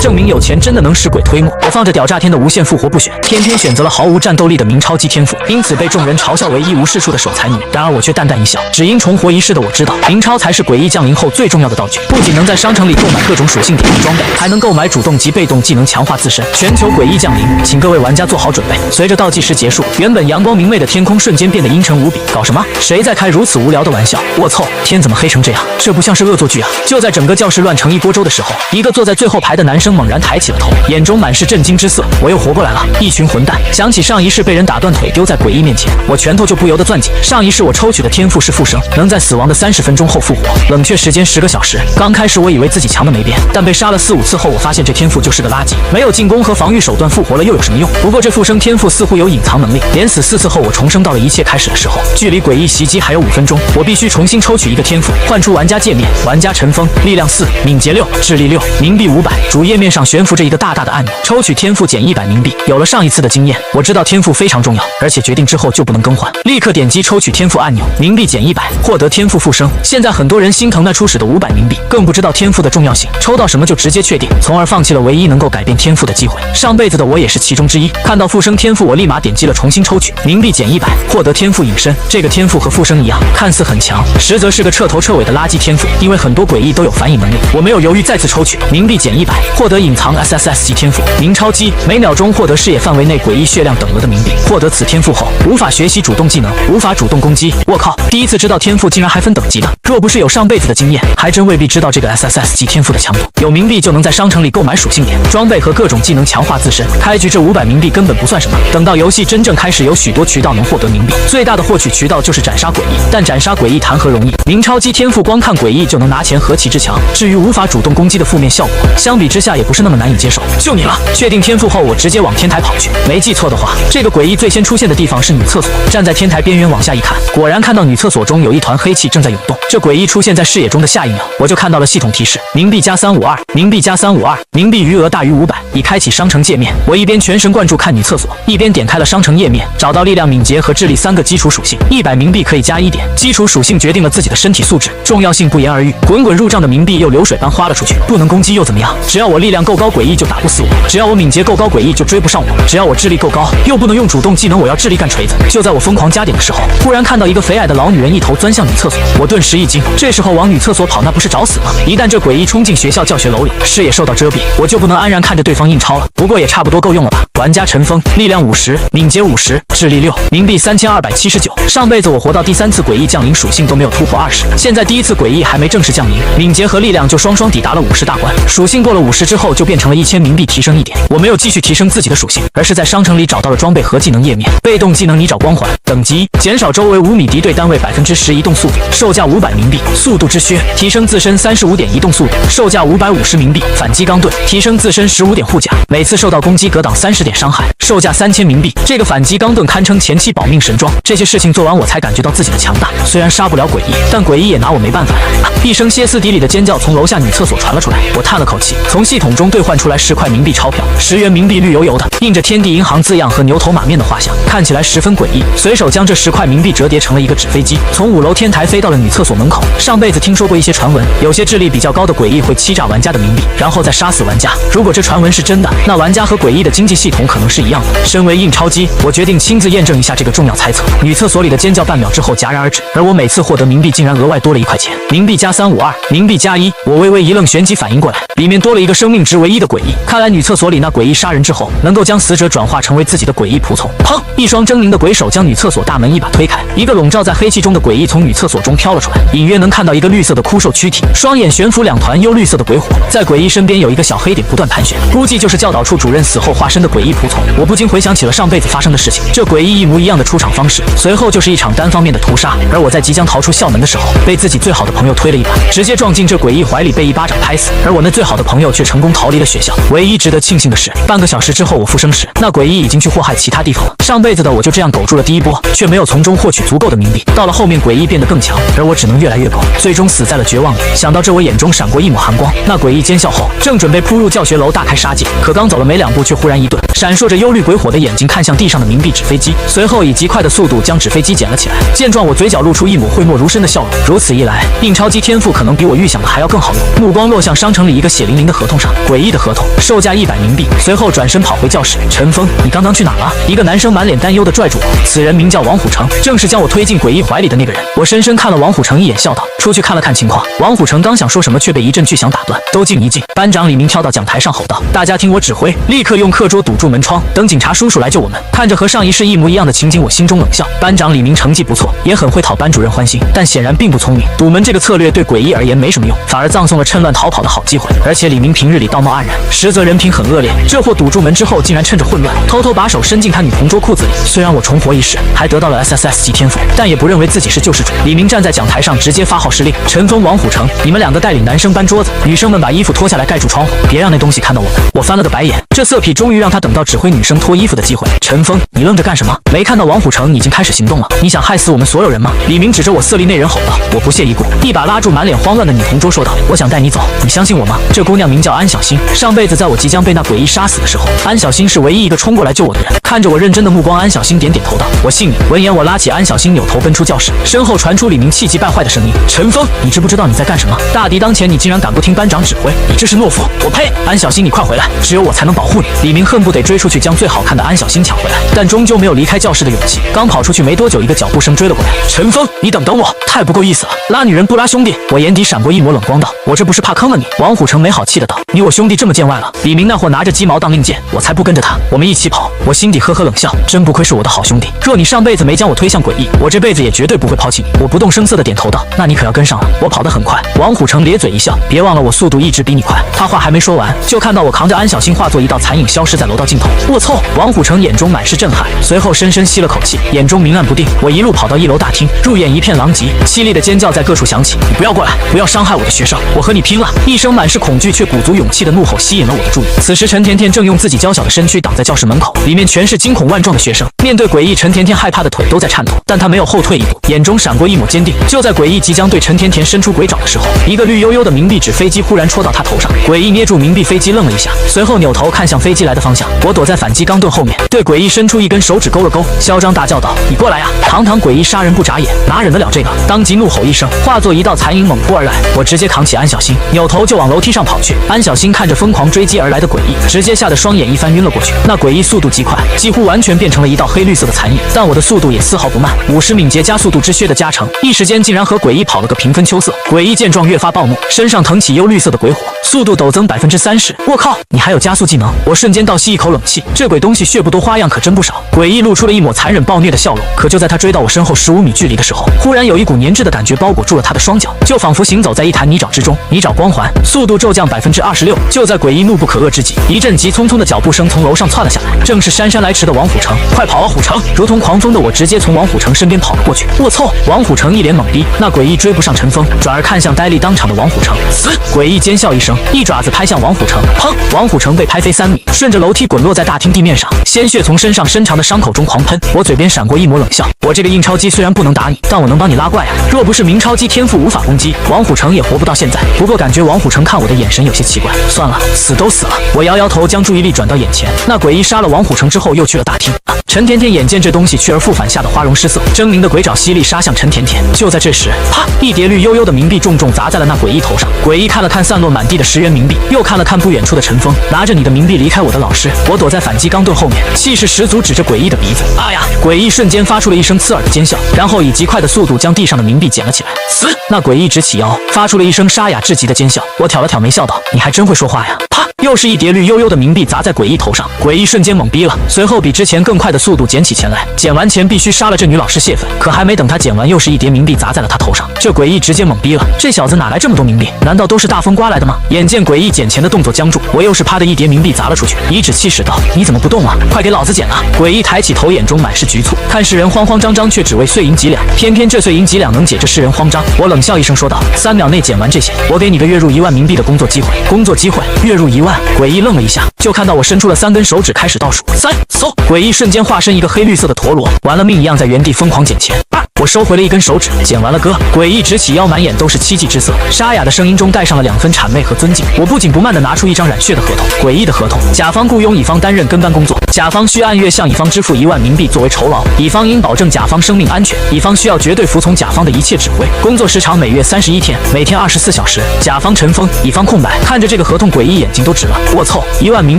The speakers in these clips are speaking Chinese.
证明有钱真的能使鬼推磨。我放着屌炸天的无限复活不选，偏偏选择了毫无战斗力的明超级天赋，因此被众人嘲笑为一无是处的守财女。然而我却淡淡一笑，只因重活一世的我知道，明超才是诡异降临后最重要的道具，不仅能在商城里购买各种属性点和装备，还能购买主动及被动技能强化自身。全球诡异降临，请各位玩家做好准备。随着倒计时结束，原本阳光明媚的天空瞬间变得阴沉无比。搞什么？谁在开如此无聊的玩笑？我操！天怎么黑成这样？这不像是恶作剧啊！就在整个教室乱成一锅粥的时候，一个坐在最后排的男生猛然抬起了头，眼中满是震惊之色。我又活过来了！一群混蛋！想起上一世被人打断腿丢在诡异面前，我拳头就不由得攥紧。上一世我抽取的天赋是复生，能在死亡的30分钟后复活，冷却时间10个小时。刚开始我以为自己强的没边，但被杀了4、5次后，我发现这天赋就是个垃圾，没有进攻和防御手段复活了又有什么用？不过这复生天赋似乎有隐藏能力，连死4次后我重生到了一切开始的时候，距离诡异袭击还有5分钟，我必须重新抽取一个天赋，换出玩家界面，玩家尘封，力量4，敏捷6，智力6，冥币500。主页面上悬浮着一个大大的按钮，抽取天赋减100冥币。有了上一次的经验，我知道天赋非常重要，而且决定之后就不能更换，立刻点击抽取天赋按钮，冥币减100，获得天赋复生。现在很多人心疼那初始的500冥币，更不知道天赋的重要性，抽到什么就直接确定，从而放弃了唯一能够改变天赋的机会。上辈子的我也是其中之一。看到复生天赋，我立马点击了重新抽取，冥币减100，获得天赋隐身。这个天赋和复生一样，看似很强，实则是个彻头彻尾的垃圾天赋，因为很多诡异都有反引能力。我没有犹豫，再次抽取，冥币减100，获得隐藏 SSS 级天赋明超击，每秒钟获得视野范围内诡异血量等额的冥币。获得此天赋后，无法学习主动技能，无法主动攻击。我靠，第一次知道天赋竟然还分等级的，若不是有上辈子的经验，还真未必知道这个 SSS 级天赋的强度。有冥币就能在商城里购买属性点、装备和各种技能强化自身。开局这500冥币根本不算什么，等到游戏真正开始，有许多渠道能获得冥币，最大的获取渠道就是斩杀诡异，但斩杀诡异谈何容易？明超击天赋光看诡异就能拿钱，何其之强！至于无法主动攻击的负面效果，相比之下也不是那么难以接受。就你了！确定天赋后，我直接往天台跑去。没记错的话，这个诡异最先出现的地方是女厕所。站在天台边缘往下一看，果然看到女厕所中有一团黑气正在涌动。这诡异出现在视野中的下一秒，我就看到了系统提示：冥币加352，冥币加352，冥币余额大于500，已开启商城界面。我一边全神贯注看女厕所，一边点开了商城页面，找到力量、敏捷和智力3个基础属性，100冥币可以加1点。基础属性决定了自己的身体素质，重要性不言而喻。滚滚入账的冥币又流水般花了出去。不能攻击又怎么样？只要我力量够高，诡异就打不死我；只要我敏捷够高，诡异就追不上我；只要我智力够高，又不能用主动技能，我要智力干锤子。就在我疯狂加点的时候，突然看到一个肥矮的老女人一头钻向女厕所，我顿时一惊。这时候往女厕所跑，那不是找死吗？一旦这诡异冲进学校教学楼里，视野受到遮蔽，我就不能安然看着对方印钞了。不过也差不多够用了吧？玩家尘封，力量50，敏捷50，智力6，冥币3279。上辈子我活到第3次诡异降临，属性都没有突破20，现在第1次诡异还没正式降临，敏捷和力量就双双抵达了50大关。属性过了50之后，就变成了1000冥币提升1点。我没有继续提升自己的属性，而是在商城里找到了装备和技能页面。被动技能泥沼光环，等级减少周围5米敌对单位10%移动速度，售价500冥币。速度之靴，提升自身35点移动速度，售价550冥币。反击钢盾，提升自身15点护甲，每次受到攻击格挡30点伤害，售价3000冥币。这个反击钢盾堪称前期保命神装。这些事情做完，我才感觉到自己的强大。虽然杀不了诡异，但诡异也拿我没办法呀！一声歇斯底里的尖叫从楼下女厕所传了出来，我叹了口气，从系统中兑换出来10块冥币钞票，10元冥币绿油油的，印着天地银行字样和牛头马面的画像，看起来十分诡异。随手将这10块冥币折叠成了一个纸飞机，从5楼天台飞到了女厕所门口。上辈子听说过一些传闻，有些智力比较高的诡异会欺诈玩家的冥币，然后再杀死玩家。如果这传闻是真的，那玩家和诡异的经济系统可能是一样的。身为印钞机，我决定亲自验证一下这个重要猜测。女厕所里的尖叫半秒之后戛然而止，而我每次获得冥币竟然额外多了1块钱。冥币加352，冥币加1。我微微一愣，旋即反应过来，里面多了一个生命值为1的诡异。看来女厕所里那诡异杀人之后，能够将死者转化成为自己的诡异仆从。砰！一双狰狞的鬼手将女厕所大门一把推开，一个笼罩在黑气中的诡异从女厕所中飘了出来，隐约能看到一个绿色的枯瘦躯体，双眼悬浮2团幽绿色的鬼火，在诡异身边有一个小黑点不断盘旋，估计就是教导处主任死后化身的诡异仆从。我不禁回想起了上辈子发生的事情，这诡异一模一样的出场方式，随后就是一场单方面的屠杀。而我在即将逃出校门的时候，被自己最好的朋友推了一把，直接撞进这诡异怀里，被一巴掌拍死。而我那最好的朋友却成功逃离了学校。唯一值得庆幸的是，半个小时之后我复生时，那诡异已经去祸害其他地方了。上辈子的我就这样苟住了第一波，却没有从中获取足够的冥币。到了后面，诡异变得更强，而我只能越来越苟，最终死在了绝望里。想到这，我眼中闪过一抹寒光。那诡异奸笑后，正准备扑入教学楼大开杀戒，可刚走了没2步，却忽然一顿，闪烁着幽绿鬼火的眼睛看向地上的冥币纸飞机，随后以极快的速度将纸飞机捡了起来。见状，我嘴角露出一抹讳莫如深的笑容。如此一来，印钞机天赋可能比我预想的还要更好用。目光落向商城里一个血淋淋的合同上，诡异的合同，售价100冥币。随后转身跑回教室。陈峰，你刚刚去哪了？一个男生满脸担忧地拽住我，此人名叫王虎成，正是将我推进诡异怀里的那个人。我深深看了王虎成一眼，笑道：出去看了看情况。王虎成刚想说什么，却被一阵巨响打断。都静一静！班长李明跳到讲台上吼道：大家听我指挥，立刻用课桌堵住门窗，等警察叔叔来救我们。看着和上一世一模一样的情景，我心中冷笑。班长李明成绩不错，也很会讨班主任欢心，但显然并不聪明。堵门这个策略对诡异而言没什么用，反而葬送了趁乱逃跑的好机会。而且李明平日里道貌岸然，实则人品很恶劣。这货堵住门之后，竟然趁着混乱，偷偷把手伸进他女同桌裤子里。虽然我重活一世，还得到了 SSS 级天赋，但也不认为自己是救世主。李明站在讲台上，直接发号施令：陈峰、王虎成，你们2个带领男生搬桌子，女生们把衣服脱下来盖住窗户，别让那东西看到我们。我翻了个白眼，这色痞终于让他等到指挥女生脱衣服的机会。陈峰，你愣着干什么？没看到王虎成已经开始行动了？你想害死我们所有人吗？李明指着我色厉内人吼道。我不屑一顾，一把拉住满脸慌乱的女同桌说道：我想带你走，你相信我吗？这姑娘名叫安小新，上辈子在我即将被那诡异杀死的时候，安小新是唯一一个冲过来救我的人。看着我认真的目光，安小新点点头道：我信你。闻言，我拉起安小新，扭头奔出教室，身后传出李明气急败坏的声音：陈峰，你知不知道你在干什么？大敌当前，你竟然敢不听班长指挥，你这是懦夫！我呸！安小新，你快回来，只有我才能保护你。李明恨不得追出去将最好看的安小新抢回来，但终究没有离开教室的勇气。刚跑出去没多久，一个脚步声追了过来。陈峰，你等我！太不够意思了，拉女人不拉兄弟！我眼底闪过一抹冷光道：我这不是怕坑了你？王虎成没好气的道：你我兄弟这么见外了？李明那货拿着鸡毛当令箭，我才不跟着他，我们一起跑。我心底呵呵冷笑，真不愧是我的好兄弟。若你上辈子没将我推向诡异，我这辈子也绝对不会抛弃你。我不动声色的点头道：那你可要跟上了，我跑得很快。王虎成咧嘴一笑，别忘了我速度一直比你快。他话还没说完，就看到我扛着安小新化作一道残影消失在楼道尽头。我操！王虎成眼中满是震撼，随后深深吸了口气，眼中明暗不定。我一路跑到1楼大厅，入眼一片狼藉，凄厉的尖叫在各处响起。你不要过来，不要伤害我的学生，我和你拼了！一声满是恐惧却鼓足勇气的怒吼吸引了我的注意。此时陈甜甜正用自己娇小的身躯挡在教室门口，里面全是惊恐万状的学生。面对诡异，陈甜甜害怕的腿都在颤抖，但她没有后退一步，眼中闪过一抹坚定。就在诡异即将对陈甜甜伸出鬼爪的时候，一个绿油油的冥币纸飞机忽然戳到她头上。诡异捏住冥币飞机愣了一下，随后扭头看向飞机来的方向。我躲在反击钢盾后面，对诡异伸出一根手指勾了勾，嚣张大叫道：你过来呀！堂堂诡异杀人不眨眼，哪忍得了这个？当即怒吼一声，化作一道残影猛扑而来。我直接扛起安小新，扭头就往楼梯上跑去。安小新看着疯狂追击而来的诡异，直接吓得双眼一翻晕了过去。那诡异速度极快，几乎完全变成了一道黑绿色的残影，但我的速度也丝毫不慢，50敏捷加速度之靴的加成，一时间竟然和诡异跑了个平分秋色。诡异见状越发暴怒，身上腾起幽绿色的鬼火，速度陡增30%。我靠，你还有加速技能？我瞬间倒吸一口冷气，这鬼东西血不多，花样可真不少。诡异露出了一抹残忍暴虐的笑容，可就在他追到我身后15米距离的时候，忽然有一股粘滞的感觉包裹住了他的双脚，就仿佛行走在一潭泥沼之中。泥沼光环，速度骤降26%。就在诡异怒不可遏之际，一阵急匆匆的脚步声从楼上窜了下来，正是姗姗来迟的王虎成。快跑啊，虎成！如同狂风的我直接从王虎成身边跑了过去。我操！王虎成一脸懵逼，那诡异追不上陈峰，转而看向呆立当场的王虎成。死！诡异尖笑一声，一爪子拍向王虎成。砰！王虎成被拍飞3米，顺着楼梯滚落在大厅地面上，鲜血从身上深长的伤口中狂喷。我嘴边闪过一抹冷笑，我这个印超机虽然不能打你，但我能帮你拉怪啊！若不是明超机天赋无法攻击，王虎成也活不到现在。不过感觉王虎成看我的眼神有些奇怪，算了，死都死了。我摇摇头，将注意力转到眼前。那诡异杀了王虎成之后，又去了大厅。陈甜甜眼见这东西去而复返，吓得花容失色，狰狞的鬼爪犀利杀向陈甜甜。就在这时，啪！一叠绿油油的冥币重重砸在了那诡异头上。诡异看了看散落满地的10元冥币，又看了看不远处的陈峰，拿着你的冥币离开我的老师。我躲在反击钢盾后面，气势十足，指着诡异的鼻子。啊呀！诡异瞬间发出了一声刺耳的尖笑，然后以极快的速度将地上的冥币捡了起来。死！那诡异直起腰，发出了一声沙哑至极的尖笑。我挑了挑眉笑道：你还真会说话呀！啪！又是一叠绿油油的冥币砸在诡异头上，诡异瞬间懵逼了，随后比之前更快的速度捡起钱来。捡完钱必须杀了这女老师泄愤，可还没等他捡完，又是一叠冥币砸在了他头上。这诡异直接懵逼了，这小子哪来这么多冥币？难道都是大风刮来的吗？眼见诡异捡钱的动作僵住，我又是啪的一叠冥币砸了出去，颐指气使道：你怎么不动啊？快给老子捡啊！诡异抬起头，眼中满是局促，看世人慌慌张张，却只为碎银几两，偏偏这碎银几两能解这世人慌张。我冷笑一声说道：3秒内捡完这些，我给你个月入1万冥币的工作机会。工作机会？月入1万？诡异愣了一下，就看到我伸出了3根手指开始倒数。3，嗖！诡异瞬间化身一个黑绿色的陀螺，玩了命一样在原地疯狂捡钱。我收回了一根手指，剪完了割。诡异直起腰，满眼都是凄寂之色，沙哑的声音中带上了2分谄媚和尊敬。我不紧不慢地拿出一张染血的合同，诡异的合同，甲方雇佣乙方担任跟班工作，甲方需按月向乙方支付1万冥币作为酬劳，乙方应保证甲方生命安全，乙方需要绝对服从甲方的一切指挥。工作时长每月31天，每天24小时。甲方陈峰，乙方空白。看着这个合同，诡异眼睛都直了。我操，1万冥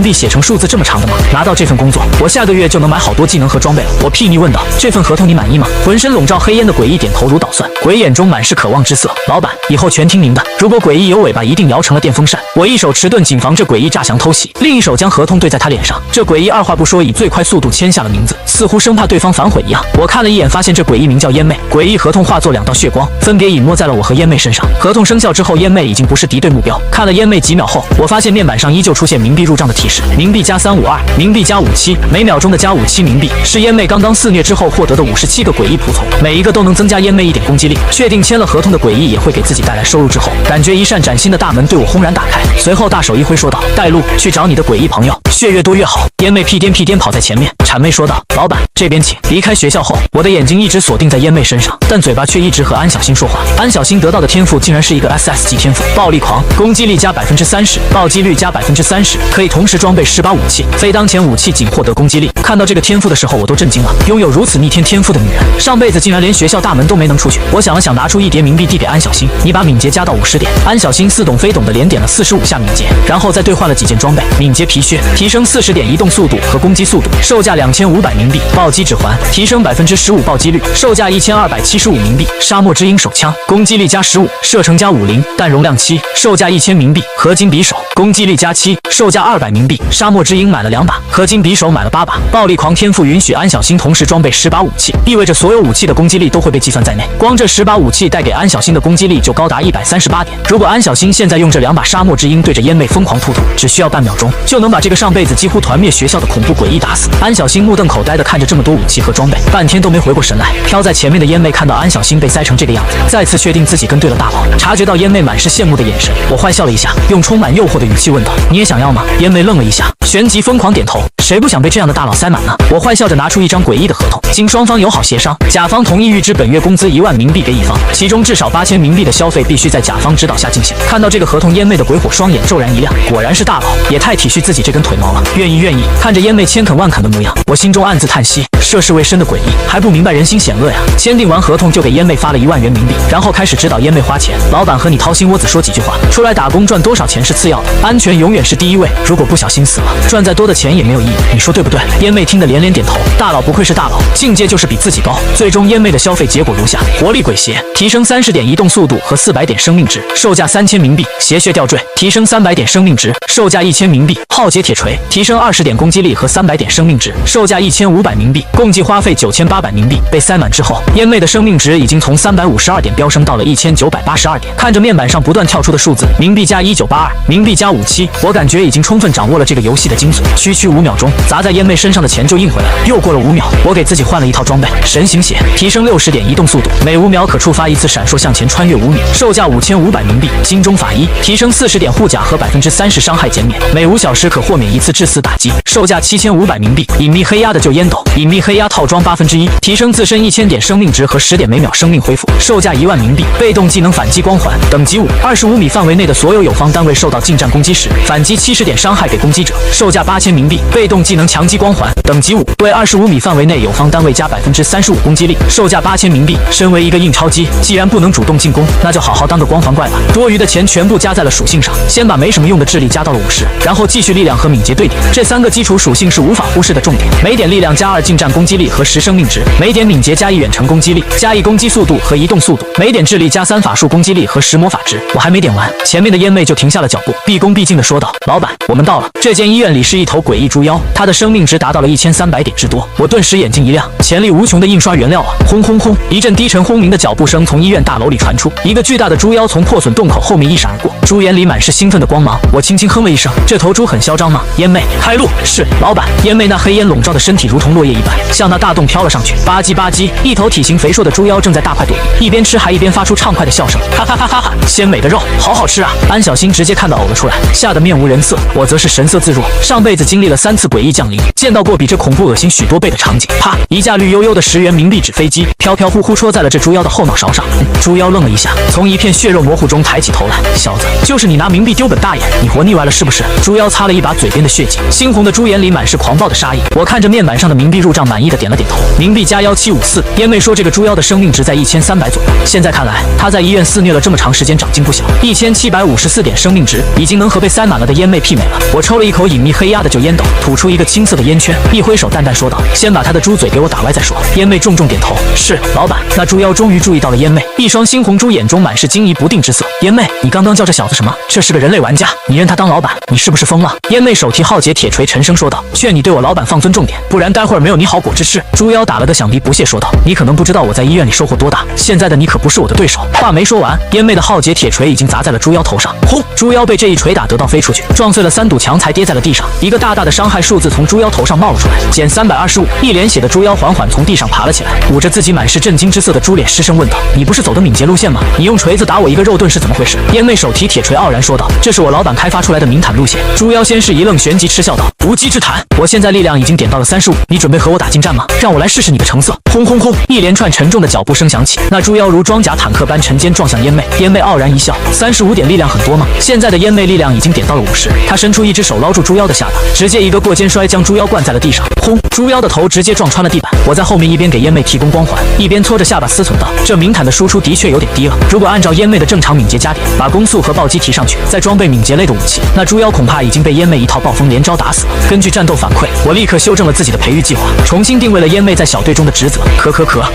币写成数字这么长的吗？拿到这份工作，我下个月就能买好多技能和装备了。我睥睨问道：“这份合同你满意吗？”浑身笼罩黑烟的诡异点头如捣蒜，鬼眼中满是渴望之色。老板，以后全听您的。如果诡异有尾巴，一定摇成了电风扇。我一手持盾谨防这诡异诈降偷袭，另一手将合同对在他脸上。这诡异二话不说，以最快速度签下了名字，似乎生怕对方反悔一样。我看了一眼，发现这诡异名叫烟妹。诡异合同化作2道血光，分别隐没在了我和烟妹身上。合同生效之后，烟妹已经不是敌对目标。看了烟妹几秒后，我发现面板上依旧出现冥币入账的提示，冥币加352，冥币加57，每秒钟的加57冥币，是烟妹刚刚肆虐之后获得的57个诡异仆从，每一个都能增加烟妹1点攻击力。确定签了合同的诡异也会给自己带来收入之后，感觉一扇崭新的大门对我轰然打开。随后大手一挥说道：“带路，去找你的诡异朋友，血越多越好。”烟妹屁颠屁颠跑在前面，谄媚说道：“老板，这边请。”离开学校后，我的眼睛一直锁定在烟妹身上，但嘴巴却一直和安小新说话。安小新得到的天赋竟然是一个 SS 级天赋，暴力狂，攻击力加30%，暴击率加30%，可以同时装备10把武器，非当前武器仅获得攻击力。看到这个天赋的时候，我都震惊了。拥有如此逆天天赋的女人，上辈子竟然连学校大门都没能出去。我想了想，拿出1叠冥币递给安小新：“你把敏捷加到50点。”安小新似懂非懂的连点了45下敏捷，然后再兑换了几件装备：敏捷皮靴，提升40点移动速度和攻击速度，售价2500冥币；暴击指环，提升15%暴击率，售价1275冥币；沙漠之鹰手枪，攻击力加15，射程加50，弹容量7，售价1000冥币；合金匕首，攻击力加7，售价200冥币。沙漠之鹰买了2把，合金匕首买了8把。暴力狂天赋允许安小新同时装备10把武器，意味着所有武器的攻击力都会被计算在内。光这10把武器带给安小新的攻击力就高达138点。如果安小新现在用这2把沙漠之鹰对着烟妹疯狂突突，只需要半秒钟就能把这个上辈子几乎团灭学校的恐怖诡异打死。安小新目瞪口呆地看着这么多武器和装备，半天都没回过神来。飘在前面的烟妹看到安小新被塞成这个样子，再次确定自己跟对了大佬。察觉到烟妹满是羡慕的眼神，我坏笑了一下，用充满诱惑的语气问道：“你也想要吗？”烟妹愣了一下，旋即疯狂点头。谁不想被这样的大佬塞满呢？我坏笑着拿出一张诡异的合同，经双方友好协商，甲方同意预支本月工资1万冥币给乙方，其中至少8000冥币的消费必须在甲方指导下进行。看到这个合同，烟妹的鬼火双眼骤然一亮，果然是大佬，也太体恤自己这根腿毛了。愿意。看着烟妹千肯万肯的模样，我心中暗自叹息，涉世未深的诡异，还不明白人心险恶呀。签订完合同就给烟妹发了1万元冥币，然后开始指导烟妹花钱。老板和你掏心窝子说几句话，出来打工赚多少钱是次要的，安全永远是第一位。如果不小心死了，赚再多的钱也没有意义，你说对不对？烟妹听得连连点头。大佬不愧是大佬，境界就是比自己高。最终烟妹的消费结果如下：活力鬼鞋，提升30点移动速度和400点生命值，售价3000冥币；邪血吊坠，提升300点生命值，售价1000冥币；浩劫铁锤，提升20点攻击力和300点生命值，售价1500冥币，共计花费9800冥币。被塞满之后，烟妹的生命值已经从352点飙升到了1982点。看着面板上不断跳出的数字，冥币加1982，冥币加57，我感觉已经充分掌握了这个游戏的精髓。区5秒钟，砸在烟妹身上的钱就印回来了。又过了5秒，我给自己换了一套装备，神行血，提升60点移动速度，每5秒可触发一次闪烁向前穿越5米，售价5500冥币。金钟法衣，提升40点护甲和30%伤害减免，每5小时可豁免1次致死打击，售价7500冥币。隐秘黑鸦的旧烟斗，隐秘黑鸦套装1%，提升自身1000点生命值和10点每秒生命恢复，售价1万冥币。被动技能反击光环，等级5，25米范围内的所有友方单位受到近战攻击时，反击70点伤害给攻击者，售价8000冥币。被动技能强击光环，等级5，对25米范围内友方单位加35%攻击力，售价8000冥币。身为一个印钞机，既然不能主动进攻，那就好好当个光环怪吧。多余的钱全部加在了属性上，先把没什么用的智力加到了50，然后继续力量和敏捷对点，这3个基础属性是无法忽视的重点。每点力量加2近战攻击力和10生命值，每点敏捷加1远程攻击力，加1攻击速度和移动速度，每点智力加3法术攻击力和10魔法值。我还没点完，前面的烟妹就停下了脚步，毕恭毕敬地说道：“老板，我们到了。”这间医院里是一头诡异猪妖，它的生命值达到了1300点之多。我顿时眼睛一亮，潜力无穷的印刷原料啊！轰轰轰！一阵低沉轰鸣的脚步声从医院大楼里传出，一个巨大的猪妖从破损洞口后面一闪而过，猪眼里满是兴奋的光芒。我轻轻哼了一声，这头猪很嚣张吗？烟妹，开路！是，老板。烟妹那黑烟笼罩的身体如同落叶一般，向那大洞飘了上去。吧唧吧唧，一头体型肥硕的猪妖正在大快朵颐，一边吃还一边发出畅快的笑声，哈哈哈哈哈！鲜美的肉，好好吃啊！安小新直接看到呕了出来，吓得面无人色。我则是神色自若，上辈子经历了3次诡异降临，见到过比这恐怖恶心许多倍的场景。啪！一架绿油油的10元冥币纸飞机飘飘忽忽戳在了这猪妖的后脑勺上。猪妖愣了一下，从一片血肉模糊中抬起头来，小子，就是你拿冥币丢本大爷，你活腻歪了是不是？猪妖擦了一把嘴边的血迹，猩红的猪眼里满是狂暴的杀意。我看着面板上的冥币入账，满意的点了点头。冥币加1754。烟妹说这个猪妖的生命值在1300左右，现在看来他在医院肆虐了这么长时间，长进不小。1754点生命值已经能和被塞满了的烟妹媲美了。我抽了一口隐秘黑压的旧烟斗，吐出一个青色的烟圈，一挥手淡淡说道：“先把他的猪嘴给我打歪再说。”烟妹重重点头：“是，老板。”那猪妖终于注意到了烟妹，一双猩红猪眼中满是惊疑不定之色。烟妹，你刚刚叫这小子什么？这是个人类玩家，你认他当老板？你是不是疯了？烟妹手提浩劫铁锤沉声说道：“劝你对我老板放尊重点，不然待会儿没有你好果汁吃。”猪妖打了个响鼻，不屑说道：“你可能不知道我在医院里收获多大，现在的你可不是我的对手。”话没说完，烟妹的浩劫铁锤已经砸在了猪妖头上。轰！猪妖被这一锤打得到飞出去，撞碎了3堵墙才跌在了地上。一个大大的伤害数字从猪妖头上冒了出来，减325。一脸血的猪妖缓缓从地上爬了起来，捂着自己满是震惊之色的猪脸，失声问道：“你不是走的敏捷路线吗？你用锤子打我一个肉盾是怎么回事？”烟妹手提铁锤傲然说道：“这是我老板开发出来的明坦路线。”猪妖先是一愣，旋即嗤笑道：“无稽之谈！我现在力量已经点到了35，你准备和我打近战吗？让我来试试你的成色！”轰轰轰！一连串沉重的脚步声响起，那猪妖如装甲坦克般沉肩撞向烟妹。烟妹傲然一笑：“35点力量很多吗？”现在的烟妹力量已经点到了50，她伸出一只手捞住猪妖的下巴，直接一个过肩摔将猪妖灌在了地上。轰！猪妖的头直接撞穿了地板。我在后面一边给烟妹提供光环，一边搓着下巴思忖道：“这明坦的输出的确有点低了，如果按照烟妹的正常敏捷加点，把攻速和暴击提上去，再装备敏捷类的武器，那猪妖恐怕已经被烟妹一套暴风连招打死了。”根据战斗反馈，我立刻修正了自己的培育计划，重新定位了烟妹在小队中的职责。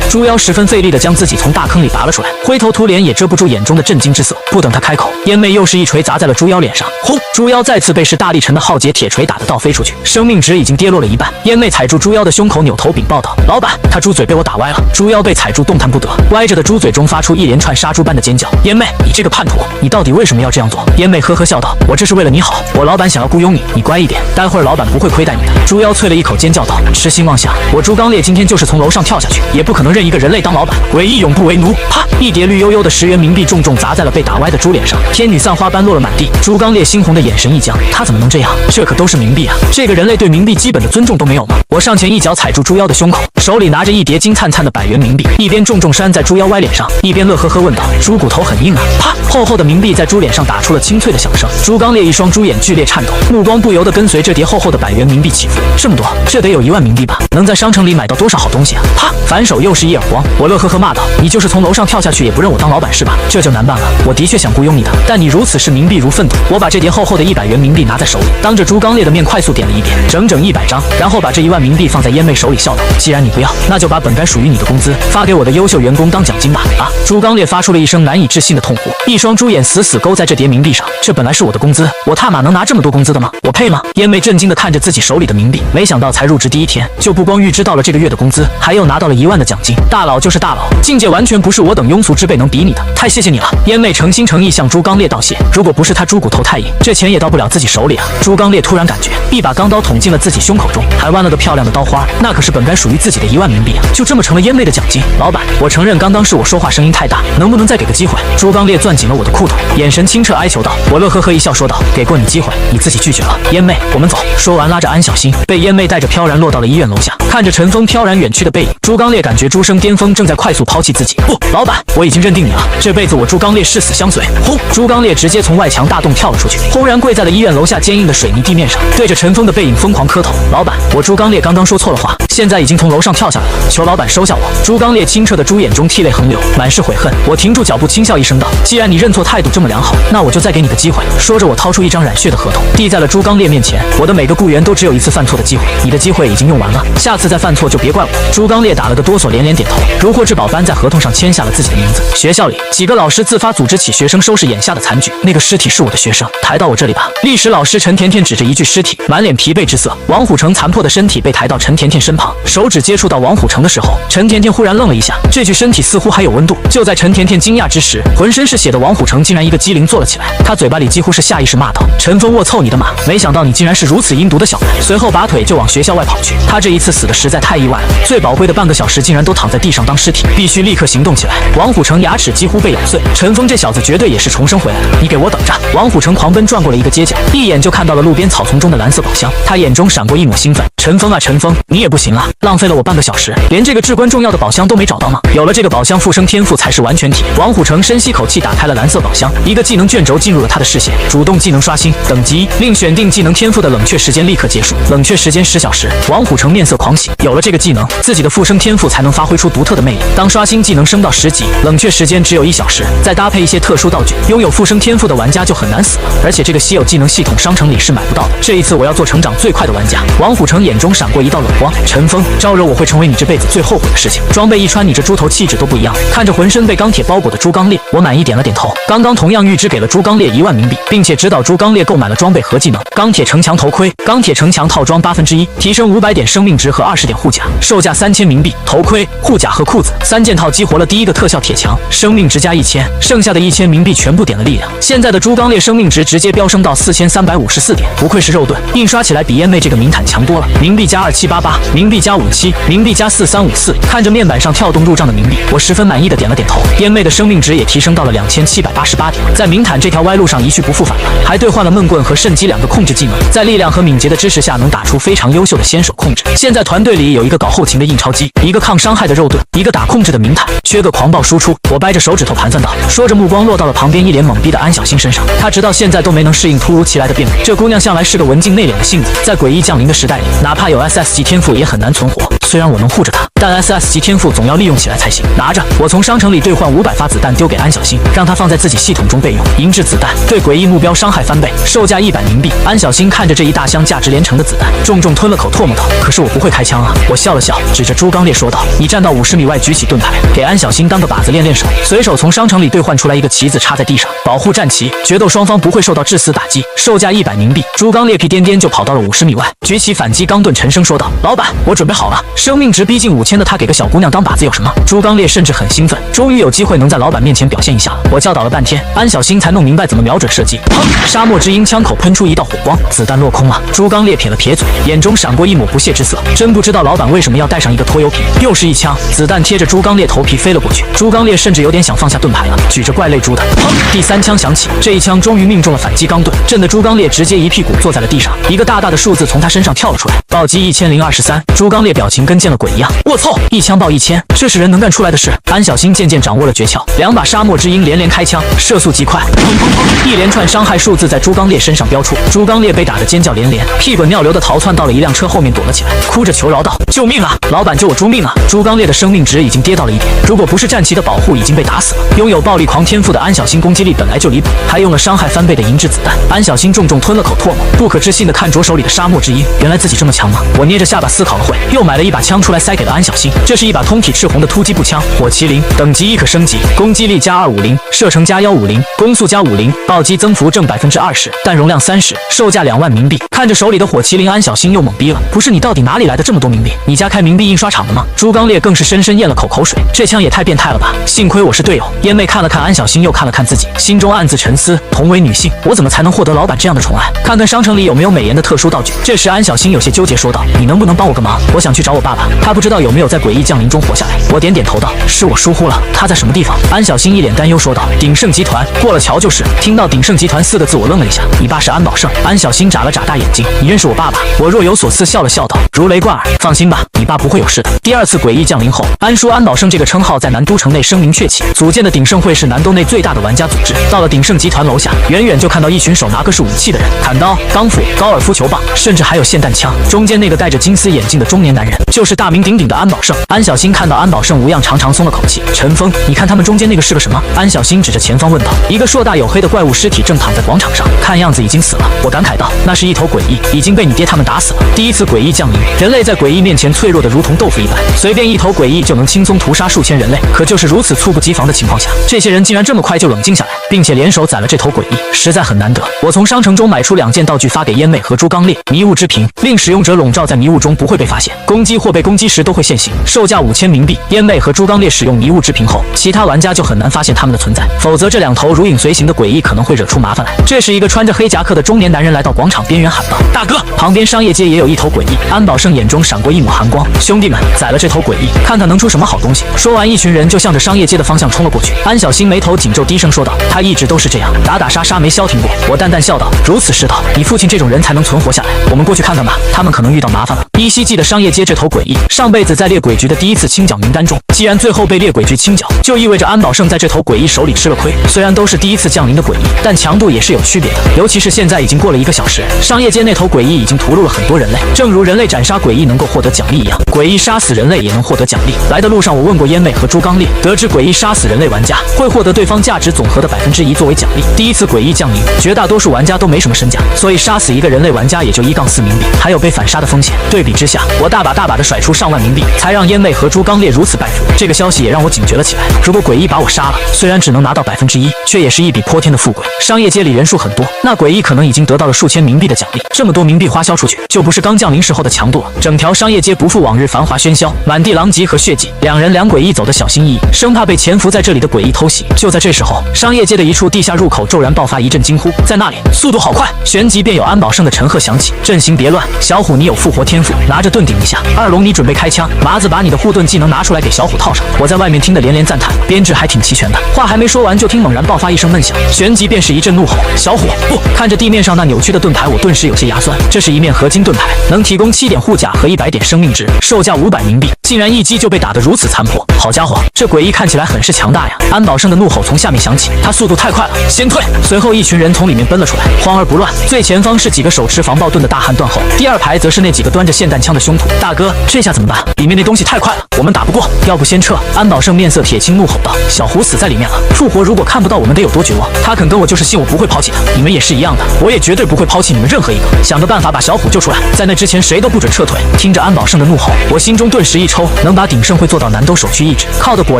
猪妖十分费力地将自己从大坑里拔了出来，灰头土脸也遮不住眼中的震惊之色。不等他开口，烟妹又是一锤砸在了猪妖脸上。轰！猪妖再次被是大力沉的浩劫铁锤打得倒飞出去，生命值已经跌落了一半。烟妹踩住猪妖的胸口，扭头禀报道：“老板，他猪嘴被我打歪了。”猪妖被踩住动弹不得，歪着的猪嘴中发出一连串杀猪般的尖叫。烟妹，你这个叛徒，你到底为什么要这样做？烟妹呵呵笑道：“我这是为了你好，我老板想要雇佣你，你乖一点，待会儿老板不会亏待你的。”猪妖啐了一口，尖叫道：“痴心妄想！我猪刚烈今天就是从楼上跳下去，也不可能认一个人类当老板。诡异永不为奴！”啪！一叠绿油油的10元冥币重重砸在了被打歪的猪脸上，天女散花般落了满地。猪刚烈猩红的眼神一僵，他怎么能这样？这可都是冥币啊！这个人类对冥币基本的尊重都没有吗？我上前一脚踩住猪妖的胸口，手里拿着一叠金灿灿的100元冥币，一边重重扇在猪妖歪脸上，一边乐呵呵问道：“猪骨头很硬啊！”啪！厚厚的冥币在猪脸上打出了清脆的响声。猪刚烈一双猪眼剧烈颤抖，目光不由得跟随这叠厚厚的100元冥币起伏。这么多，这得有1万冥币吧？能在商城里买到多少好东西啊？啪！反手又是一耳光，我乐呵呵骂道：“你就是从楼上跳下去也不认我当老板是吧？这就难办了。我的确想雇佣你的，但你如此视冥币如粪土。”我把这叠厚厚的100元冥币拿在手里，当着猪刚烈的面快速点了一遍，整整100张，然后把这1万冥币放在烟妹手里，笑道：“既然你不要，那就把本该属于你的工资发给我的优秀员工当奖金吧。”啊！猪刚烈发出了一声难以置信的痛呼，一双猪眼死死勾在这叠冥币上。这本来是我的工资，我他妈能拿这么多工资的吗？我配吗？烟妹震惊地看着自己手里的冥币，没想到才入职第1天，就不光预支到了这个月的工资，还又拿到了1万的奖金。大佬就是大佬，境界完全不是我等庸俗之辈能比拟的，太谢谢你了。烟妹诚心诚意向猪刚烈道谢，如果不是他猪骨头太硬，这钱也到不了自己手里啊。猪刚烈突然感觉一把钢刀捅进了自己胸口中，还弯了个漂亮的刀花，那可是本该属于自己的1万冥币啊，就这么成了烟妹的奖金。老板，我承认刚刚是我说话声音太大，能不能再给个机会？猪刚烈攥紧了我的裤腿，眼神清澈哀求道。我乐呵呵一笑说道：“给过你机会，你自己拒绝了。烟妹，我们走。”说完拉着安小心，被烟妹带着飘然落到了医院楼下。看着陈峰飘然远去的背影，猪刚烈感觉猪生巅峰正在快速抛弃自己。不，老板，我已经认定你了，这辈子我猪刚烈誓死相随。轰！猪刚烈直接从外墙大洞跳了出去，轰然跪在了医院楼下坚硬的水泥地面上，对着陈峰的背影疯狂磕头。老板，我猪刚烈刚刚说错了话，现在已经从楼上跳下来了，求老板收下我。猪刚烈清澈的猪眼中涕泪横流，满是悔恨。我停住脚步，轻笑一声道：“既然你认错态度这么良好，那我就再给你个机会。”说着，我掏出一张染血的合同，递在了猪刚烈面前。我的每个雇员都只有一次犯错的机会，你的机会已经用完了，下次再犯错就别怪我。猪刚烈打了个哆嗦，连连点头，如获至宝般在合同上签下了自己的名字。学校里，几个老师自发组织起学生收拾眼下的残局。那个尸体是我的学生，抬到我这里吧。历史老师陈甜甜指着一具尸体，满脸疲惫之色。王虎城残破的身体被抬到陈甜甜身旁，手指接触到王虎城的时候，陈甜甜忽然愣了一下，这具身体似乎还有温度。就在陈甜甜惊讶之时，浑身是血的王虎城竟然一个机灵坐了起来，他嘴巴里几乎是下意识骂道：“陈峰，我凑你的马！没想到你竟然是如此阴毒的小孩！”随后拔腿就往学校外跑去。他这一次死的实在太意外了，最宝贵的半个小时竟然都躺在地上当尸体，必须立刻行动起来。王虎城牙齿几乎被咬碎，陈峰这小子绝对也是重生回来的，你给我等着！王虎城狂奔转过了一个街角，一眼就看到了路边草丛中的蓝色宝箱，他眼中闪过一抹兴奋。陈峰啊陈峰，你也不行了，浪费了我半个小时，连这个至关重重要的宝箱都没找到吗？有了这个宝箱，复生天赋才是完全体。王虎城深吸口气，打开了蓝色宝箱，一个技能卷轴进入了他的视线。主动技能刷新，等级令选定技能天赋的冷却时间立刻结束，冷却时间10小时。王虎城面色狂喜，有了这个技能，自己的复生天赋才能发挥出独特的魅力。当刷新技能升到10级，冷却时间只有1小时，再搭配一些特殊道具，拥有复生天赋的玩家就很难死了。而且这个稀有技能系统商城里是买不到的。这一次我要做成长最快的玩家。王虎城眼中闪过一道冷光，陈峰，招惹我会成为你这辈子最后悔的事情。装备一穿，你这猪头气质都不一样。看着浑身被钢铁包裹的朱刚烈，我满意点了点头。刚刚同样预支给了朱刚烈1万冥币，并且指导朱刚烈购买了装备和技能。钢铁城墙头盔，钢铁城墙套装1%，提升500点生命值和20点护甲，售价3000冥币。头盔、护甲和裤子3件套激活了第一个特效铁墙，生命值加1000，剩下的1000冥币全部点了力量。现在的朱刚烈生命值直接飙升到4354点，不愧是肉盾，印刷起来比燕妹这个明坦强多了。冥币加2788，冥币加57，冥币加4354。看着面板上跳动入账的冥币，我十分满意的点了点头。燕妹的生命值也提升到了2788点，在明坦这条歪路上一去不复返了，还兑换了闷棍和圣击2个控制技能，在力量和敏捷的支持下，能打出非常优秀的先手控制。现在团队里有一个搞后勤的印钞机，一个抗伤害的肉盾，一个打控制的明坦，缺个狂暴输出。我掰着手指头盘算道，说着目光落到了旁边一脸懵逼的安小星身上。她直到现在都没能适应突如其来的变美。这姑娘向来是个文静内敛的性子，在诡异降临的时代里，哪怕有 SS 级天赋也很难存活。虽然我能护着她，但 SS 级天赋总要利用起来才行。拿着，我从商城里兑换500发子弹丢给安小星，让她放在自己系统中备用。银质子弹对诡异目标伤害翻倍，售价100冥币。安小星看着这一大箱价值连城的子弹，重重吞了口唾沫道：“可是我不会开枪啊！”我笑了笑，指着朱刚烈说道：“你站到50米外，举起盾牌，给安小星当个靶子练练手。”随手从商城里兑换出来一个旗子，插在地上，保护战旗。决斗双方不会受到致死打击，售价100冥币。朱刚烈屁颠颠就跑到了50米外，举起反击钢盾，沉声说道：“老板，我准备好了。”生命值逼近5000的他给个小姑娘当靶子有什么？朱刚烈甚至很兴奋，终于有机会能在老板面前表现一下了。我教导了半天，安小星才弄明白怎么瞄准射击。砰！沙漠之鹰枪口喷出一道火光，子弹落空了。朱刚烈撇了撇嘴，眼中闪过一抹不屑之色。真不知道老板为什么要带上一个拖油瓶。又是一枪，子弹贴着朱刚烈头皮飞了过去。朱刚烈甚至有点想放下盾牌了，举着怪类猪的。砰！第3枪响起，这一枪终于命中了反击钢盾，震得朱刚烈直接一屁股坐在了地上。一个大大的数字从他身上跳了出来，暴击1023。朱刚烈表情跟见了鬼一样。我操！一枪爆1000，这是人能干出来的事。安小星渐渐掌握了诀窍，2把沙漠之鹰连连开枪，射速极快，砰砰砰！一连串伤害数字在朱刚烈身上飙出。朱刚烈被打得尖叫连连，屁滚尿流的逃窜到了一辆车后面躲了起来，哭着求饶道：“救命啊！老板救我猪命啊！”朱刚烈的生命值已经跌到了1点，如果不是战旗的保护，已经被打死了。拥有暴力狂天赋的安小星攻击力本来就离谱，还用了伤害翻倍的银质子弹。安小星重重吞了口唾沫，不可置信地看着手里的沙漠之鹰，原来自己这么强吗？我捏着下巴思考了会，又买了一把枪出来塞给了安小星。这是一把通体赤红的突击步枪，火麒麟，等级1可升级，攻击力加250，射程加150，攻速加50，暴击增幅正20%，弹容量30，售价2万冥币。看着手里的火麒麟，安小星又懵逼了，不是你到底哪里来的这么多冥币？你家开冥币印刷厂的吗？朱刚烈更是深深咽了口水，这枪也太变态了吧！幸亏我是队友。燕妹看了看安小星，又看了看自己，心中暗自沉思：同为女性，我怎么才能获得老板这样的宠爱？看看商城里有没有美颜的特殊道具。这时安小星有些纠结说道：“你能不能帮我个忙？我想去找我爸爸，他不知道有没有在诡异降临中活下来。”我点点头道：“是我疏忽了，他在什么地方？”安小星一脸担忧说道：“鼎盛集团，过了桥就是。”听到鼎盛集团4个字，我愣了一下。你爸是安保胜？安小星眨了眨大眼睛，你认识我爸爸？我若有所思笑了笑道：“如雷贯耳，放心吧，你爸不会有事的。”第2次诡异降临后，安叔安保胜这个称号在南都城内声名鹊起，组建的鼎盛会是南都内最大的玩家组织。到了鼎盛集团楼下，远远就看到一群手拿各式武器的人，砍刀、钢斧、高尔夫球棒，甚至还有霰弹枪。中间那个戴着金丝眼镜的中年男人，就是大名鼎鼎的安保胜。安小星看到安保胜无恙，长长松了口气。陈峰，你看他们中间那个是个什么？安小星指着前方问道。一个硕大黝黑的怪物尸体正躺在广场上，看样子已经死了。我感慨道，那是一头诡异，已经被你爹他们打死了。第1次诡异降临，人类在诡异面前脆弱的如同豆腐一般，随便一头诡异就能轻松屠杀数千人类。可就是如此猝不及防的情况下，这些人竟然这么快就冷静下来，并且联手宰了这头诡异，实在很难得。我从商城中买出2件道具发给燕妹和朱刚烈，迷雾之瓶，令使用者笼罩在迷雾中不会被发现，攻击或被攻击时都会现形，售价5000冥币。燕妹和朱刚烈使用迷雾之瓶后，其他玩家就很难发现他们的存在，否则这2头如影随形的诡异可能会惹出麻烦来。这时一个穿着黑夹克的中年男人来到广场边缘喊道：“大哥，旁边商业街也有一头诡异。”安保胜眼中闪过一抹寒光，兄弟们，宰了这头诡异，看看能出什么好东西。说完，一群人就向着商业街的方向冲了过去。安小星眉头紧皱，低声说道：“他一直都是这样，打打杀杀没消停过。”我淡淡笑道：“如此是道，你父亲这种人才能存活下来。我们过去看看吧，他们可能遇到麻烦了。”依稀记得商业街这头诡异上辈子在猎鬼局的第一次清剿名单中。既然最后被猎鬼局清剿，就意味着安保胜在这头诡异手里吃了亏。虽然都是第一次降临的诡异，但强度也是有区别的。尤其是现在已经过了1个小时，商业街那头诡异已经屠戮了很多人类，正如人类斩杀诡异能够获得奖励一样，诡异杀死人类也能获得奖励。来的路上我问过烟妹和朱刚烈，得知诡异杀死人类玩家会获得对方价值总和的1%作为奖励。第一次诡异降临，绝大多数玩家都没什么身价，所以杀死一个人类玩家也就1-4冥币，还有被反杀的风险。对比之下，我大把的甩出上万冥币，才让烟妹和朱刚烈如此拜服。这个消息也让我警觉了起来。如果诡异把我杀了，虽然只能拿到1%，却也是一笔泼天的富贵。商业街里人数很多，那诡异可能已经得到了数千冥币的奖励。这么多冥币花销出去，就不是刚降临时候的强度了。整条商业街不复往日繁华喧嚣，满地狼藉和血迹。两人两诡异走得小心翼翼，生怕被潜伏在这里的诡异偷袭。就在这时候，商业街的一处地下入口骤然爆发一阵惊呼，在那里，速度好快，旋即便有安保胜的沉喝响起：“阵型别乱，小虎你有复活天赋，拿着盾顶一下。二龙你准备开枪，麻子把你的护盾技能拿出来给小虎套上。”我在外面听得连连赞叹，编制还挺齐全的。话还没说完，就听猛然爆发一声闷响，旋即便是一阵怒吼：“小虎不！”看着地面上那扭曲的盾牌，我顿时有些牙酸。这是一面合金盾牌，能提供7点护甲和100点生命值，售价500冥币，竟然一击就被打得如此残破。好家伙，这诡异看起来很是强大呀！安保胜的怒吼从下面响起，他速度太快了，先退！随后一群人从里面奔了出来，慌而不乱。最前方是几个手持防爆盾的大汉断后，第二排则是那几个端着霰弹枪的凶徒。大哥，这下怎么办？里面那东西太快了，我们打不过，要不先撤？安保胜面色铁青，怒吼道：“小胡死在里面了，复活如果看不到我们得有多绝望？他肯跟我就是信我不会抛弃他，你们也是一样的，我也绝对不会抛弃你们任何一个。想个办法把小虎救出来，在那之前谁都不准撤退。”听着安保胜的怒吼，我心中顿时一抽，能把鼎盛会做到南斗首屈一指，靠的果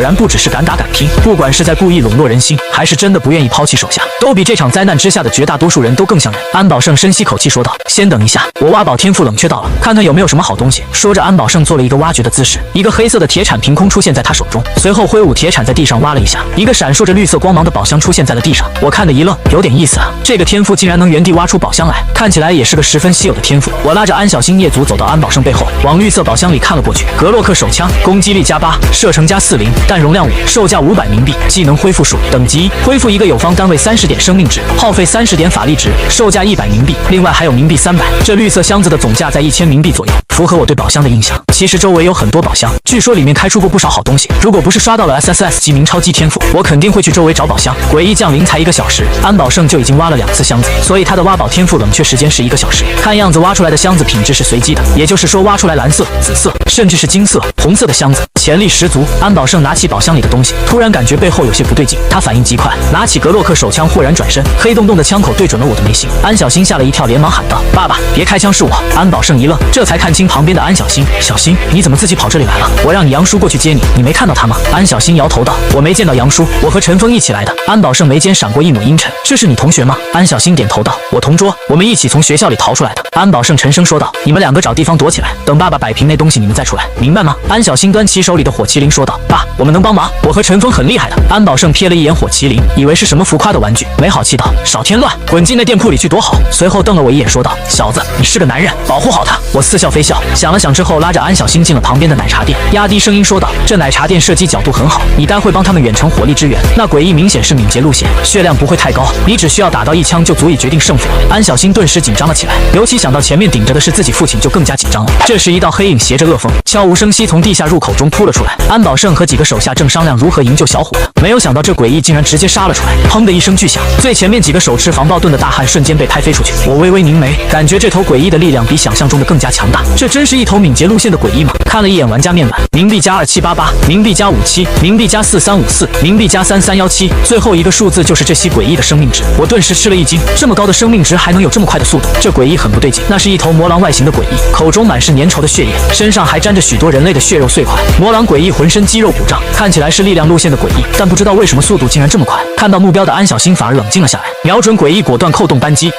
然不只是敢打敢拼，不管是在故意笼络人心，还是真的不愿意抛弃手下，都比这场灾难之下的绝大多数人都更像人。安保胜深吸口气说道：“先等一下，我挖宝天赋冷却到了，看看有没有什么好东西。”说着，安保胜做了一个挖掘的姿势，一个黑色的铁铲凭空出现在他手中，随后挥舞铁铲在地上挖了一下，一个闪烁着绿色光芒的宝箱出现在了地上。我看得一愣，有点意思啊，这个天赋竟然能原地挖出宝箱来，看起来也是个十分稀有的天赋。我拉着安小星业族走到安保胜背后，往绿色宝箱里看了过去。格洛克手枪，攻击力+8，射程+40，弹容量5，售价500冥币，技能恢复术，等级恢复一个友方单位30点生命值，耗费30点法力值，售价100冥币，另外还有冥币300。这绿色箱子的总价在1000冥币左右，符合我对宝箱的印象。其实周围有很多宝箱，据说里面开出过不少好东西。如果不是刷到了 SSS 级名超级天赋，我肯定会去周围找宝箱。诡异降临才1个小时，安保胜就已经挖了2次箱子，所以他的挖宝天赋冷却时间是1个小时。看样子挖出来的箱子品质是随机的，也就是说挖出来蓝色、紫色，甚至是金色、红色的箱子，潜力十足。安保胜拿起宝箱里的东西，突然感觉背后有些不对劲，他反应极快，拿起格洛克手枪，豁然转身，黑洞洞的枪口对准了我的眉心。安小星吓了一跳，连忙喊道：“爸爸，别开枪，是我！”安保胜一愣，这才看清旁边的安小星。小星，你怎么自己跑这里来了？我让你杨叔过去接你，你没看到他吗？安小星摇头道：“我没见到杨叔，我和陈峰一起来的。”安保胜眉间闪过一抹阴沉，这是你同学吗？安小星点头道：“我同桌，我们一起从学校里逃出来的。”安保胜沉声说道：“你们2个找地方躲起来，等爸爸摆平那东西，你们再出来，明白吗？”安小星端起手里的火麒麟说道：“爸，我们能帮忙，我和陈峰很厉害的。”安保胜瞥了一眼火麒麟，以为是什么浮夸的玩具，没好气道：“少添乱，滚进那店铺里去躲好。”随后瞪了我一眼说道：“小子，你是个男人，保护好他。”我似笑非笑，想了想之后，拉着安小星进了旁边的奶茶店，压低声音说道：“这奶茶店射击角度很好，你待会帮他们远程火力支援。那诡异明显是敏捷路线，血量不会太高，你只需要打到1枪就足以决定胜负。”安小星顿时紧张了起来，尤其想到前面顶着的是自己父亲，就更加紧张了。这时一道黑影携着恶风，悄无声息从地下入口中扑了出来。安保胜和几个手下正商量如何营救小虎呢，没有想到这诡异竟然直接杀了出来，砰的一声巨响，最前面几个手持防爆盾的大汉瞬间被拍飞出去。我微微凝眉，感觉这头诡异的力量比想象中的更加强大，这真是一头敏捷路线的诡异吗？看了一眼玩家面板，冥币+2788，冥币+57，冥币+4354，冥币+3317，最后一个数字就是这些诡异的生命值。我顿时吃了一惊，这么高的生命值还能有这么快的速度？这诡异很不对劲，那是一头魔狼外形的诡异，口中满是粘稠的血液，身上还沾着许多人类的血肉碎块。魔狼诡异浑身肌肉鼓胀，看起来是力量路线的诡异，但不知道为什么速度竟然这么快。看到目标的安小星反而冷静了下来，瞄准诡异果断扣动扳机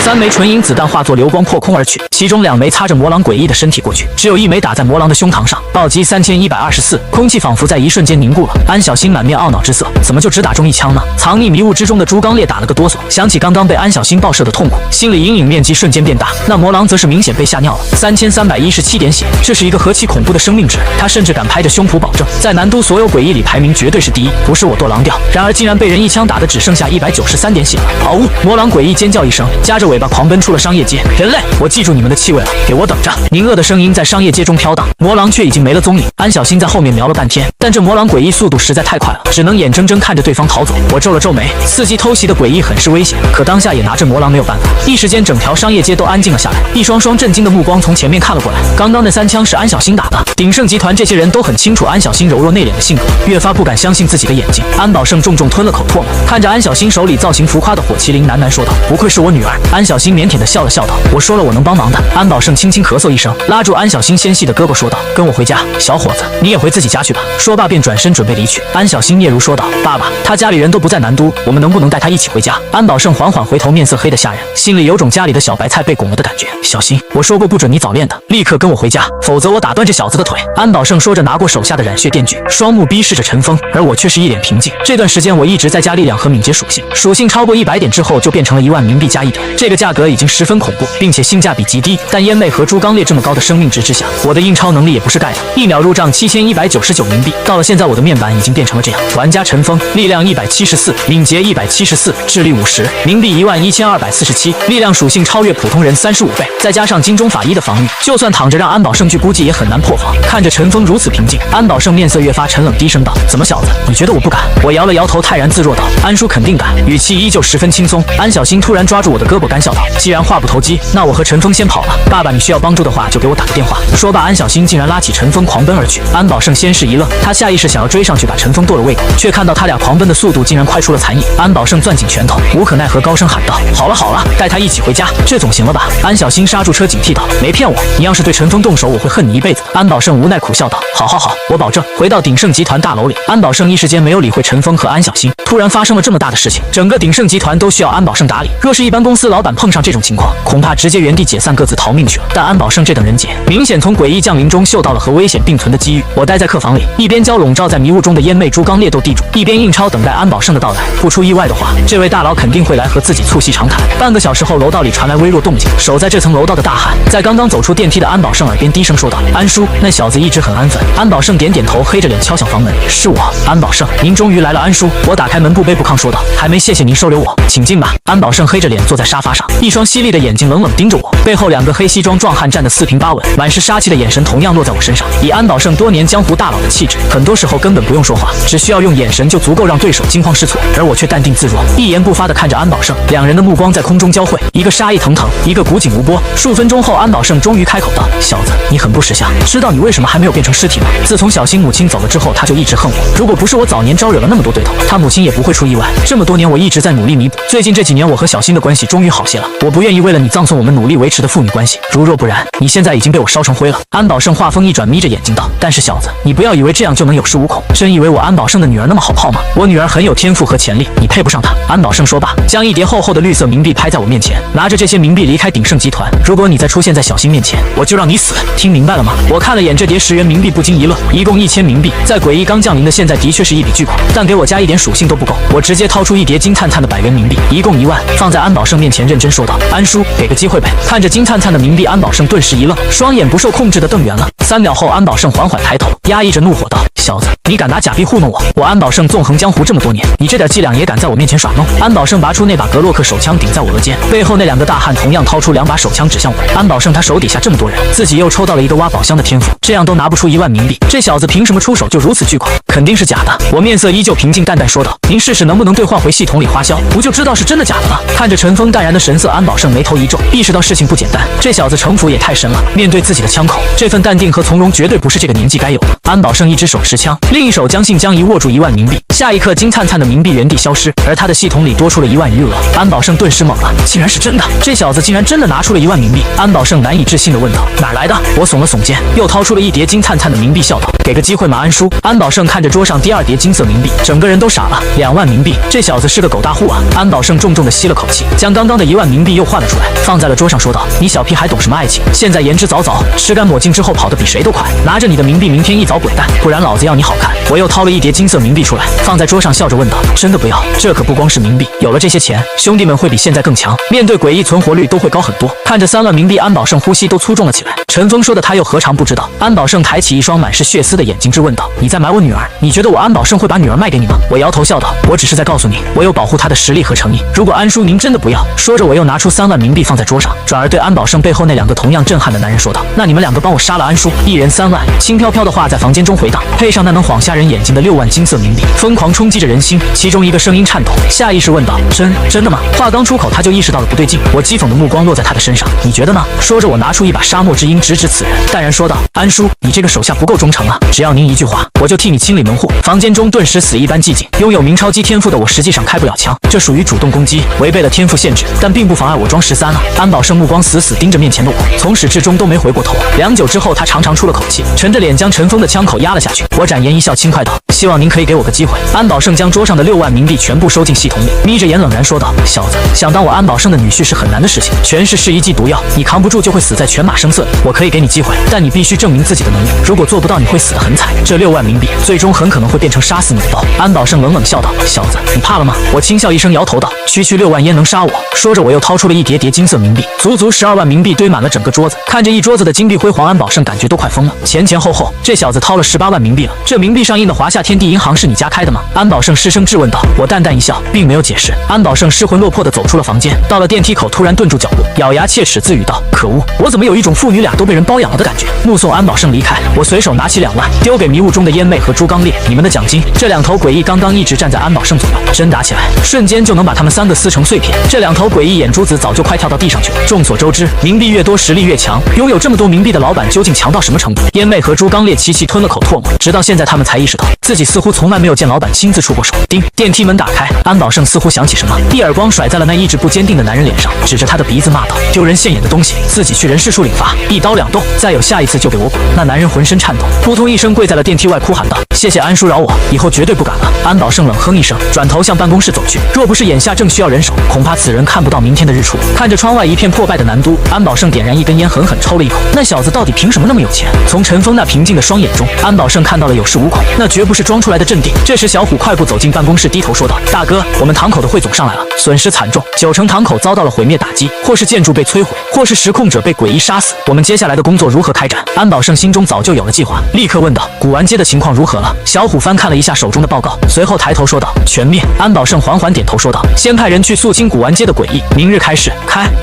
，3枚纯银子弹化作流光破空而去，其中2枚擦着魔狼诡异的身体过去，只有1枚打在魔狼的胸膛上，暴击3124，空气仿佛在一瞬间凝固了。安小星满面懊恼之色，怎么就只打中1枪呢？藏匿迷雾之中的朱刚烈打了个哆嗦，想起刚刚被安小星爆射的痛苦，心理阴影面积瞬间变大。那魔狼则是明显被吓尿了，3317点血，这是一个何其恐怖的生命值！他甚至至敢拍着胸脯保证，在南都所有诡异里排名绝对是第一，不是我剁狼掉。然而竟然被人一枪打得只剩下193点血了。嗷呜！魔狼诡异尖叫一声，夹着尾巴狂奔出了商业街。人类，我记住你们的气味了，给我等着！凝恶的声音在商业街中飘荡，魔狼却已经没了踪影。安小新在后面瞄了半天，但这魔狼诡异速度实在太快了，只能眼睁睁看着对方逃走。我皱了皱眉，伺机偷袭的诡异很是危险，可当下也拿着魔狼没有办法。一时间，整条商业街都安静了下来，一双双震惊的目光从前面看了过来。刚刚那3枪是安小新打的。鼎盛集团这些人都很清楚安小新柔弱内敛的性格，越发不敢相信自己的眼睛。安保胜重重吞了口唾沫，看着安小新手里造型浮夸的火麒麟，喃喃说道：“不愧是我女儿。”安小新腼腆地笑了笑道：“我说了我能帮忙的。”安保胜轻轻咳嗽一声，拉住安小新纤细的胳膊说道：“跟我回家，小伙子，你也回自己家去吧。”说罢便转身准备离去。安小新嗫嚅说道：“爸爸，他家里人都不在南都，我们能不能带他一起回家？”安保胜缓缓回头，面色黑得吓人，心里有种家里的小白菜被拱了的感觉。小新，我说过不准你早恋的，立刻跟我回家，否则我打断这小子的腿。安保胜说着拿过手下的染血电锯，双目逼视着陈峰，而我却是一脸平静。这段时间我一直在加力量和敏捷属性，属性超过100点之后就变成了1万冥币加1点，这个价格已经十分恐怖，并且性价比极低。但烟魅和猪刚烈这么高的生命值之下，我的印超能力也不是盖的，1秒入账7199冥币。到了现在，我的面板已经变成了这样：玩家陈峰，力量174，敏捷174，智力50，冥币11247，力量属性超越普通人35倍，再加上金钟法医的防御，就算躺着让安保胜去估计也很难破防。看着陈峰如此平静，安保胜面色越发沉冷，低声道：“怎么小子，你觉得我不敢？”我摇了摇头，泰然自若道：“安叔肯定敢。”语气依旧十分轻松。安小新突然抓住我的胳膊，干笑道：“既然话不投机，那我和陈峰先跑了。爸爸，你需要帮助的话就给我打个电话。”说罢，安小新竟然拉起陈峰狂奔而去。安保胜先是一愣，他下意识想要追上去把陈峰剁了胃口，却看到他俩狂奔的速度竟然快出了残影。安保胜攥紧拳头，无可奈何高声喊道：“好了好了，带他一起回家，这总行了吧？”安小新刹住车，警惕道：“没骗我，你要是对陈峰动手，我会恨你一辈子。”安保胜无奈苦笑道：“好好好，我保证。”回到鼎盛集团大楼里，安保胜一时间没有理会陈峰和安小新。突然发生了这么大的事情，整个鼎盛集团都需要安保胜打理。若是一般公司老板碰上这种情况，恐怕直接原地解散，各自逃命去了。但安保胜这等人杰，明显从诡异降临中嗅到了和危险并存的机遇。我待在客房里，一边教笼罩在迷雾中的烟魅猪刚烈斗地主，一边印钞等待安保胜的到来。不出意外的话，这位大佬肯定会来和自己促膝长谈。半个小时后，楼道里传来微弱动静，守在这层楼道的大汉在刚刚走出电梯的安保胜耳边低声说道：“安叔，那小子一直很安分。”安保胜点点头，黑着脸敲响房门：“是我，安保胜，您终于来了。”安叔，我打开门，不卑不亢说道：“还没谢谢您收留我，请进吧。”安保胜黑着脸坐在沙发上，一双犀利的眼睛冷冷盯着我，背后2个黑西装壮汉站得四平八稳，满是杀气的眼神同样落在我身上。以安保胜多年江湖大佬的气质，很多时候根本不用说话，只需要用眼神就足够让对手惊慌失措，而我却淡定自若，一言不发地看着安保胜。两人的目光在空中交汇，一个杀意腾腾，一个古井无波。数分钟后，安保胜终于开口道：“小子，你很不识相，知道你为什么还没有变成尸体吗？自从小新母亲走了之后，他就一直恨我。如果不是我早年招惹了那么多对头，他母亲也不会出意外。这么多年我一直在努力弥补，最近这几年我和小新的关系终于好些了。我不愿意为了你葬送我们努力维持的父女关系，如若不然，你现在已经被我烧成灰了。”安保胜话锋一转，眯着眼睛道：“但是小子，你不要以为这样就能有恃无恐，真以为我安保胜的女儿那么好泡吗？我女儿很有天赋和潜力，你配不上她。”安保胜说罢，将一叠厚厚的绿色冥币拍在我面前，拿着这些冥币离开鼎盛集团。如果你再出现在小新面前，我就让你死，听明白了吗？我看了眼这叠10元冥币，不禁一愣，一共1000冥币，在诡异刚降临的现在的确是一笔巨款，但给我加一点属性都不够。我直接掏出一叠金灿灿的100元冥币，一共1万，放在安保胜面前，认真说道：“安叔，给个机会呗。”看着金灿灿的冥币，安保胜顿时一愣，双眼不受控制的瞪圆了。3秒后，安保胜缓缓抬头，压抑着怒火道：“小子，你敢拿假币糊弄我？我安保胜纵横江湖这么多年，你这点伎俩也敢在我面前耍弄？”安保胜拔出那把格洛克手枪顶在我额间，背后那2个大汉同样掏出2把手枪指向我。安保胜他手底下这么多人，自己又抽到了一个挖宝箱的天赋，这样都拿不出1万冥币，这小子凭什么出手就如此巨款？肯定是假的。我面色依旧平静淡淡说道：“您试试能不能兑换回系统里花销，不就知道是真的假的了？”看着陈峰淡然的神色，安保胜眉头一皱，意识到事情不简单，这小子城府也太深了。面对自己的枪口，这份淡定和从容绝对不是这个年纪该有的。安保胜一只手持枪，另一手将信将疑握住1万冥币，下一刻金灿灿的冥币原地消失，而他的系统里多出了1万余额。安保胜顿时懵了，竟然是真的，这小子竟然真的拿出了1万冥币。安保胜难以置信地问道：“哪来的？”我耸了耸肩，又掏出了一叠金灿灿的冥币，笑道：“给个机会嘛，安叔。”安保胜看着桌上第2叠金色冥币，整个人都傻了，2万冥币，这小子是个狗大户啊！安保胜重重地吸了口气，将刚刚的1万冥币又换了出来，放在了桌上，说道：“你小屁孩懂什么爱情？现在言之凿凿，吃干抹净之后跑得比谁都快。拿着你的冥币，明天一早滚蛋，不然老子要你好看。我又掏了一叠金色冥币出来，放在桌上，笑着问道：真的不要？这可不光是冥币，有了这些钱，兄弟们会比现在更强，面对诡异存活率都会高很多。看着3万冥币，安保胜呼吸都粗重了起来。陈峰说的他又何尝不知道？安保胜抬起一双满是血丝的眼睛质问道：你在买我女儿？你觉得我安保胜会把女儿卖给你吗？我摇头笑道：我只是在告诉你，我有保护她的实力和诚意。如果安叔您真的不要……说着我又拿出3万冥币放在桌上，转而对安保胜背后那2个同样震撼的男人说道：那你们2个帮我杀了安叔，一人3万。轻飘飘的话在房间中回荡，配上那能晃瞎人眼睛的6万金色冥币，疯狂冲击着人心。其中一个声音颤抖，下意识问道：真的吗？话刚出口，他就意识到了不对劲。我讥讽的目光落在他的身上，你觉得呢？说着我拿出一把沙漠之鹰直指此人，淡然说道：安叔，你这个手下不够忠诚啊，只要您一句话，我就替你清理门户。房间中顿时死一般寂静。拥有明超级天赋的我实际上开不了枪，这属于主动攻击，违背了天赋限制，但并不妨碍我装13啊。安保胜目光死死盯着面前的我，从始至终都没回过头。良久之后，他长长出了口气，沉着脸将陈峰的枪口压了下去。我展颜一笑，轻快道：希望您可以给我个机会。安保胜将桌上的6万冥币全部收进系统里，眯着眼冷然说道：小子，想当我安保胜的女婿是很难的事情，全是一剂毒药，你扛不住就会死在犬马声色里。我可以给你机会，但你必须证明自己的能力，如果做不到，你会死得很惨。这6万冥币最终很可能会变成杀死你的刀。安保胜冷冷笑道：小子，你怕了吗？我轻笑一声，摇头道：区6万焉能杀我？说着我又掏出了一叠叠金色冥币，足足12万冥币堆满了整个桌子。看着一桌子的金币辉煌，安保胜感觉都快疯了。前后，这小子掏了18万冥币了。这冥币上印的华夏天地银行是你家开的吗？安保胜失声质问道。我淡淡一笑，并没有解释。安保胜失魂落魄地走出了房间，到了电梯口突然顿住脚步，咬牙切齿自语道：可恶，我怎么有一种父女俩都被人包养了的感觉。目送安保胜离开，我随手拿起2万丢给迷雾中的烟妹和朱刚烈，你们的奖金。这2头诡异刚刚一直站在安保胜左右，真打起来瞬间就能把他们3个撕成碎片。这2头诡异眼珠子早就快跳到地上去了。众所周知，冥币越多实力越强，拥有这么多冥币的老板究竟强到什么程度？烟妹和朱刚烈齐齐吞了口唾沫，直到现在他们才意识到自己似乎从来没有见老板亲自出过手。叮，电梯门打开，安保胜似乎想起什么，一耳光甩在了那意志不坚定的男人脸上，指着他的鼻子骂道：丢人现眼的东西，自己去人事处领罚，1刀2洞，再有下一次就给我滚！那男人浑身颤抖，扑通一声跪在了电梯外，哭喊道：谢谢安叔饶我，以后绝对不敢了。安保胜冷哼一声，转头向办公室走去。若不是眼下正需要人手，恐怕此人看不到明天的日出。看着窗外一片破败的南都，安保胜点燃一根烟，狠狠抽了一口。那小子到底凭什么那么有钱？从陈峰那平静的双眼中，安保胜看到了有恃无恐，那绝不是装出来的镇定。这时小虎快步走进办公室，低头说道：大哥，我们堂口的汇总上来了，损失惨重，9成堂口遭到了毁灭打击，或是建筑被摧毁，或是实控者被诡异杀死。我们接下来的工作如何开展？安保胜心中早就有了计划，立刻问道：古玩街的情况如何了？小虎翻看了一下手中的报告，随后抬头说道：全灭。安保胜缓缓点头说道：先派人去肃清古玩街的诡异，明日开市。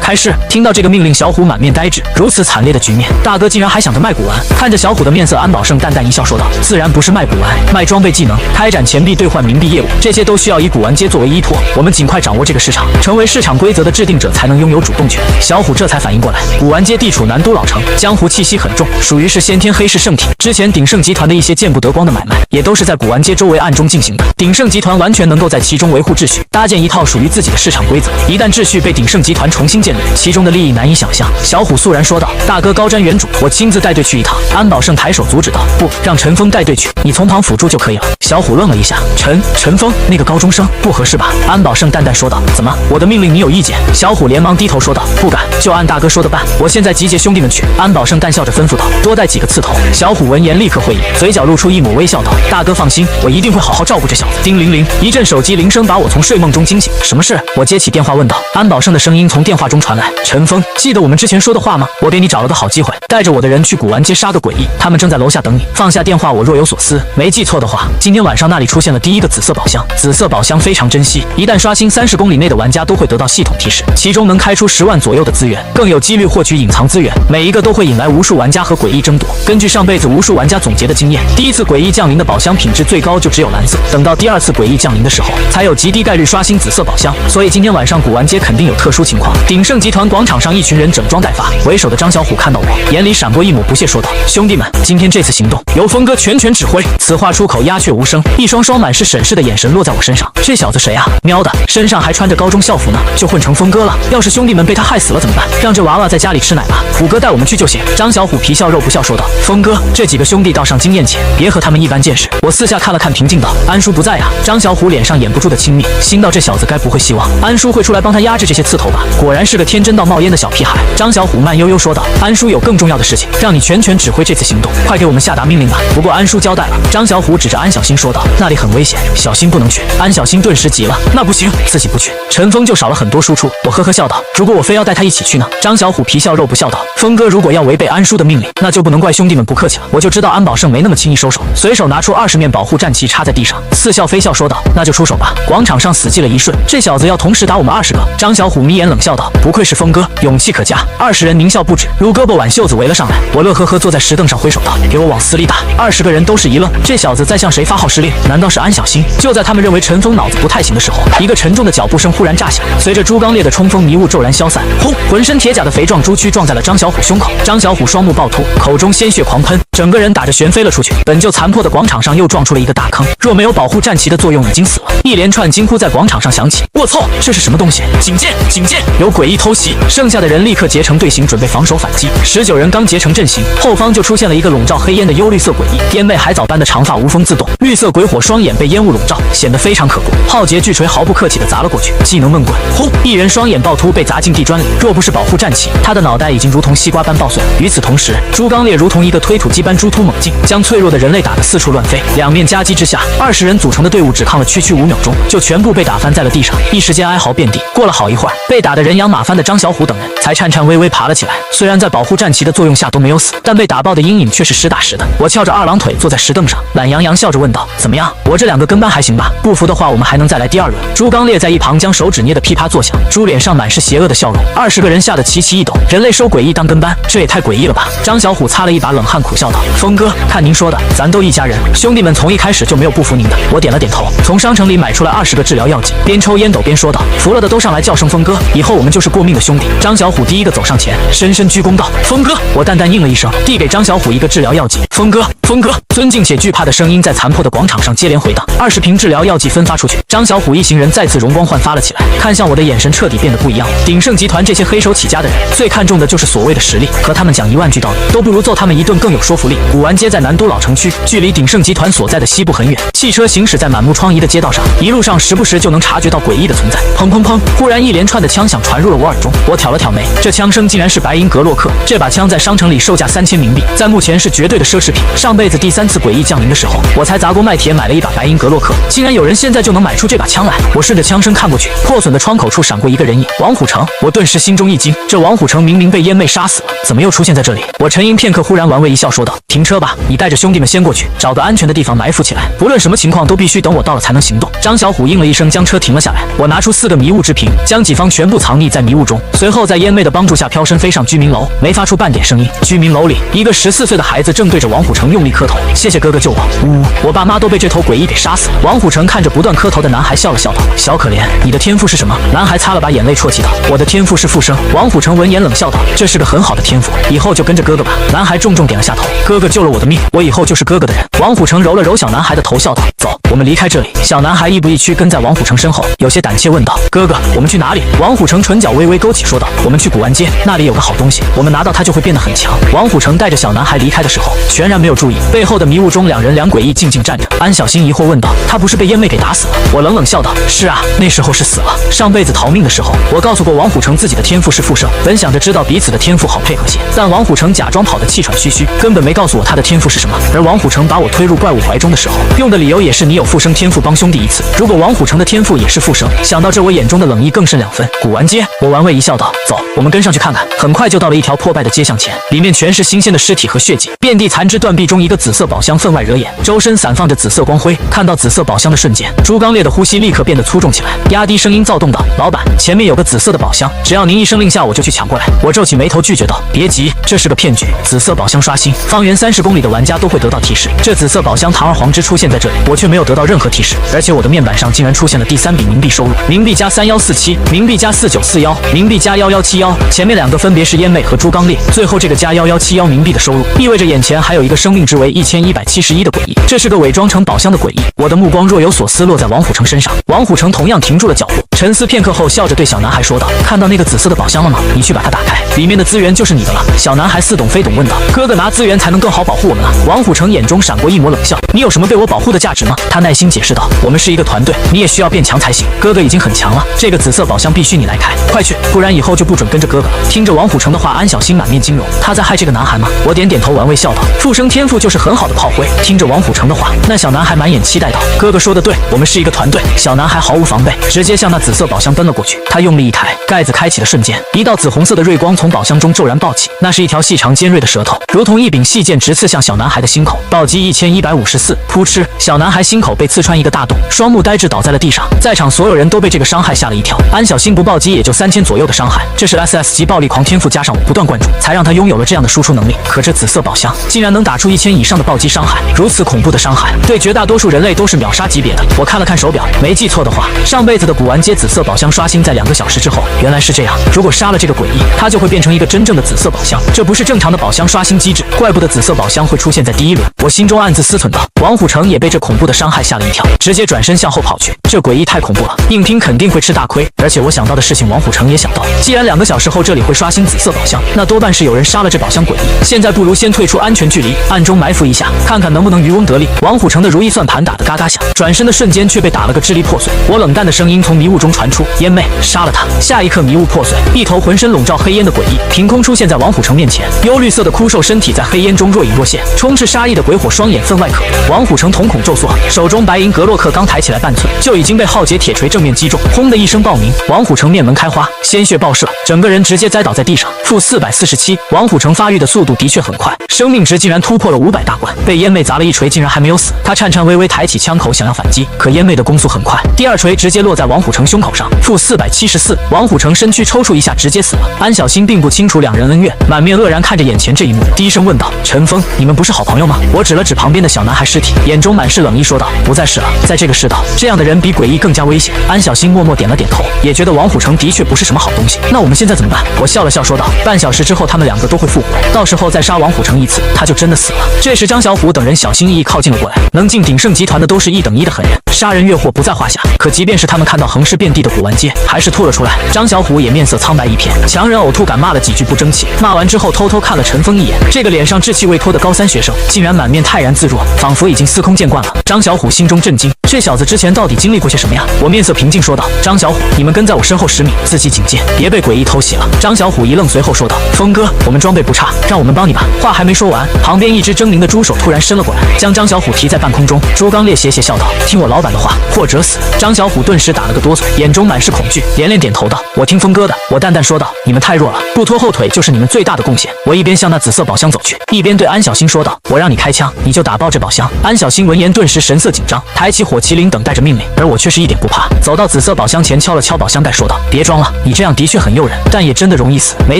开市。听到这个命令，小虎满面呆滞。如此惨烈的局面，大哥竟然还想着卖古玩。看着小虎的面色，安保胜淡淡一笑说道：自然不是卖古玩，卖装备技能，开展钱币兑换冥币业务，这些都需要以古玩街作为依托。我们尽快掌握这个市场，成为市场规则的制定者，才能拥有主动权。小虎这才反应过来，古玩街地处南都老城，江湖气息很重，属于是先天黑市圣体。之前鼎盛集团的一些见不得光的买卖，也都是在古玩街周围暗中进行的。鼎盛集团完全能够在其中维护秩序，搭建一套属于自己的市场规则。一旦秩序被鼎盛集团重新建立，其中的利益难以想象。小虎肃然说道：大哥高瞻远瞩，我亲自带队去一趟。安保胜抬手阻止道：不，让陈峰带队去，你从旁辅助就可以了。小虎愣了一下，陈峰那个高中生不合适吧？安保胜淡淡说道：怎么，我的命令你有意见？小虎连忙低头说道：不敢，就按大哥说的办。我现在集结兄弟们去。安保胜淡笑着吩咐道：多带几个刺头。小虎闻言立刻会意，嘴角露出一抹微笑道：大哥放心，我一定会好好照顾这小子。叮铃铃，一阵手机铃声把我从睡梦中惊醒。什么事？我接起电话问道。安保胜的声音从电话中传来：陈峰，记得我们之前说的话吗？我给你找了个好机会，带着我的人去古玩街杀个诡异，他们正在楼下等你。放下电话，我若有所思，没记错的话，今天晚上那里出现了第一个紫色宝箱。紫色宝箱非常珍惜，一旦刷新30公里内的玩家都会得到系统提示，其中能开出10万左右的资源，更有几率获取隐藏资源，每一个都会引来无数玩家和诡异争夺。根据上辈子无数玩家总结的经验，第一次诡异降临的宝箱品质最高就只有蓝色，等到第2次诡异降临的时候，才有极低概率刷新紫色宝箱。所以今天晚上古玩街肯定有特殊情况。鼎盛集团广场上，一群人整装待发，为首的张小虎看到我，眼里闪过一抹不屑，说道：兄弟们，今天这次行动由峰哥全权指挥。此话出口，鸦雀无声，一双满是审视的眼神落在我身上。这小子谁啊？喵的，身上还穿着高中校服呢，就混成峰哥了。要是兄弟们被他害死了怎么办？让这娃娃在家里吃奶吧，虎哥带我们去就行。张小虎皮笑肉不笑说道：峰哥，这几个兄弟道上经验浅，别和他们一般见识。我四下看了看，平静道：安叔不在啊。张小虎脸上掩不住的轻蔑，心道这小子该不会希望安叔会出来帮他压制这些刺头吧？果然是个天真到冒烟的小屁孩。张小虎慢悠悠说道：安叔有更重要的事情，让你去全权指挥这次行动，快给我们下达命令吧。不过安叔交代了。张小虎指着安小新说道：“那里很危险，小新不能去。”安小新顿时急了：“那不行，自己不去，陈峰就少了很多输出。”我呵呵笑道：“如果我非要带他一起去呢？”张小虎皮笑肉不笑道：“峰哥如果要违背安叔的命令，那就不能怪兄弟们不客气了。”我就知道安保胜没那么轻易收手，随手拿出20面保护战旗插在地上，似笑非笑说道：“那就出手吧。”广场上死寂了一瞬，这小子要同时打我们20个。张小虎眯眼冷笑道：“不愧是峰哥，勇气可嘉。”20人狞笑不止，撸胳膊挽袖子围了上来。我乐呵呵坐在石凳上挥手道：“给我往死里打！”20个人都是一愣，这小子在向谁发号施令？难道是安小新？就在他们认为陈峰脑子不太行的时候，一个沉重的脚步声忽然炸响，随着猪刚烈的冲锋迷雾骤然消散，轰！浑身铁甲的肥壮猪躯撞在了张小虎胸口，张小虎双目暴突，口中鲜血狂喷，整个人打着旋飞了出去。本就残破的广场上又撞出了一个大坑，若没有保护战旗的作用，已经死了。一连串惊呼在广场上响起。我操，这是什么东西？警戒！警戒！有诡异偷袭！剩下的人立刻结成队形，准备防守反击。19人刚结成阵型，后方就出现了一个笼罩黑烟的幽绿色诡异，烟魅海藻般的长发无风自动，绿色鬼火双眼被烟雾笼罩，显得非常可怖。浩劫巨锤毫不客气地砸了过去，技能闷棍，轰！一人双眼暴突被砸进地砖里，若不是保护战旗，他的脑袋已经如同西瓜般爆碎。与此同时，猪刚烈如同一个推土机般猪突猛进，将脆弱的人类打得四处乱飞。两面夹击之下，20人组成的队伍只抗了区5秒钟，就全部被打翻在了地上，一时间哀嚎遍地。过了好一会儿，被打得人仰马翻的张小虎等人才颤颤巍巍爬了起来。虽然在保护战旗的作用下都没有死，但被打爆的阴影却是实打实的。我翘着2郎腿坐在石凳上，懒洋洋笑着问道：“怎么样？我这2个跟班还行吧？不服的话，我们还能再来第2轮。”猪刚烈在一旁将手指捏得噼啪作响，猪脸上满是邪恶的笑容。20个人吓得齐齐一抖，人类收诡异当跟班，这也太诡异了吧！张小虎擦了一把冷汗，苦笑道：“峰哥，看您说的，咱都一家人，兄弟们从一开始就没有不服您的。”我点了点头，从商城里买出来20个治疗药剂，边抽烟斗边说道：“服了的都上来叫声峰哥，以后我们就是过命的兄弟。”张小虎第一个走上前，深深鞠躬道：“峰哥！”我淡淡应了一声，递给张小虎一个治疗药剂。峰哥，峰哥！尊敬且惧怕的声音在残破的广场上接连回荡。20瓶治疗药剂分发出去，张小虎一行人再次容光焕发了起来，看向我的眼神彻底变得不一样。鼎盛集团这些黑手起家的人，最看重的就是所谓的实力，和他们讲1万句道理，都不如揍他们一顿更有说服力。古玩街在南都老城区，距离鼎盛集团所在的西部很远。汽车行驶在满目疮痍的街道上，一路上时不时就能察觉到诡异的存在。砰砰砰！忽然一连串的枪响传入了我耳中，我挑了挑眉，这枪声竟然是白银格洛克。这把枪在商城里售价3000冥币，在目前是绝对的奢侈品。上辈子第3次诡异降临的时候，我才砸锅卖铁买了一把白银格洛克，竟然有人现在就能买出这把枪来。我顺着枪声看过去，破损的窗口处闪过一个人影，王虎城。我顿时心中一惊，这王虎城明明被烟魅杀死了，怎么又出现在这里？我沉吟片刻，忽然玩味一笑说道：“停车吧，你带着兄弟们先过去，找个安全的地方埋伏起来，不论什么情况都必须等我到了才能行动。”张小虎应了一声，将车停了下来。我拿出4个迷雾之瓶，将己方全部藏匿在迷雾中，随后在烟魅的帮助下飘身飞上居民楼，没发出半点声音。居民楼里，一个14岁的孩子正对着王虎城用力磕头：“谢谢哥哥救我。”呜，我爸妈都被这头诡异给杀死了。王虎城看着不断磕头的男孩笑了笑道：“小可怜，你的天赋是什么？”男孩擦了把眼泪啜泣道：“我的天赋是复生。”王虎城闻言冷笑道：“这是个很好的天赋，以后就跟着哥哥吧。”男孩重重点了下头：“哥哥救了我的命，我以后就是哥哥的人。”王虎城揉了揉小男孩的头，笑道：“走，我们离开这里。”小男孩亦步亦趋跟在王虎城身后，有些胆怯问道：“哥哥，我们去哪里？”王虎城唇角微微勾起，说道：“我们去古玩街，那里有个好东西，我们拿到它就会变得很强。”王虎城带着小男孩离开的时候，全然没有注意背后的迷雾中2人2诡异静静站着。安小新疑惑问道：“他不是被烟魅给打死了？”我冷冷笑道：“是啊，那时候是死了。上辈子逃命的时候，我告诉过王虎城自己的天赋是复生，本想着知道彼此的天赋好配合些，但王虎城假装跑得气喘吁吁，根本没告诉我他的天赋是什么。而王虎城把我推入怪物怀中的时候，用的理由也是你有复生天赋帮兄弟一次。如果王虎城的天赋也是复生，想到这我眼中的冷意更甚2分。古玩街，我玩味一笑道：“走，我们跟上去看看。”很快就到了一条破败的街巷前，里面全是新鲜的尸体和血迹，遍地残肢断壁中，一个紫色宝箱分外惹眼，周身散放着紫色光辉。看到紫色宝箱的瞬间，猪刚烈的呼吸立刻变得粗重起来，压低声音躁动道：“老板，前面有个紫色的宝箱，只要您一声令下，我就去抢过来。”我皱起眉头拒绝道：“别急，这是个骗局。紫色宝箱刷新，方圆30公里的玩家都会得到提示。这紫色宝箱堂而皇之出现在这里，我却没有得到任何提示，而且我的面板上竟然出现了第3笔冥币收入：冥币加3147，冥币加4941，冥币加1171。前面2个分别是烟魅和猪刚烈，最后这个加1171冥币的收入，意味着眼前还有一个生命值为1171的诡异。这是个伪装成宝箱的诡异。我的目光若有所思落在王虎城身上，王虎城同样停住了脚步，沉思片刻后，笑着对小男孩说道：“看到那个紫色的宝箱了吗？你去把它打开，里面的资源就是你的了。”小男孩似懂非懂问道：“哥哥拿资源才能更好保护我们啊？”王虎城眼中闪过一抹冷笑：“你有什么被我保护的价值吗？”他耐心解释道：“我们是一个团队，你也需要变强才行。哥哥已经很强了，这个紫色宝箱必须你来开，快去，不然以后就不准跟着哥哥了。”听着王虎城的话，安小新满面惊容：“他在害这个男孩吗？”我点点头，玩味笑道：“附生天赋就是很好的炮灰。”听着王虎城的话，那小男孩满眼期待道：“哥哥说的对，我们是一个团队。”小男孩毫无防备，直接向那紫色宝箱奔了过去。他用力一抬，盖子开启的瞬间，一道紫红色的锐光从宝箱中骤然爆起，那是一条细长尖锐的舌头，如同一柄细剑直刺向小男孩的心口。暴击1154，噗嗤！小男孩心口被刺穿一个大洞，双目呆滞倒在了地上。在场所有人都被这个伤害吓了一跳。安小新不暴击也就3000左右的伤害，这是 SS 级暴力狂天赋加上我不断灌注，才让他拥有了这样的输出能力。可这紫色宝箱竟然能打出1000以上的暴击伤害，如此恐怖的伤害，对绝大多数人类都是秒杀级别的。我看了看手表，没记错的话，上辈子的古玩街紫色宝箱刷新在2个小时之后。原来是这样，如果杀了这个诡异，它就会变成一个真正的紫色宝箱，这不是正常的宝箱刷新机制，怪不得紫色宝箱会出现在第一轮。我心中暗自思忖道。王虎城也被这恐怖的伤害吓了一跳，直接转身向后跑去。这诡异太恐怖了，硬拼肯定会吃大亏。而且我想到的事情，王虎城也想到，既然2个小时后这里会刷新紫色宝箱，那多半是有人杀了这宝箱诡异。现在不如先退出安全距离，暗中埋伏一下，看看能不能渔翁得利。王虎城的如意算盘打得嘎嘎响，转身的瞬间却被打了个支离破碎。我冷淡的声音从迷雾中传出：“烟妹，杀了他！”下一刻，迷雾破碎，一头浑身笼罩黑烟的诡异凭空出现在王虎城面前。幽绿色的枯瘦身体在黑烟中若隐若现，充斥杀意的鬼火双眼分外可怖。王虎城瞳孔骤缩，手中白银格洛克刚抬起来半寸，就已经被浩劫铁锤正面击中，轰的一声爆鸣，王虎城面门开花，鲜血爆射，整个人直接栽倒在地上。负447，王虎城发育的速度的确很快，生命值竟然突破了500大关。被烟妹砸了一锤，竟然还没有死，他颤颤巍巍抬起枪口想要反击，可烟妹的攻速很快，第2锤直接落在王虎城胸口上。负474，王虎城身躯抽搐一下，直接死了。安小新并不清楚2人恩怨，满面愕然看着眼前这一幕，低声问道：“陈峰，你们不是好朋友吗？”我指了指旁边的小男孩尸体，眼中满是冷意，说道：“不再是了，在这个世道，这样的人比诡异更加危险。”安小新默默点了点头，也觉得王虎城的确不是什么好东西。那我们现在怎么办？我笑了笑说道：“半小时之后，他们2个都会复活，到时候再杀王虎城一次，他就真的死了。”这时，张小虎等人小心翼翼靠近了过来，能进鼎盛集团的都是1等1的狠人，杀人越货不在话下。可即便是他们看到横尸遍地的古玩街，还是吐了出来。张小虎也面色苍白一片，强忍呕吐感骂了几句不争气。骂完之后，偷偷看了陈峰一眼，这个脸上稚气未脱的高3学生，竟然满面泰然自若，仿佛已经司空见惯了。张小虎心中震惊，这小子之前到底经历过些什么呀？我面色平静说道：“张小虎，你们跟在我身后10米，自己警戒，别被诡异偷袭了。”张小虎一愣，随后说道：“峰哥，我们装备不差，让我们帮你吧。”话还没说完，旁边一只狰狞的猪手突然伸了过来，将张小虎提在半空中。朱刚烈斜斜笑道：“听我老板的话，或者死。”张小虎顿时打了个哆嗦，眼中满是恐惧，连连点头道：“我听峰哥的。”我淡淡说道：“你们太弱了，不拖后腿就是你们最大的贡献。”我一边向那紫色宝箱走去，一边对安小新说道：“我让你开枪，你就打爆这宝箱。”安小新闻言顿时神色紧张，抬起火麒麟等待着命令，而我却是一点不怕，走到紫色宝箱前敲了敲宝箱盖，说道：“别装了，你这样的确很诱人，但也真的容易死。没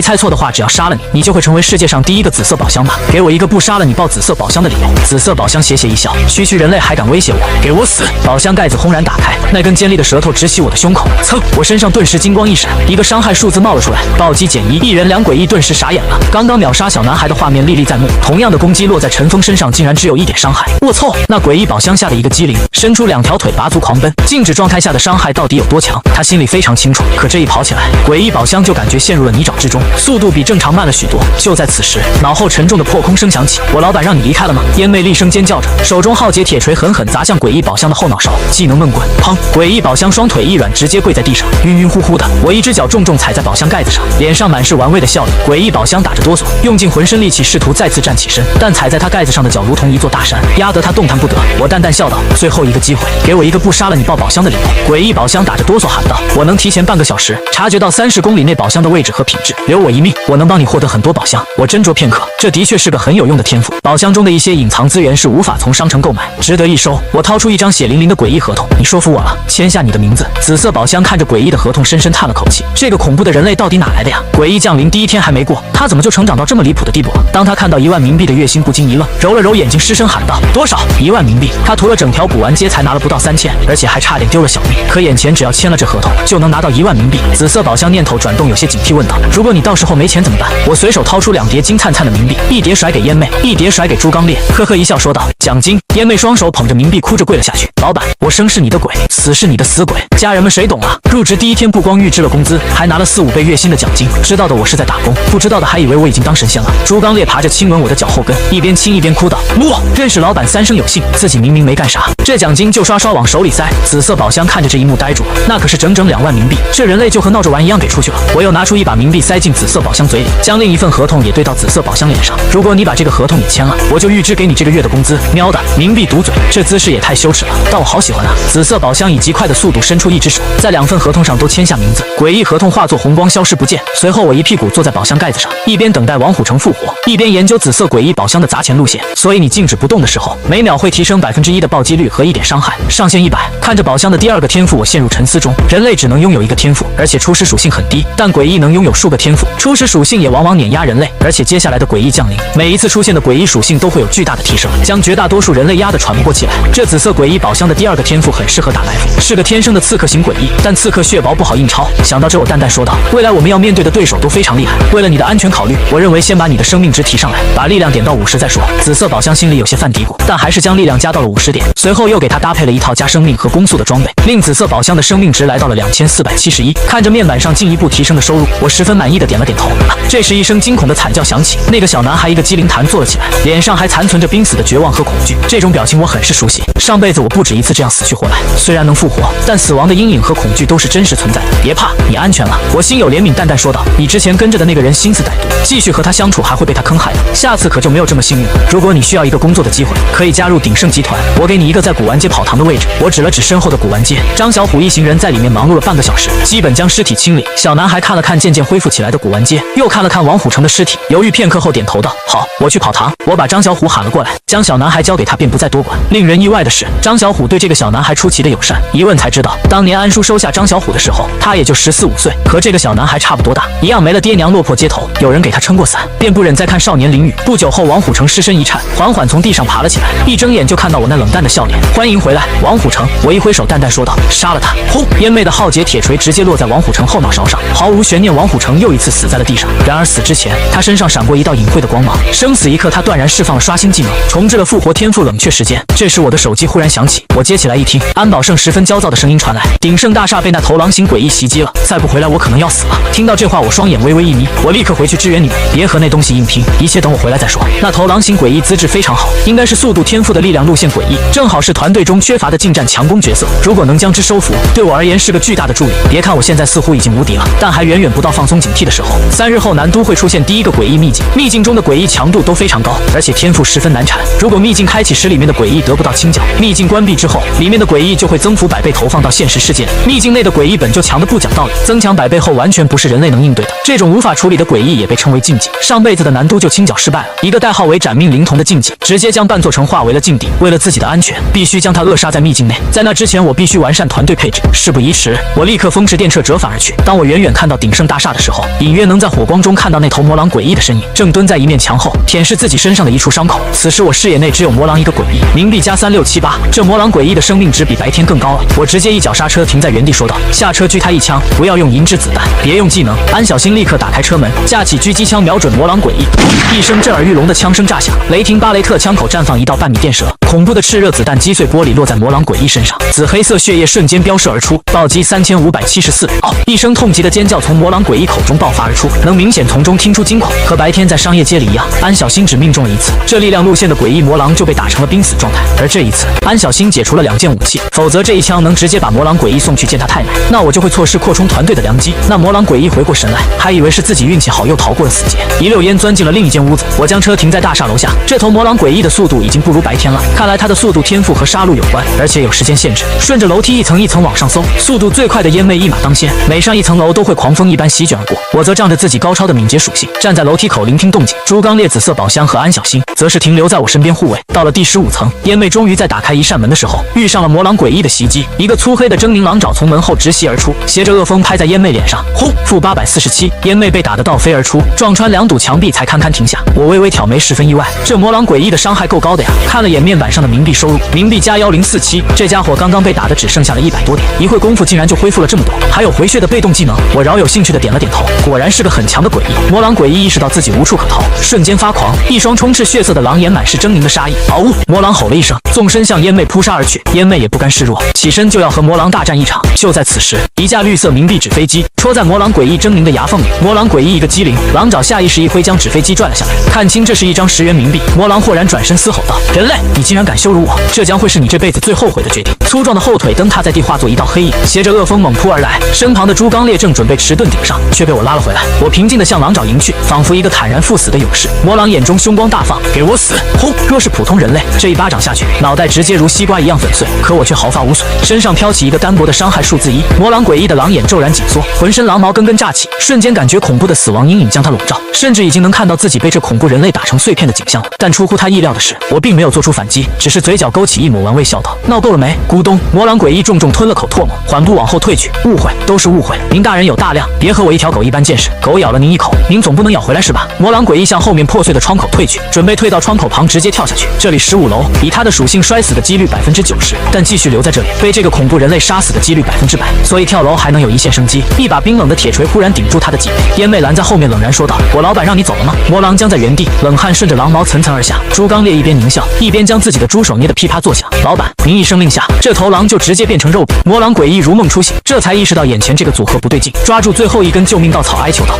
猜错的话，只要杀了你，你就会成为世界上第1个紫色宝箱吧。给我一个不杀了你爆紫色宝箱的理由。”紫色宝箱斜斜一笑：“区区人类还敢威胁我？给我死！”宝箱盖子轰然打开，那根尖利的舌头直袭我的胸口，噌！我身上顿时金光一闪，一个伤害数字冒了出来，暴击减1，1人2诡异顿时傻眼了。刚刚秒杀小男孩的画面历历在目，同样的攻击落在陈峰身上，竟然只有1点伤害。我操！那诡异宝箱下的一个机灵，伸出2条腿拔足狂奔，静止状态下的伤害到底有多强，他心里非常清楚。可这一跑起来，诡异宝箱就感觉陷入了泥沼之中，速度比正常慢了许多。就在此时，脑后沉重的破空声响起：“我老板让你离开了吗？”烟妹厉声尖叫着，手中浩劫铁锤狠狠砸向诡异宝箱的后脑勺，技能闷滚，砰！诡异宝箱双腿一软，直接跪在地上，晕晕乎乎的。我一只脚重重踩在宝箱盖子上，脸上满是玩味的笑意。诡异宝箱打着哆嗦，用尽浑身力气试图再次站起身，但踩在他盖子上的脚如同一座大山，压得他动弹不得。我淡淡笑道：“最后一个机会，给我一个不杀了你爆宝箱的理由。”诡异宝箱打着哆嗦喊道：“我能提前半个小时察觉到30公里内宝箱的位置和品质，留我一命，我能帮你获得很多宝箱。”我斟酌片刻，这的确是个很有用的天赋。宝箱中的一些隐藏资源是无法从商城购买，值得一收。我掏出一张血淋淋的诡异合同：“你说服我了，签下你的名字。”紫色宝箱看着诡异的合同，深深叹了口气：“这个恐怖的人类到底哪来的呀？诡异降临第1天还没过，他怎么就成长到这么离谱的地步了？”当他看到1万冥币的月薪，不禁一愣，揉了揉眼睛，失声喊道：“多少？1万冥币？”他屠了整条古玩街才拿了不到3000，而且还差点丢了小命。可眼前只要签了这合同，就能拿到1万冥币。紫色宝箱念头转动，有些警惕问道：“如果你到时候没钱怎么办？”我随手掏出2叠金灿灿的冥币，一叠甩给烟妹，一叠甩给朱刚烈，呵呵一笑说道：“奖金。烟妹双手捧着冥币，哭着跪了下去。老板，我生是你的鬼，死是你的死鬼，家人们谁懂啊？入职第一天不光预支了工资，还拿了4、5倍月薪的奖金。知道的我是在打工，不知道的还以为我已经当神仙了。朱刚烈爬着亲吻我的脚后跟，一边亲一边哭道：我认识老板3声有幸，自己明明没干啥，这奖金就刷刷往手里塞。紫色宝箱看着这一幕呆住了，那可是整整2万冥币，这人类就和闹着玩一样给出去了。我又拿出一把冥币塞进紫色宝箱嘴里，将另一份合同也对到紫色宝箱脸上。如果你把这个合同也签了，我就预支给你这个月的工资。喵的，冥币堵嘴，这姿势也太羞耻了，但我好喜欢啊！紫色宝箱以极快的速度伸出一只手，在2份合同上都签下名字。诡异合同化作红光消失不见。随后我一屁股坐在宝箱盖子上，一边等待王虎城复活，一边研究紫色诡异宝箱的砸钱路线。所以你静止不动的时候，每秒会提升1%的暴击率和1点伤害，上限100。看着宝箱的第2个天赋，我陷入沉思中。人类只能拥有1个天赋，而且初始属性很低，但诡异能拥有数个天赋，初始属性也往往碾压人类，而且接下来的诡异降临，每一次出现的诡异属性都会有巨大的提升，将绝大多数人类压得喘不过气来。这紫色诡异宝箱的第2个天赋很适合打白斧，是个天生的刺客型诡异，但刺客血薄不好印钞。想到这，我淡淡说道：未来我们要面对的对手都非常厉害，为了你的安全考虑，我认为先把你的生命值提上来，把力量点到50再说。紫色宝箱心里有些犯嘀咕，但还是将力量加到了50点，随后又给他搭配了一套加生命和攻速的装备，令紫色宝箱的生命值来到了2471。看着面板上进一步提升的收入，我十分满意的点了点头。这时一声惊恐的惨叫响起，那个小男孩一个机灵弹坐了起来，脸上还残存着濒死的绝望和恐惧，这种表情我很是熟悉。上辈子我不止一次这样死去活来，虽然能复活，但死亡的阴影和恐惧都是真实存在的。别怕，你安全了。我心有怜悯，淡淡说道：你之前跟着的那个人心思歹毒，继续和他相处还会被他坑害的，下次可就没有这么幸运了。如果你需要一个工作的机会，可以加入鼎盛集团，我给你一个在古玩街跑堂的位置。我指了指身后的古玩街，张小虎一行人在里面忙碌了半个小时，基本将尸体清理。小男孩看了看渐渐恢复起来的古玩街，又看了看王虎城的尸体，犹豫片刻后点头道：好，我去跑堂。我把张小虎喊了过来，将小男孩交给他，便不再多管。令人意外的是，张小虎对这个小男孩出奇的友善，一问才知道，当年安叔收下张小虎的时候，他也就14、15岁，和这个小男孩差不多大，一样没了爹娘，落魄街头。有人给他撑过伞，便不忍再看少年淋雨。不久后，王虎城失身一颤，缓缓从地上爬了起来，一睁眼就看到我那冷淡的笑脸。欢迎回来，王虎城。我一挥手，淡淡说道：杀了他。轰！烟妹的浩劫铁锤直接落在王虎城后脑勺上，毫无悬念，王虎城又一次死在了地上。然而死之前，他身上闪过一道隐晦的光芒，生死一刻，他断然释放了刷新技能，重置了复活天赋冷却时间。这时我的手机忽然响起，我接起来一听，安保胜十分焦躁的声音传来：鼎盛大厦被那头狼型诡异袭击了，再不回来我可能要死了。听到这话，我双眼微微一眯，我立刻回去支援你们，别和那东西硬拼，一切等我回来再说。那头狼型诡异资质非常好，应该是速度天赋的力量路线诡异，正好是团队中缺乏的近战强攻角色，如果能将之收服，对我而言是个巨大的助力。别看我现在似乎已经无敌了，但还远远不到放松警惕的时候。3日后南都会出现第一个诡异秘境，秘境中的诡异强度都非常高，而且天赋十分难缠。如果秘境开启时里面的诡异得不到清剿，秘境关闭之后，里面的诡异就会增幅100倍投放到现实世界里。秘境内的诡异本就强的不讲道理，增强100倍后完全不是人类能应对的。这种无法处理的诡异也被称为禁忌。上辈子的南都就清剿失败了，一个代号为斩命灵童的禁忌，直接将半座城化为了禁地。为了自己的安全，必须将他扼杀在秘境内。在那之前，我必须完善团队配置。事不宜迟，我立刻风驰电掣折返而去。当我远远看到鼎盛大厦的时候，隐约能在火光中看到那头魔狼诡异的身影，正蹲在一面墙后舔舐自己身上的一处伤口。此时我视野内只有魔狼一个诡异，冥币加3678，这魔狼诡异的生命值比白天更高了。我直接一脚刹车停在原地说道：下车狙他一枪，不要用银质子弹，别用技能。安小新立刻打开车门，架起狙击枪瞄准魔狼诡异，一声震耳欲聋的枪声炸响，雷霆巴雷特枪口绽放一道半米电射，恐怖的炽热子弹击碎玻璃落在魔狼诡异身上，紫黑色血液瞬间飙射而出，暴击3574。一声痛极的尖叫从魔狼诡异口中爆发而出，能明显从中听出惊恐，和白天在商业街里一样。安小新只命中了一次，这力量路线的诡异魔狼就被打成了濒死状态。而这一次，安小新解除了2件武器，否则这一枪能直接把魔狼诡异送去见他太奶，那我就会错失扩充团队的良机。那魔狼诡异回过神来，还以为是自己运气好又逃过了死劫，一溜烟钻进了另一间屋子。我将车停在大厦楼下，这头魔狼诡异的速度已经不如白天了，看来他的速度天赋和杀戮有关，而且有时间限制。顺着楼梯一层一层往上搜，速度最快的烟妹一马当先，每上一层楼都会狂风一般席卷而过。我则仗着自己高超的敏捷属性，站在楼梯口聆听动静。朱刚烈、紫色宝箱和安小新则是停留在我身边护卫。到了第15层，烟妹终于在打开一扇门的时候，遇上了魔狼诡异的袭击，一个粗黑的狰狞狼爪从门后直袭而出，携着恶风拍在烟妹脸上，轰！负847，烟妹被打得倒飞而出，撞穿2堵墙壁才堪堪停下。我微微挑眉，十分意外，这魔狼诡异的伤害够高的呀！看了眼面板上的冥币收入，冥冥币加1047，这家伙刚刚被打的只剩下了100多点，一会功夫竟然就恢复了这么多，还有回血的被动技能。我饶有兴趣的点了点头，果然是个很强的诡异。魔狼诡异意识到自己无处可逃，瞬间发狂，一双充斥血色的狼眼满是狰狞的杀意。嗷呜！魔狼吼了一声，纵身向烟魅扑杀而去。烟魅也不甘示弱，起身就要和魔狼大战一场。就在此时，一架绿色冥币纸飞机戳在魔狼诡异狰狞的牙缝里，魔狼诡异一个机灵，狼爪下意识一挥，将纸飞机拽了下来。看清这是一张10元冥币，魔狼豁然转身嘶吼道：“人类，你竟然敢羞辱我！这将会是你这辈子最后悔的决定！”粗壮的后腿蹬踏在地，化作一道黑影，携着恶风猛扑而来。身旁的猪刚烈正准备迟钝顶上，却被我拉了回来。我平静地向狼爪迎去，仿佛一个坦然赴死的勇士。魔狼眼中凶光大放，给我死！轰！若是普通人类，这一巴掌下去，脑袋直接如西瓜一样粉碎。可我却毫发无损，身上飘起一个单薄的伤害数字1。魔狼诡异的狼眼骤然紧缩，浑身狼毛根根炸起，瞬间感觉恐怖的死亡阴影将他笼罩，甚至已经能看到自己被这恐怖人类打成碎片的景象了。但出乎他意料的是，我并没有做出反击，只是嘴角勾起一抹玩味笑道：“闹够了没？”咕咚！魔狼诡异重重吞了口唾沫，缓步往后退去。误会，都是误会。您大人有大量，别和我一条狗一般见识。狗咬了您一口，您总不能咬回来是吧？魔狼诡异向后面破碎的窗口退去，准备退到窗口旁直接跳下去。这里15楼，以他的属性摔死的几率90%，但继续留在这里，被这个恐怖人类杀死的几率100%，所以跳楼还能有一线生机。一把冰冷的铁锤忽然顶住他的脊背，烟魅拦在后面冷然说道：“我老板让你走了吗？”魔狼僵在原地，冷汗顺着狼毛层层而下。猪刚烈一边狞笑，一边将自己的猪手捏得噼啪作响。老板，您一声令下，这头狼就直接变成肉饼。魔狼诡异如梦初醒，这才意识到眼前这个组合不对劲，抓住最后一根救命稻草哀求道：“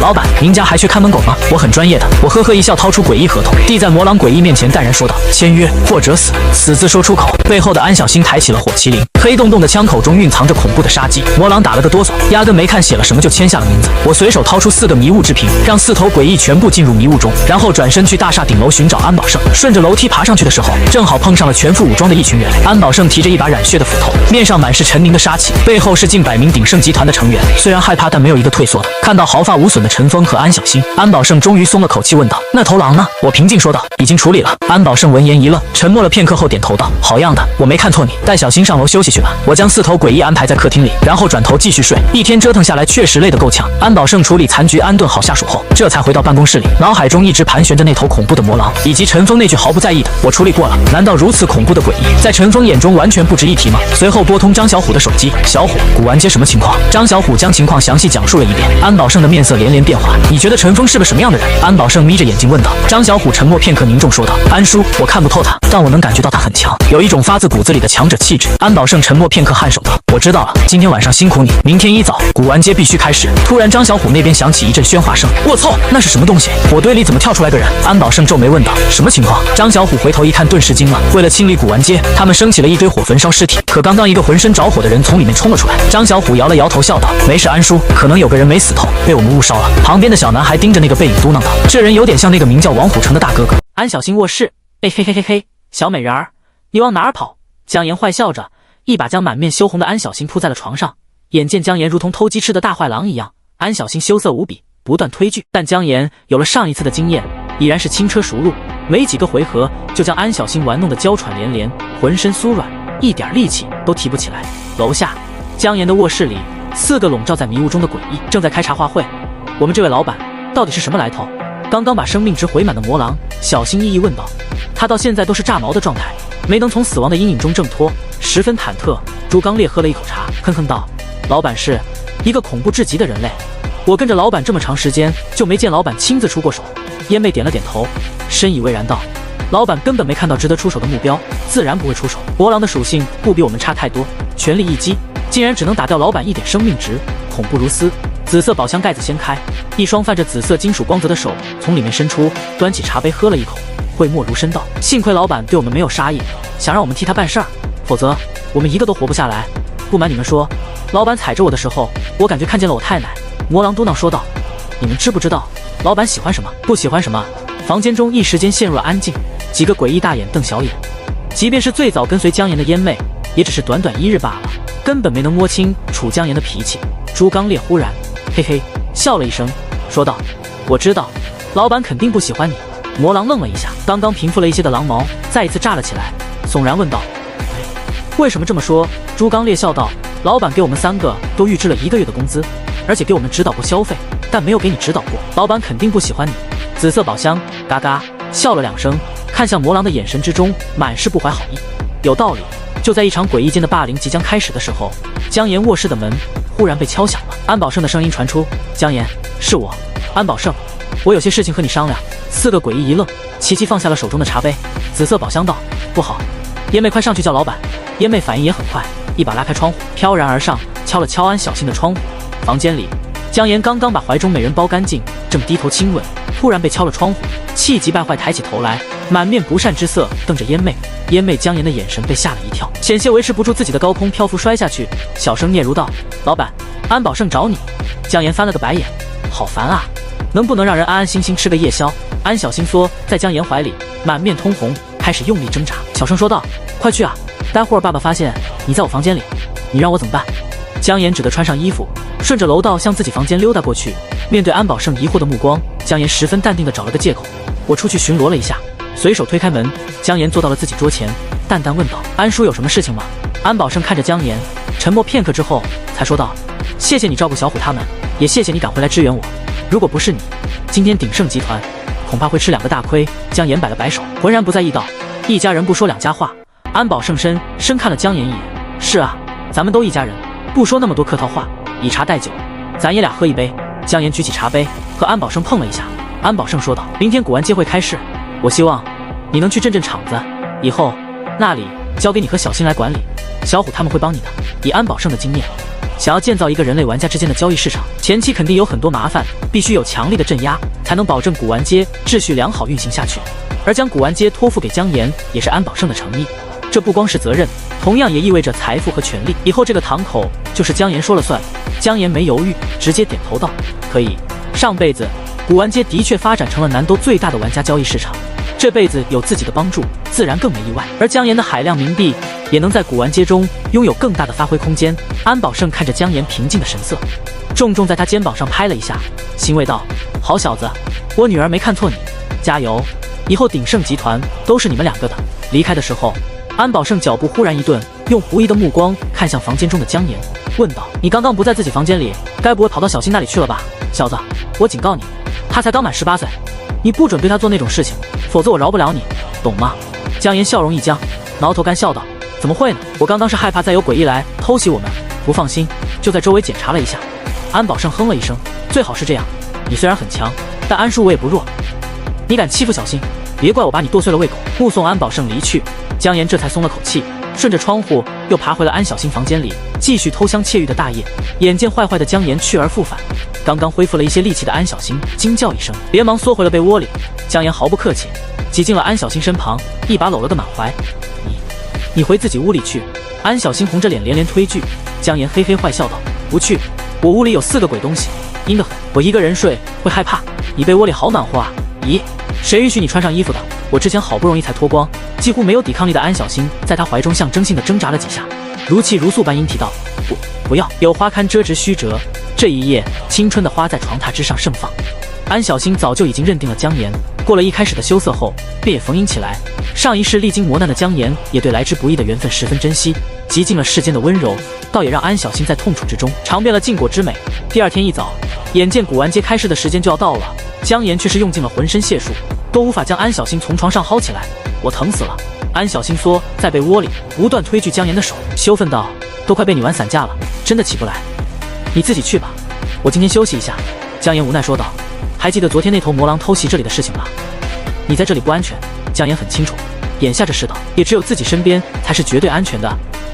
老板，您家还缺看门狗吗？我很专业的。”我呵呵一笑，掏出诡异合同，递在魔狼诡异面前，淡然说道：“签约或者死。”死字说出口，背后的安小星抬起了火麒麟，黑洞洞的枪口中蕴藏着恐怖的杀机。魔狼打了个哆嗦，压根没看写了什么就签下了名字。我随手掏出4个迷雾之瓶，让4头诡异全部进入迷雾中，然后转身去大厦顶楼寻找安保胜。顺着楼梯爬上去的时候，正好碰上了全副武装的一群人。安保胜提着一把染血的斧头，面上满是沉凝的杀气，背后是近100名鼎盛集团的成员。虽然害怕，但没有一个退缩的。看到毫发无损的陈峰和安小星，安保胜终于松了口气，问道：“那头狼呢？”我平静说道：“已经处理了。”安保胜闻言一愣，沉默了片刻后点头道：“好样的，我没看错你，带小星上楼休息去吧。”我将4头诡异安排在客厅里，然后转头继续睡。一天折腾下来，确实累得够呛。安保胜处理残局安顿好下属后，这才回到办公室里，脑海中一直盘旋着那头恐怖的魔狼，以及陈峰那句毫不在意的“我处理过了”。难道如此恐怖的诡异，在陈峰眼中完全不值一提吗？随后拨通张小虎的手机：“小虎，古玩街什么情况？”张小虎将情况详细讲述了一遍。安保胜的面色连连变化：“你觉得陈峰是个什么样的人？”安保胜眯着眼睛问道。张小虎沉默片刻，凝重说道：“安叔，我看不透他，但我能感觉到他很强，有一种发自骨子里的强者气质。”安保胜沉默片刻，颔首道：“我知道了，今天晚上辛苦你，明天一早古玩街必须开始。”突然，张小虎那边响起一阵喧哗声：“我操，那是什么东西？火堆里怎么跳出来个人？”安保胜皱眉问道：“什么情况？”张小虎回头一看，顿时惊了。为了清理古玩街，他们升起了一堆火焚烧尸体，可刚刚一个浑身着火的人从里面冲了出来。张小虎摇了摇头，笑道：“没事，安叔，可能有个人没死透，被我们误烧了。”旁边的小男孩盯着那个背影嘟囔道：“这人有点像那个名叫王虎成的大哥哥。”安小星卧室，嘿嘿嘿嘿嘿，小美人儿，你往哪儿跑？姜妍坏笑着，一把将满面羞红的安小星扑在了床上。眼见姜妍如同偷鸡吃的大坏狼一样，安小星羞涩无比，不断推拒。但姜妍有了上一次的经验，已然是轻车熟路，没几个回合就将安小星玩弄得娇喘连连，浑身酥软，一点力气都提不起来。楼下，姜妍的卧室里，4个笼罩在迷雾中的诡异正在开茶话会。我们这位老板到底是什么来头？刚刚把生命值回满的魔狼小心翼翼问道。他到现在都是炸毛的状态，没能从死亡的阴影中挣脱，十分忐忑。朱刚烈喝了一口茶，哼哼道：“老板是一个恐怖至极的人类，我跟着老板这么长时间，就没见老板亲自出过手。”烟妹点了点头，深以为然道：“老板根本没看到值得出手的目标，自然不会出手。魔狼的属性不比我们差太多，全力一击，竟然只能打掉老板1点生命值，恐怖如斯。”紫色宝箱盖子掀开，一双泛着紫色金属光泽的手从里面伸出，端起茶杯喝了一口，讳莫如深道：“幸亏老板对我们没有杀意，想让我们替他办事儿，否则我们一个都活不下来。不瞒你们说，老板踩着我的时候，我感觉看见了我太奶。”魔狼嘟囔说道：“你们知不知道老板喜欢什么，不喜欢什么？”房间中一时间陷入了安静，几个诡异大眼瞪小眼。即便是最早跟随姜妍的烟妹，也只是短短1日罢了，根本没能摸清楚姜妍的脾气。朱刚烈忽然嘿嘿笑了一声，说道：“我知道，老板肯定不喜欢你。”魔狼愣了一下，刚刚平复了一些的狼毛再一次炸了起来，悚然问道：“为什么这么说？”朱刚烈笑道：“老板给我们3个都预支了1个月的工资，而且给我们指导过消费，但没有给你指导过，老板肯定不喜欢你。”紫色宝箱嘎嘎笑了2声，看向魔狼的眼神之中满是不怀好意。有道理。就在一场诡异间的霸凌即将开始的时候，姜岩卧室的门忽然被敲响了。安保胜的声音传出：“姜岩，是我，安保胜，我有些事情和你商量。”四个诡异一愣，齐齐放下了手中的茶杯。紫色宝箱道：“不好！”烟妹快上去叫老板。烟妹反应也很快，一把拉开窗户，飘然而上，敲了敲安小心的窗户。房间里，姜岩刚刚把怀中美人包干净，正低头亲吻，突然被敲了窗户，气急败坏抬起头来，满面不善之色瞪着烟妹。烟妹姜岩的眼神被吓了一跳，险些维持不住自己的高空漂浮摔下去，小声嗫嚅道：“老板，安保胜找你。”姜岩翻了个白眼，好烦啊，能不能让人安安心心吃个夜宵？安小心缩在姜岩怀里，满面通红，开始用力挣扎，小声说道：“快去啊，待会儿爸爸发现你在我房间里，你让我怎么办？”姜岩只得穿上衣服，顺着楼道向自己房间溜达过去。面对安保胜疑惑的目光，姜岩十分淡定地找了个借口：“我出去巡逻了一下。”随手推开门，姜岩坐到了自己桌前，淡淡问道：“安叔有什么事情吗？”安保胜看着姜岩，沉默片刻之后才说道：“谢谢你照顾小虎他们，也谢谢你赶回来支援我。如果不是你，今天鼎盛集团恐怕会吃2个大亏。”姜岩摆了摆手，浑然不在意道：“一家人不说两家话。”安保胜深看了姜岩一眼：“是啊，咱们都一家人，不说那么多客套话，以茶代酒，咱爷俩喝一杯。”姜岩举起茶杯和安保胜碰了一下。安保胜说道：“明天古玩街会开市，我希望你能去镇镇场子，以后那里交给你和小新来管理，小虎他们会帮你的。”以安保胜的经验，想要建造一个人类玩家之间的交易市场，前期肯定有很多麻烦，必须有强力的镇压，才能保证古玩街秩序良好运行下去。而将古玩街托付给姜岩，也是安保胜的诚意。这不光是责任，同样也意味着财富和权力。以后这个堂口就是姜岩说了算。姜岩没犹豫，直接点头道：“可以。上辈子古玩街的确发展成了南都最大的玩家交易市场，这辈子有自己的帮助，自然更没意外。而姜岩的海量冥币也能在古玩街中拥有更大的发挥空间。”安保胜看着姜岩平静的神色，重重在他肩膀上拍了一下，欣慰道：“好小子，我女儿没看错你，加油！以后鼎盛集团都是你们2个的。”离开的时候，安保胜脚步忽然一顿，用狐疑的目光看向房间中的姜岩，问道：“你刚刚不在自己房间里，该不会跑到小新那里去了吧？小子，我警告你，他才刚满18岁，你不准对他做那种事情，否则我饶不了你，懂吗？”姜岩笑容一僵，挠头干笑道：“怎么会呢？我刚刚是害怕再有诡异来偷袭我们，不放心，就在周围检查了一下。”安保胜哼了一声：“最好是这样，你虽然很强，但安叔我也不弱，你敢欺负小新，别怪我把你剁碎了胃口。”目送安保胜离去，姜岩这才松了口气，顺着窗户又爬回了安小新房间里，继续偷香窃玉的大业。眼见坏坏的姜岩去而复返，刚刚恢复了一些力气的安小新惊叫一声，连忙缩回了被窝里。姜岩毫不客气，挤进了安小新身旁，一把搂了个满怀。你回自己屋里去。”安小新红着脸连连推拒。姜岩嘿嘿坏笑道：“不去，我屋里有4个鬼东西，阴得很，我一个人睡会害怕。你被窝里好暖和啊。咦，谁允许你穿上衣服的？”我之前好不容易才脱光，几乎没有抵抗力的安小新在他怀中象征性的挣扎了几下，如泣如诉般应提道：“不要，有花堪折直须折。”这一夜，青春的花在床榻之上盛放。安小新早就已经认定了姜岩，过了一开始的羞涩后，便也逢迎起来。上一世历经磨难的姜岩，也对来之不易的缘分十分珍惜，极尽了世间的温柔，倒也让安小新在痛楚之中尝遍了禁果之美。第2天一早，眼见古玩街开市的时间就要到了，姜岩却是用尽了浑身解数，都无法将安小新从床上薅起来。我疼死了！安小新缩在被窝里，不断推拒姜岩的手，羞愤道：“都快被你玩散架了，真的起不来。你自己去吧，我今天休息一下。”姜岩无奈说道：“还记得昨天那头魔狼偷袭这里的事情吧？你在这里不安全。”姜岩很清楚，眼下这世道也只有自己身边才是绝对安全的。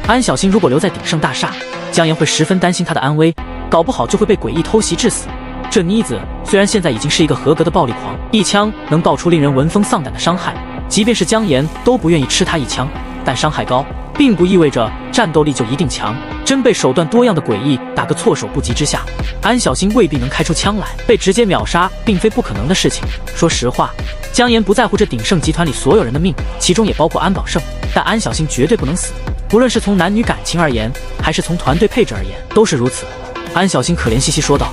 安小新如果留在鼎盛大厦，姜岩会十分担心他的安危，搞不好就会被诡异偷袭致死。这妮子虽然现在已经是一个合格的暴力狂，一枪能爆出令人闻风丧胆的伤害，即便是姜岩都不愿意吃他一枪，但伤害高并不意味着战斗力就一定强。真被手段多样的诡异打个措手不及之下，安小新未必能开出枪来，被直接秒杀并非不可能的事情。说实话，姜岩不在乎这鼎盛集团里所有人的命，其中也包括安保胜，但安小新绝对不能死，不论是从男女感情而言，还是从团队配置而言，都是如此。安小新可怜兮兮说道：“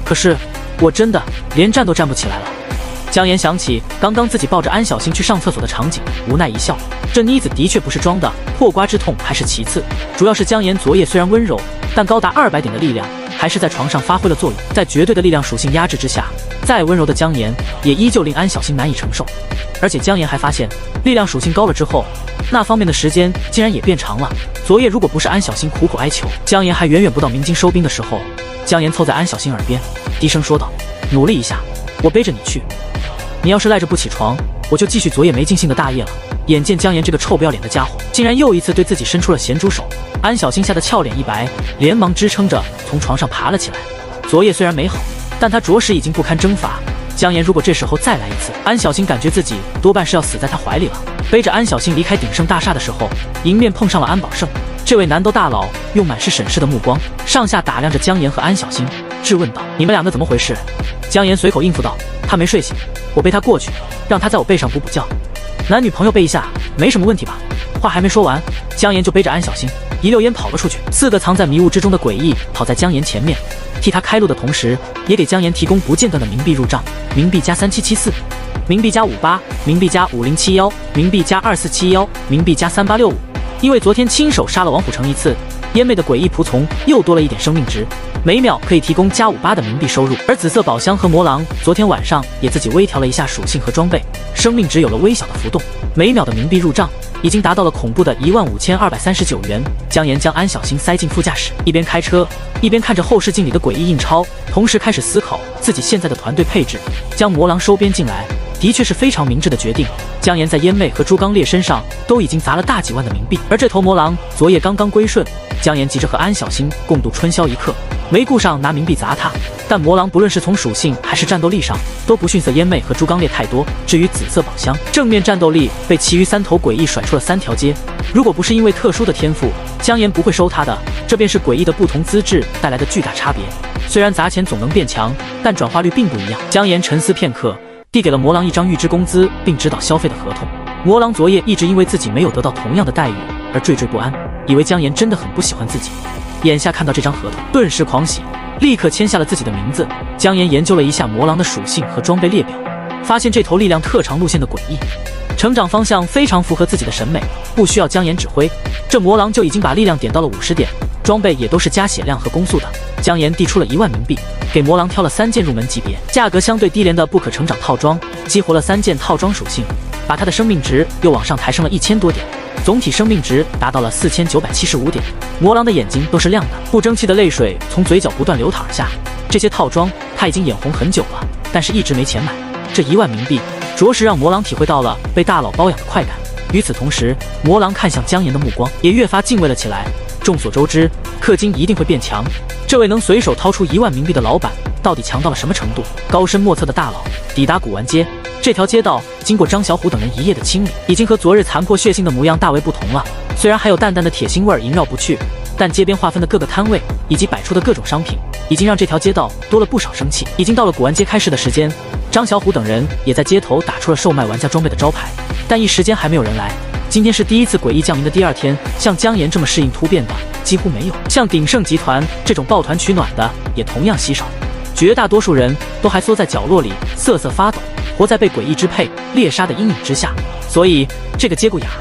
可是我真的连站都站不起来了。”姜岩想起刚刚自己抱着安小新去上厕所的场景，无奈一笑。这妮子的确不是装的，破瓜之痛还是其次，主要是姜岩昨夜虽然温柔，但高达200点的力量还是在床上发挥了作用，在绝对的力量属性压制之下，再温柔的姜岩也依旧令安小新难以承受。而且姜岩还发现，力量属性高了之后，那方面的时间竟然也变长了。昨夜如果不是安小新苦苦哀求，姜岩还远远不到鸣金收兵的时候。姜岩凑在安小新耳边，低声说道：“努力一下，我背着你去。你要是赖着不起床，我就继续昨夜没尽兴的大业了。”眼见姜岩这个臭不要脸的家伙，竟然又一次对自己伸出了咸猪手，安小新吓得俏脸一白，连忙支撑着从床上爬了起来。昨夜虽然美好，但他着实已经不堪征伐。姜岩如果这时候再来一次，安小新感觉自己多半是要死在他怀里了。背着安小新离开鼎盛大厦的时候，迎面碰上了安保胜。这位南斗大佬用满是审视的目光上下打量着姜岩和安小新，质问道：“你们两个怎么回事？”姜岩随口应付道：“他没睡醒，我背他过去，让他在我背上补补觉。男女朋友背一下，没什么问题吧？”话还没说完，姜岩就背着安小新一溜烟跑了出去。4个藏在迷雾之中的诡异跑在姜岩前面，替他开路的同时，也给姜岩提供不间断的冥币入账，冥币加3774，冥币加58，冥币加5071，冥币加2471，冥币加3865。因为昨天亲手杀了王虎城一次，烟魅的诡异仆从又多了一点生命值，每秒可以提供加58的冥币收入。而紫色宝箱和魔狼昨天晚上也自己微调了一下属性和装备，生命值有了微小的浮动，每秒的冥币入账已经达到了恐怖的15239元。姜岩将安小新塞进副驾驶，一边开车一边看着后视镜里的诡异印钞，同时开始思考自己现在的团队配置。将魔狼收编进来的确是非常明智的决定。姜岩在烟魅和朱刚烈身上都已经砸了大几万的冥币，而这头魔狼昨夜刚刚归顺，姜岩急着和安小新共度春宵一刻，没顾上拿冥币砸他。但魔狼不论是从属性还是战斗力上都不逊色烟魅和朱刚烈太多。至于紫色宝箱，正面战斗力被其余3头诡异甩出了3条街，如果不是因为特殊的天赋，姜岩不会收他的。这便是诡异的不同资质带来的巨大差别。虽然砸钱总能变强，但转化率并不一样。姜岩沉思片刻，递给了魔狼一张预支工资并指导消费的合同。魔狼昨夜一直因为自己没有得到同样的待遇而惴惴不安，以为姜岩真的很不喜欢自己。眼下看到这张合同，顿时狂喜，立刻签下了自己的名字。姜岩研究了一下魔狼的属性和装备列表，发现这头力量特长路线的诡异成长方向非常符合自己的审美，不需要姜岩指挥，这魔狼就已经把力量点到了50点，装备也都是加血量和攻速的。姜岩递出了1万冥币，给魔狼挑了3件入门级别、价格相对低廉的不可成长套装，激活了3件套装属性，把他的生命值又往上抬升了1000多点，总体生命值达到了4975点。魔狼的眼睛都是亮的，不争气的泪水从嘴角不断流淌而下。这些套装他已经眼红很久了，但是一直没钱买。这1万冥币着实让魔狼体会到了被大佬包养的快感。与此同时，魔狼看向姜岩的目光也越发敬畏了起来。众所周知，氪金一定会变强，这位能随手掏出1万冥币的老板到底强到了什么程度？高深莫测的大佬抵达古玩街，这条街道经过张小虎等人一夜的清理，已经和昨日残破血腥的模样大为不同了。虽然还有淡淡的铁腥味萦绕不去，但街边划分的各个摊位以及摆出的各种商品，已经让这条街道多了不少生气。已经到了古玩街开市的时间，张小虎等人也在街头打出了售卖玩家装备的招牌，但一时间还没有人来。今天是第一次诡异降临的第2天，像姜岩这么适应突变的几乎没有，像鼎盛集团这种抱团取暖的也同样稀少，绝大多数人都还缩在角落里瑟瑟发抖，活在被诡异支配猎杀的阴影之下。所以这个节骨眼儿，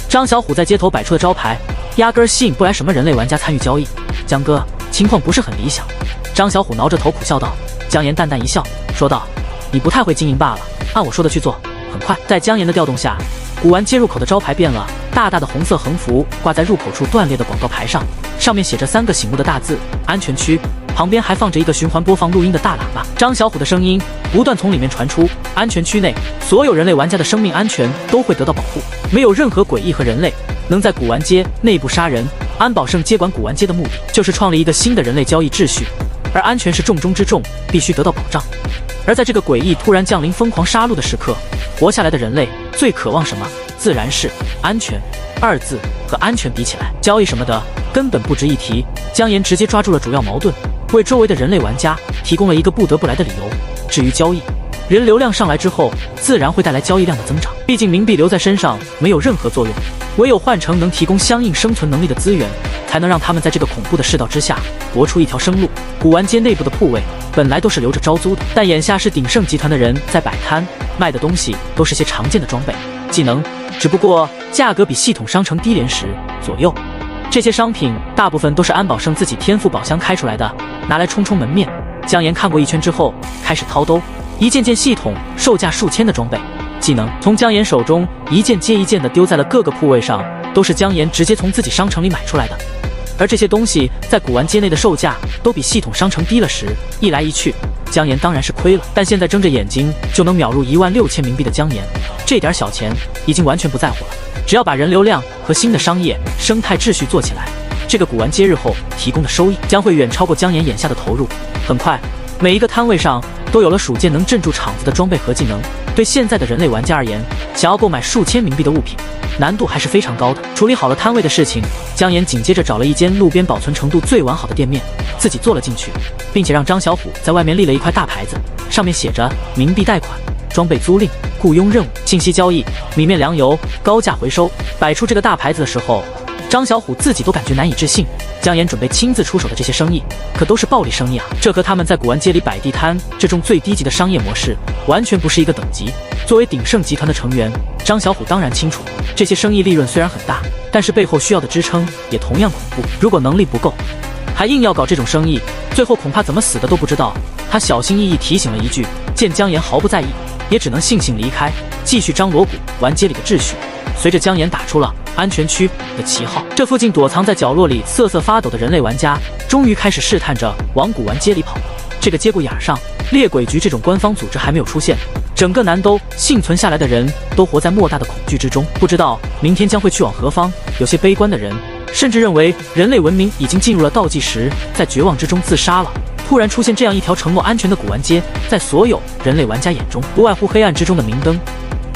张小虎在街头摆出的招牌压根儿吸引不来什么人类玩家参与交易。姜哥，情况不是很理想。张小虎挠着头苦笑道。姜岩淡淡一笑说道：“你不太会经营罢了，按我说的去做。”很快，在姜岩的调动下，古玩街入口的招牌变了，大大的红色横幅挂在入口处断裂的广告牌上，上面写着3个醒目的大字：安全区。旁边还放着一个循环播放录音的大喇叭，张小虎的声音不断从里面传出：安全区内所有人类玩家的生命安全都会得到保护，没有任何诡异和人类能在古玩街内部杀人。安保胜接管古玩街的目的就是创立一个新的人类交易秩序，而安全是重中之重，必须得到保障。而在这个诡异突然降临、疯狂杀戮的时刻，活下来的人类最渴望什么？自然是安全。2字和安全比起来，交易什么的根本不值一提。姜岩直接抓住了主要矛盾，为周围的人类玩家提供了一个不得不来的理由。至于交易，人流量上来之后，自然会带来交易量的增长。毕竟冥币留在身上没有任何作用，唯有换成能提供相应生存能力的资源，才能让他们在这个恐怖的世道之下搏出一条生路。古玩街内部的铺位本来都是留着招租的，但眼下是鼎盛集团的人在摆摊，卖的东西都是些常见的装备、技能，只不过价格比系统商城低廉10左右。这些商品大部分都是安保胜自己天赋宝箱开出来的，拿来充门面。姜岩看过一圈之后，开始掏兜，一件件系统售价数千的装备，技能从姜岩手中一件接一件的丢在了各个铺位上，都是姜岩直接从自己商城里买出来的。而这些东西在古玩街内的售价都比系统商城低了10，一来一去，姜岩当然是亏了。但现在睁着眼睛就能秒入16000冥币的姜岩，这点小钱已经完全不在乎了。只要把人流量和新的商业生态秩序做起来，这个古玩街日后提供的收益将会远超过姜岩眼下的投入。很快，每一个摊位上都有了数件能镇住场子的装备和技能。对现在的人类玩家而言，想要购买数千冥币的物品，难度还是非常高的。处理好了摊位的事情，姜岩紧接着找了一间路边保存程度最完好的店面，自己坐了进去，并且让张小虎在外面立了一块大牌子，上面写着冥币贷款、装备租赁、雇佣任务、信息交易、米面粮油、高价回收。摆出这个大牌子的时候，张小虎自己都感觉难以置信。姜岩准备亲自出手的这些生意，可都是暴利生意啊！这和他们在古玩街里摆地摊这种最低级的商业模式完全不是一个等级。作为鼎盛集团的成员，张小虎当然清楚，这些生意利润虽然很大，但是背后需要的支撑也同样恐怖。如果能力不够，还硬要搞这种生意，最后恐怕怎么死的都不知道。他小心翼翼提醒了一句，见姜岩毫不在意，也只能悻悻离开，继续张锣鼓玩街里的秩序。随着姜岩打出了安全区的旗号，这附近躲藏在角落里瑟瑟发抖的人类玩家终于开始试探着往古玩街里跑。这个节骨眼上，猎鬼局这种官方组织还没有出现，整个南都幸存下来的人都活在莫大的恐惧之中，不知道明天将会去往何方。有些悲观的人甚至认为人类文明已经进入了倒计时，在绝望之中自杀了。突然出现这样一条承诺安全的古玩街，在所有人类玩家眼中不外乎黑暗之中的明灯。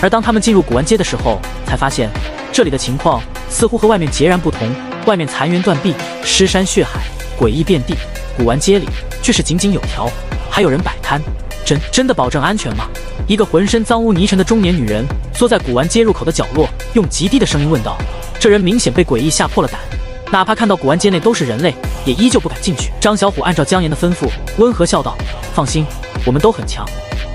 而当他们进入古玩街的时候，才发现这里的情况似乎和外面截然不同。外面残垣断壁，尸山血海，诡异遍地，古玩街里却是井井有条，还有人摆摊。真的保证安全吗？一个浑身脏污泥尘的中年女人缩在古玩街入口的角落，用极低的声音问道。这人明显被诡异吓破了胆，哪怕看到古玩街内都是人类，也依旧不敢进去。张小虎按照姜岩的吩咐，温和笑道：放心，我们都很强，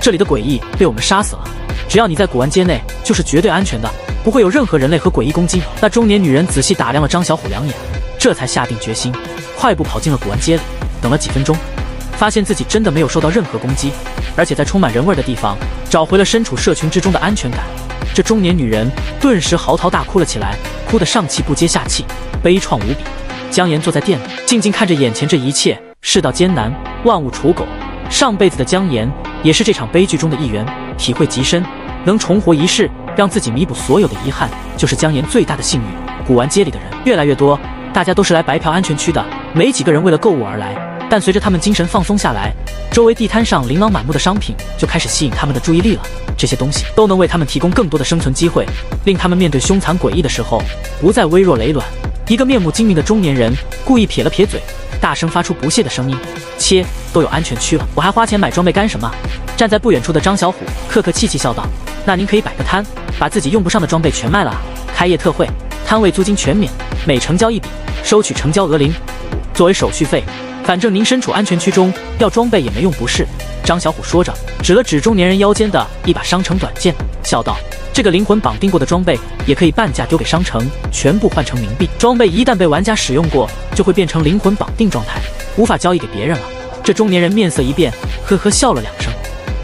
这里的诡异被我们杀死了，只要你在古玩街内，就是绝对安全的，不会有任何人类和诡异攻击。那中年女人仔细打量了张小虎2眼，这才下定决心，快步跑进了古玩街里。等了几分钟，发现自己真的没有受到任何攻击，而且在充满人味的地方找回了身处社群之中的安全感。这中年女人顿时嚎啕大哭了起来，哭得上气不接下气，悲怆无比。姜岩坐在店里，静静看着眼前这一切。世道艰难，万物刍狗，上辈子的姜岩也是这场悲剧中的一员，体会极深。能重活一世，让自己弥补所有的遗憾，就是姜岩最大的幸运。古玩街里的人越来越多，大家都是来白嫖安全区的，没几个人为了购物而来。但随着他们精神放松下来，周围地摊上琳琅满目的商品就开始吸引他们的注意力了。这些东西都能为他们提供更多的生存机会，令他们面对凶残诡异的时候不再微弱羸软。一个面目精明的中年人故意撇了撇嘴，大声发出不屑的声音：切，都有安全区了，我还花钱买装备干什么？站在不远处的张小虎客客气气笑道：那您可以摆个摊，把自己用不上的装备全卖了啊！开业特惠，摊位租金全免，每成交1笔收取成交额0.5作为手续费，反正您身处安全区中，要装备也没用不是？张小虎说着，指了指中年人腰间的一把商城短剑，笑道：这个灵魂绑定过的装备也可以半价丢给商城，全部换成冥币。装备一旦被玩家使用过，就会变成灵魂绑定状态，无法交易给别人了。这中年人面色一变，呵呵笑了2声，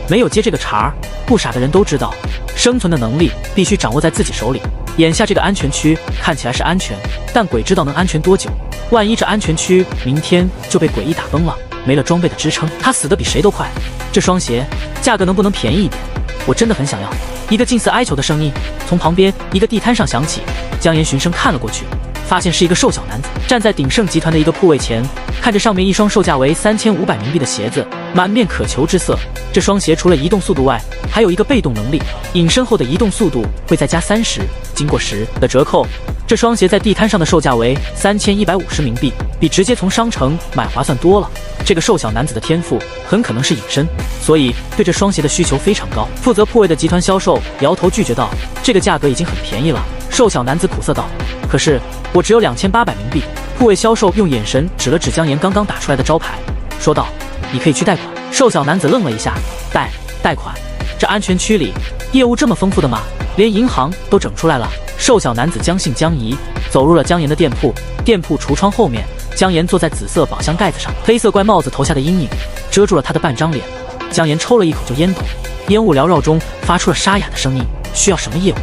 没有接这个茬儿。不傻的人都知道，生存的能力必须掌握在自己手里。眼下这个安全区看起来是安全，但鬼知道能安全多久。万一这安全区明天就被诡异打崩了，没了装备的支撑，他死得比谁都快。这双鞋价格能不能便宜一点？我真的很想要。一个近似哀求的声音从旁边一个地摊上响起，姜岩循声看了过去，发现是一个瘦小男子站在鼎盛集团的一个铺位前，看着上面一双售价为3500冥币的鞋子，满面渴求之色。这双鞋除了移动速度外，还有一个被动能力，隐身后的移动速度会再加30，经过10的折扣，这双鞋在地摊上的售价为3150冥币，比直接从商城买划算多了。这个瘦小男子的天赋很可能是隐身，所以对这双鞋的需求非常高。负责铺位的集团销售摇头拒绝道：这个价格已经很便宜了。瘦小男子苦涩道：可是我只有2800冥币。铺位销售用眼神指了指姜岩刚刚打出来的招牌，说道：你可以去贷款。瘦小男子愣了一下，贷款？这安全区里业务这么丰富的吗？连银行都整出来了。瘦小男子将信将疑，走入了姜岩的店铺。店铺橱窗后面，姜岩坐在紫色宝箱盖子上，黑色怪帽子投下的阴影遮住了他的半张脸。姜岩抽了一口就烟斗，烟雾缭绕中发出了沙哑的声音：需要什么业务？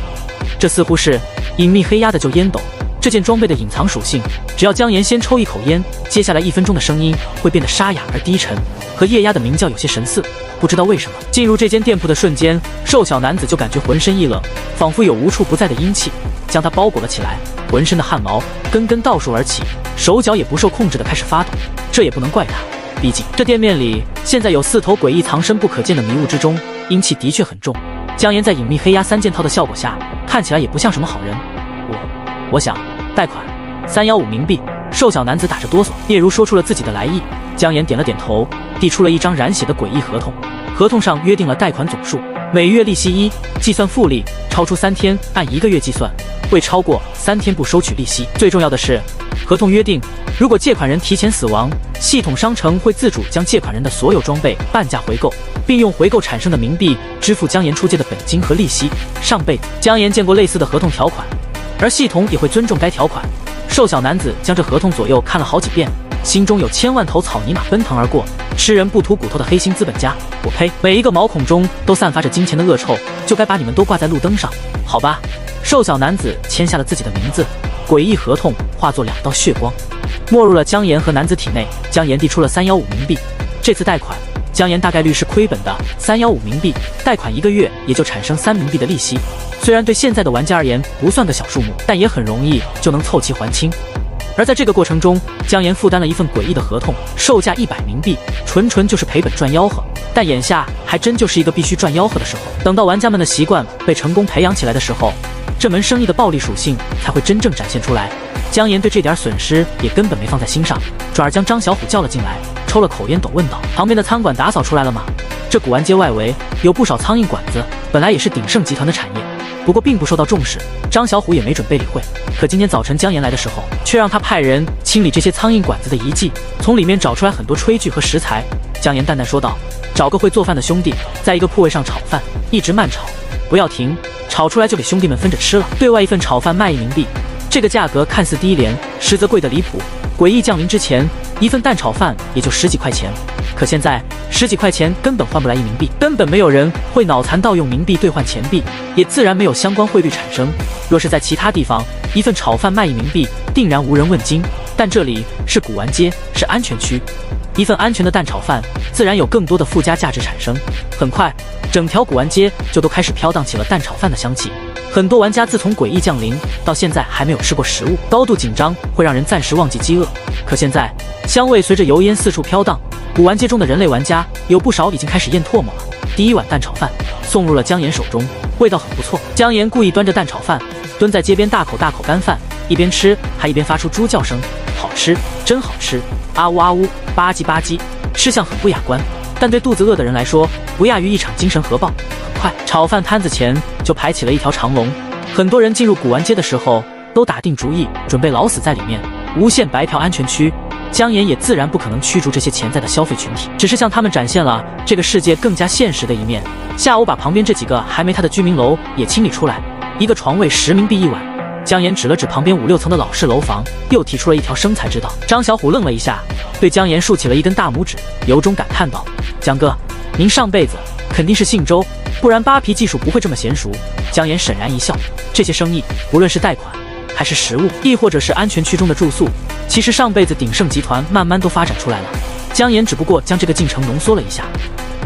这似乎是隐秘黑压的旧烟斗。这件装备的隐藏属性，只要姜岩先抽一口烟，接下来1分钟的声音会变得沙哑而低沉，和液压的鸣叫有些神似。不知道为什么，进入这间店铺的瞬间，瘦小男子就感觉浑身一冷，仿佛有无处不在的阴气将他包裹了起来，浑身的汗毛根根倒竖而起，手脚也不受控制的开始发抖。这也不能怪他，毕竟这店面里现在有4头诡异藏身不可见的迷雾之中，阴气的确很重。姜岩在隐秘黑压3件套的效果下，看起来也不像什么好人。我想贷款315冥币。瘦小男子打着哆嗦，嗫如说出了自己的来意。姜岩点了点头，递出了一张染血的诡异合同。合同上约定了贷款总数，每月利息1，计算复利超出3天按1个月计算，未超过3天不收取利息。最重要的是，合同约定，如果借款人提前死亡，系统商城会自主将借款人的所有装备半价回购，并用回购产生的冥币支付姜岩出借的本金和利息。上辈子姜岩见过类似的合同条款，而系统也会尊重该条款。瘦小男子将这合同左右看了好几遍，心中有千万头草泥马奔腾而过。吃人不吐骨头的黑心资本家，我呸！每一个毛孔中都散发着金钱的恶臭，就该把你们都挂在路灯上。好吧，瘦小男子签下了自己的名字，诡异合同化作2道血光，没入了姜岩和男子体内。姜岩递出了315冥币，这次贷款姜岩大概率是亏本的。315冥币，贷款1个月也就产生3冥币的利息。虽然对现在的玩家而言不算个小数目，但也很容易就能凑齐还清。而在这个过程中，姜岩负担了一份诡异的合同，售价100冥币，纯就是赔本赚吆喝。但眼下还真就是一个必须赚吆喝的时候。等到玩家们的习惯被成功培养起来的时候，这门生意的暴利属性才会真正展现出来。姜岩对这点损失也根本没放在心上，转而将张小虎叫了进来，抽了口烟斗，问道：“旁边的餐馆打扫出来了吗？”这古玩街外围有不少苍蝇馆子，本来也是鼎盛集团的产业，不过并不受到重视，张小虎也没准备理会。可今天早晨姜岩来的时候，却让他派人清理这些苍蝇馆子的遗迹，从里面找出来很多炊具和食材。姜岩淡淡说道：“找个会做饭的兄弟，在一个铺位上炒饭，一直慢炒，不要停，炒出来就给兄弟们分着吃了。对外一份炒饭卖1冥币，这个价格看似低廉，实则贵得离谱。诡异降临之前，一份蛋炒饭也就10几块钱，可现在10几块钱根本换不来1冥币，根本没有人会脑残到用冥币兑换钱币，也自然没有相关汇率产生。若是在其他地方，一份炒饭卖1冥币，定然无人问津。但这里是古玩街，是安全区，一份安全的蛋炒饭，自然有更多的附加价值产生。很快，整条古玩街就都开始飘荡起了蛋炒饭的香气。很多玩家自从诡异降临到现在还没有吃过食物，高度紧张会让人暂时忘记饥饿。可现在，香味随着油烟四处飘荡，古玩街中的人类玩家有不少已经开始咽唾沫了。第一碗蛋炒饭送入了姜岩手中，味道很不错。姜岩故意端着蛋炒饭，蹲在街边大口干饭，一边吃还一边发出猪叫声：“好吃，真好吃！啊呜啊呜，吧唧吧唧。”吃相很不雅观，但对肚子饿的人来说，不亚于一场精神核爆。很快，炒饭摊子前就排起了一条长龙。很多人进入古玩街的时候，都打定主意准备老死在里面。无限白嫖安全区，姜岩也自然不可能驱逐这些潜在的消费群体，只是向他们展现了这个世界更加现实的一面。下午把旁边这几个还没他的居民楼也清理出来，一个床位10冥币1晚。姜岩指了指旁边5、6层的老式楼房，又提出了一条生财之道。张小虎愣了一下，对姜岩竖起了一根大拇指，由衷感叹道：“姜哥，您上辈子肯定是姓周，不然扒皮技术不会这么娴熟。”姜岩沈然一笑，这些生意无论是贷款还是食物，亦或者是安全区中的住宿，其实上辈子鼎盛集团慢慢都发展出来了。姜岩只不过将这个进程浓缩了一下，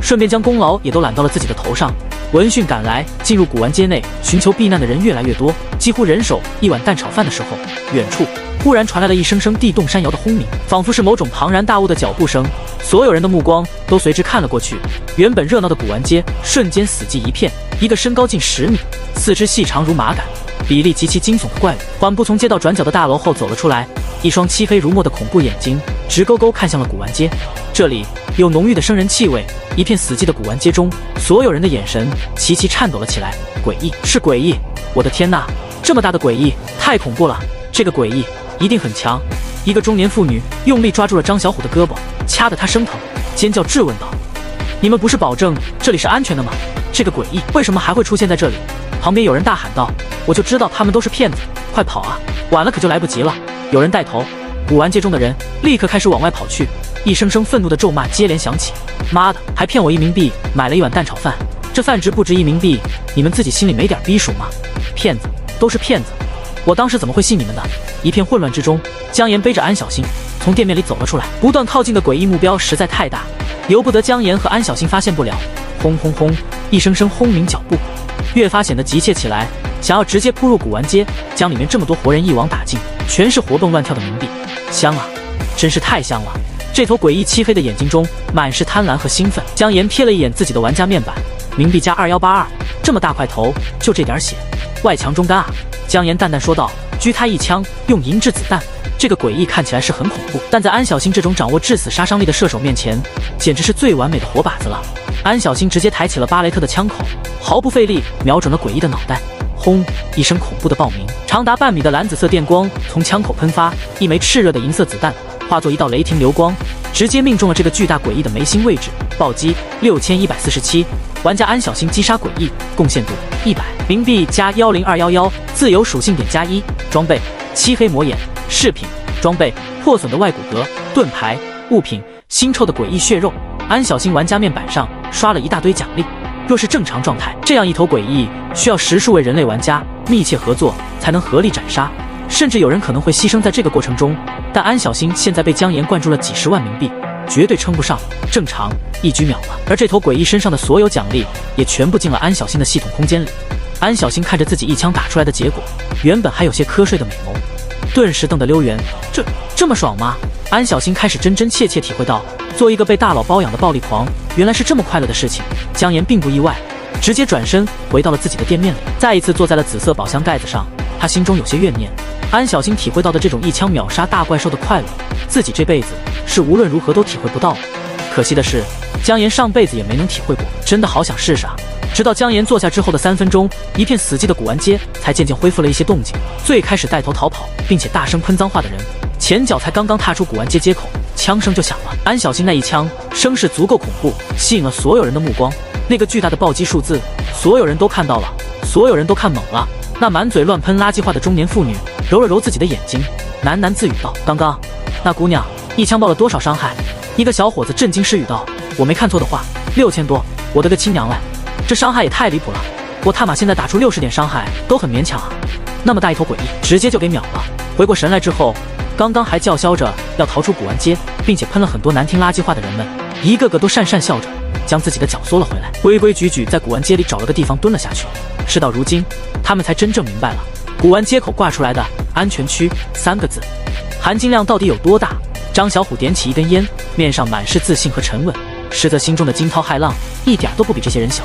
顺便将功劳也都揽到了自己的头上。闻讯赶来，进入古玩街内寻求避难的人越来越多，几乎人手1碗蛋炒饭的时候，远处忽然传来了一声声地动山摇的轰鸣，仿佛是某种庞然大物的脚步声。所有人的目光都随之看了过去，原本热闹的古玩街瞬间死寂一片。一个身高近10米、四肢细长如马杆、比例极其惊悚的怪物缓步从街道转角的大楼后走了出来，一双漆黑如墨的恐怖眼睛直勾勾看向了古玩街。这里有浓郁的生人气味，一片死寂的古玩街中，所有人的眼神齐齐颤抖了起来。诡异，是诡异！我的天哪，这么大的诡异，太恐怖了！这个诡异一定很强。一个中年妇女用力抓住了张小虎的胳膊，掐得他生疼，尖叫质问道：“你们不是保证这里是安全的吗？这个诡异为什么还会出现在这里？”旁边有人大喊道：“我就知道他们都是骗子，快跑啊，晚了可就来不及了！”有人带头，古玩街中的人立刻开始往外跑去，一声声愤怒的咒骂接连响起：“妈的，还骗我1冥币买了1碗蛋炒饭，这饭值不值1冥币，你们自己心里没点逼数吗？骗子，都是骗子！我当时怎么会信你们的？一片混乱之中，姜岩背着安小星从店面里走了出来。不断靠近的诡异目标实在太大，由不得姜岩和安小星发现不了。轰轰轰，一声声轰鸣脚步，越发显得急切起来，想要直接扑入古玩街，将里面这么多活人一网打尽，全是活蹦乱跳的冥币，香啊，真是太香了！这头诡异漆黑的眼睛中满是贪婪和兴奋。姜岩瞥了一眼自己的玩家面板，冥币加2182，这么大块头，就这点血，外强中干啊！姜岩淡淡说道，狙他一枪，用银质子弹。这个诡异看起来是很恐怖，但在安小星这种掌握致死杀伤力的射手面前，简直是最完美的活靶子了。安小星直接抬起了巴雷特的枪口，毫不费力瞄准了诡异的脑袋。轰！一声恐怖的爆鸣，长达半米的蓝紫色电光从枪口喷发，一枚炽热的银色子弹化作一道雷霆流光，直接命中了这个巨大诡异的眉心位置。暴击6147，玩家安小星击杀诡异，贡献度100，冥币加10211，自由属性点加1，装备漆黑魔眼，饰品装备破损的外骨骼盾牌，物品腥臭的诡异血肉。安小星玩家面板上刷了一大堆奖励。若是正常状态，这样一头诡异需要10数位人类玩家密切合作才能合力斩杀，甚至有人可能会牺牲在这个过程中。但安小星现在被姜岩灌注了几十万冥币，绝对称不上，正常一举秒了。而这头诡异身上的所有奖励也全部进了安小星的系统空间里。安小星看着自己一枪打出来的结果，原本还有些瞌睡的美眸顿时瞪得溜圆。这么爽吗？安小星开始真真切切体会到，做一个被大佬包养的暴力狂，原来是这么快乐的事情。姜岩并不意外，直接转身回到了自己的店面里，再一次坐在了紫色宝箱盖子上。他心中有些怨念，安小星体会到的这种一枪秒杀大怪兽的快乐，自己这辈子是无论如何都体会不到的。可惜的是，姜岩上辈子也没能体会过，真的好想试试啊！直到姜岩坐下之后的3分钟，一片死寂的古玩街才渐渐恢复了一些动静。最开始带头逃跑并且大声喷脏话的人，前脚才刚刚踏出古玩街街口，枪声就响了。安小星那一枪声势足够恐怖，吸引了所有人的目光。那个巨大的暴击数字，所有人都看到了，所有人都看懵了。那满嘴乱喷垃圾话的中年妇女揉了揉自己的眼睛，喃喃自语道：“刚刚那姑娘一枪爆了多少伤害？”一个小伙子震惊失语道：“我没看错的话，6000多！我的个亲娘嘞，这伤害也太离谱了！我他妈现在打出60点伤害都很勉强啊！那么大一头诡异，直接就给秒了。”回过神来之后，刚刚还叫嚣着要逃出古玩街，并且喷了很多难听垃圾话的人们，一个个都讪讪笑着，将自己的脚缩了回来，规规矩矩在古玩街里找了个地方蹲了下去。事到如今，他们才真正明白了古玩街口挂出来的安全区3个字含金量到底有多大。张小虎点起一根烟，面上满是自信和沉稳，实则心中的惊涛骇浪一点都不比这些人小。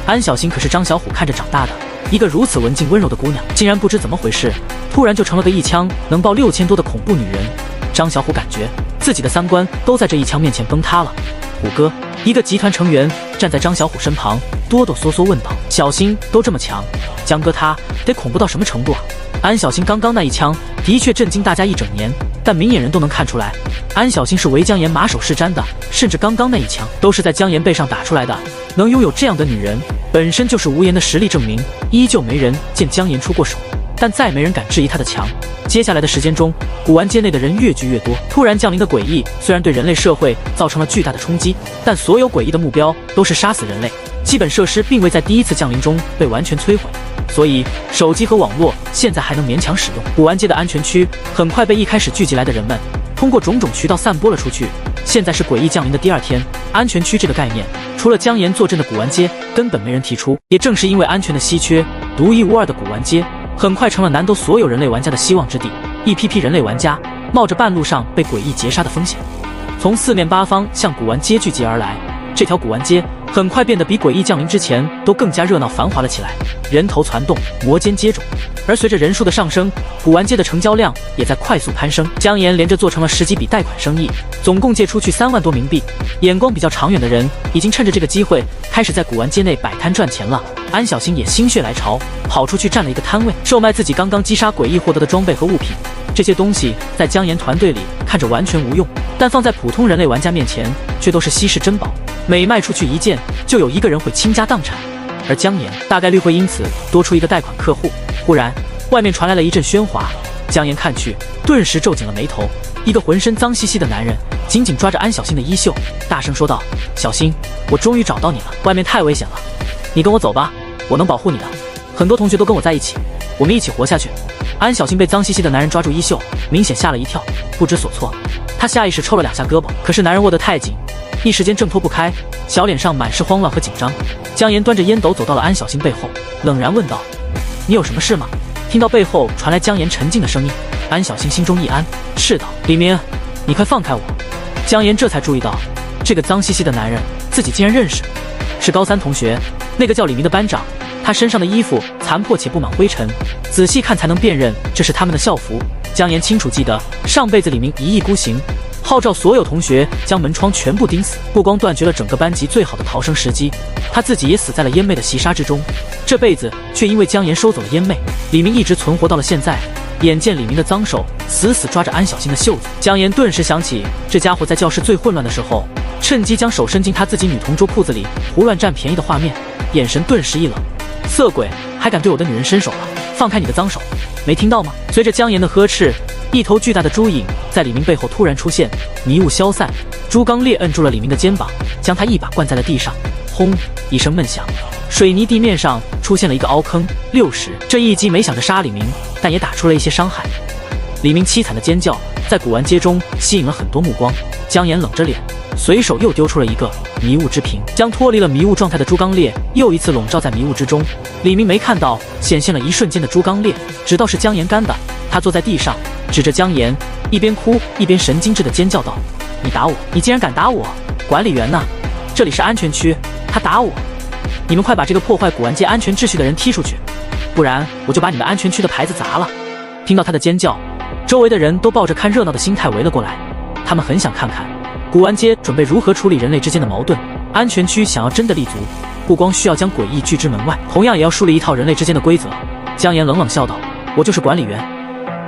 安小星可是张小虎看着长大的，一个如此文静温柔的姑娘，竟然不知怎么回事，突然就成了个一枪能爆6000多的恐怖女人。张小虎感觉自己的3观都在这一枪面前崩塌了。虎哥，一个集团成员站在张小虎身旁，哆哆嗦嗦问道：“小星都这么强，江哥他得恐怖到什么程度啊？”安小星刚刚那一枪的确震惊大家一整年，但明眼人都能看出来，安小星是为姜岩马首是瞻的，甚至刚刚那一枪都是在姜岩背上打出来的。能拥有这样的女人，本身就是无言的实力证明。依旧没人见姜岩出过手，但再没人敢质疑他的强。接下来的时间中，古玩街内的人越聚越多。突然降临的诡异虽然对人类社会造成了巨大的冲击，但所有诡异的目标都是杀死人类，基本设施并未在第一次降临中被完全摧毁，所以手机和网络现在还能勉强使用。古玩街的安全区很快被一开始聚集来的人们通过种种渠道散播了出去。现在是诡异降临的第2天，安全区这个概念除了姜岩坐镇的古玩街根本没人提出。也正是因为安全的稀缺，独一无二的古玩街很快成了难得所有人类玩家的希望之地。一批批人类玩家冒着半路上被诡异截杀的风险，从4面8方向古玩街聚集而来。这条古玩街很快变得比诡异降临之前都更加热闹繁华了起来，人头攒动，摩肩接踵。而随着人数的上升，古玩街的成交量也在快速攀升。姜岩连着做成了10几笔贷款生意，总共借出去3万多冥币。眼光比较长远的人已经趁着这个机会开始在古玩街内摆摊赚钱了。安小星也心血来潮，跑出去占了一个摊位，售卖自己刚刚击杀诡异获得的装备和物品。这些东西在姜岩团队里看着完全无用，但放在普通人类玩家面前却都是稀世珍宝，每卖出去一件就有1个人会倾家荡产。而姜岩大概率会因此多出一个贷款客户。忽然外面传来了一阵喧哗，姜岩看去顿时皱紧了眉头。一个浑身脏兮兮的男人紧紧抓着安小星的衣袖，大声说道：“小星，我终于找到你了，外面太危险了，你跟我走吧，我能保护你的。很多同学都跟我在一起，我们一起活下去。安小新被脏兮兮的男人抓住衣袖，明显吓了一跳，不知所措。他下意识抽了2下胳膊，可是男人握得太紧，一时间挣脱不开，小脸上满是慌乱和紧张。姜岩端着烟斗走到了安小新背后，冷然问道：“你有什么事吗？”听到背后传来姜岩沉静的声音，安小新心中一安，斥道：“李明，你快放开我！”姜岩这才注意到，这个脏兮兮的男人自己竟然认识，是高3同学，那个叫李明的班长。他身上的衣服残破且布满灰尘，仔细看才能辨认这是他们的校服。姜岩清楚记得，上辈子李明一意孤行，号召所有同学将门窗全部钉死，不光断绝了整个班级最好的逃生时机，他自己也死在了烟妹的袭杀之中。这辈子却因为姜岩收走了烟妹，李明一直存活到了现在。眼见李明的脏手死死抓着安小新的袖子，姜岩顿时想起这家伙在教室最混乱的时候，趁机将手伸进他自己女同桌裤子里胡乱占便宜的画面，眼神顿时一冷。色鬼，还敢对我的女人伸手了？放开你的脏手！没听到吗？随着姜岩的呵斥，一头巨大的猪影在李明背后突然出现，迷雾消散，朱刚烈摁住了李明的肩膀，将他一把灌在了地上。轰一声闷响，水泥地面上出现了一个凹坑。60这一击没想着杀李明，但也打出了一些伤害。李明凄惨的尖叫在古玩街中吸引了很多目光。姜岩冷着脸，随手又丢出了一个迷雾之瓶，将脱离了迷雾状态的朱刚烈又一次笼罩在迷雾之中。李明没看到显现了一瞬间的朱刚烈，直到是姜岩干的。他坐在地上，指着姜岩，一边哭一边神经质的尖叫道：“你打我！你竟然敢打我！管理员呢？这里是安全区，他打我！你们快把这个破坏古玩街安全秩序的人踢出去，不然我就把你们安全区的牌子砸了！”听到他的尖叫，周围的人都抱着看热闹的心态围了过来，他们很想看看古玩街准备如何处理人类之间的矛盾。安全区想要真的立足，不光需要将诡异拒之门外，同样也要树立一套人类之间的规则。姜岩冷冷笑道：“我就是管理员，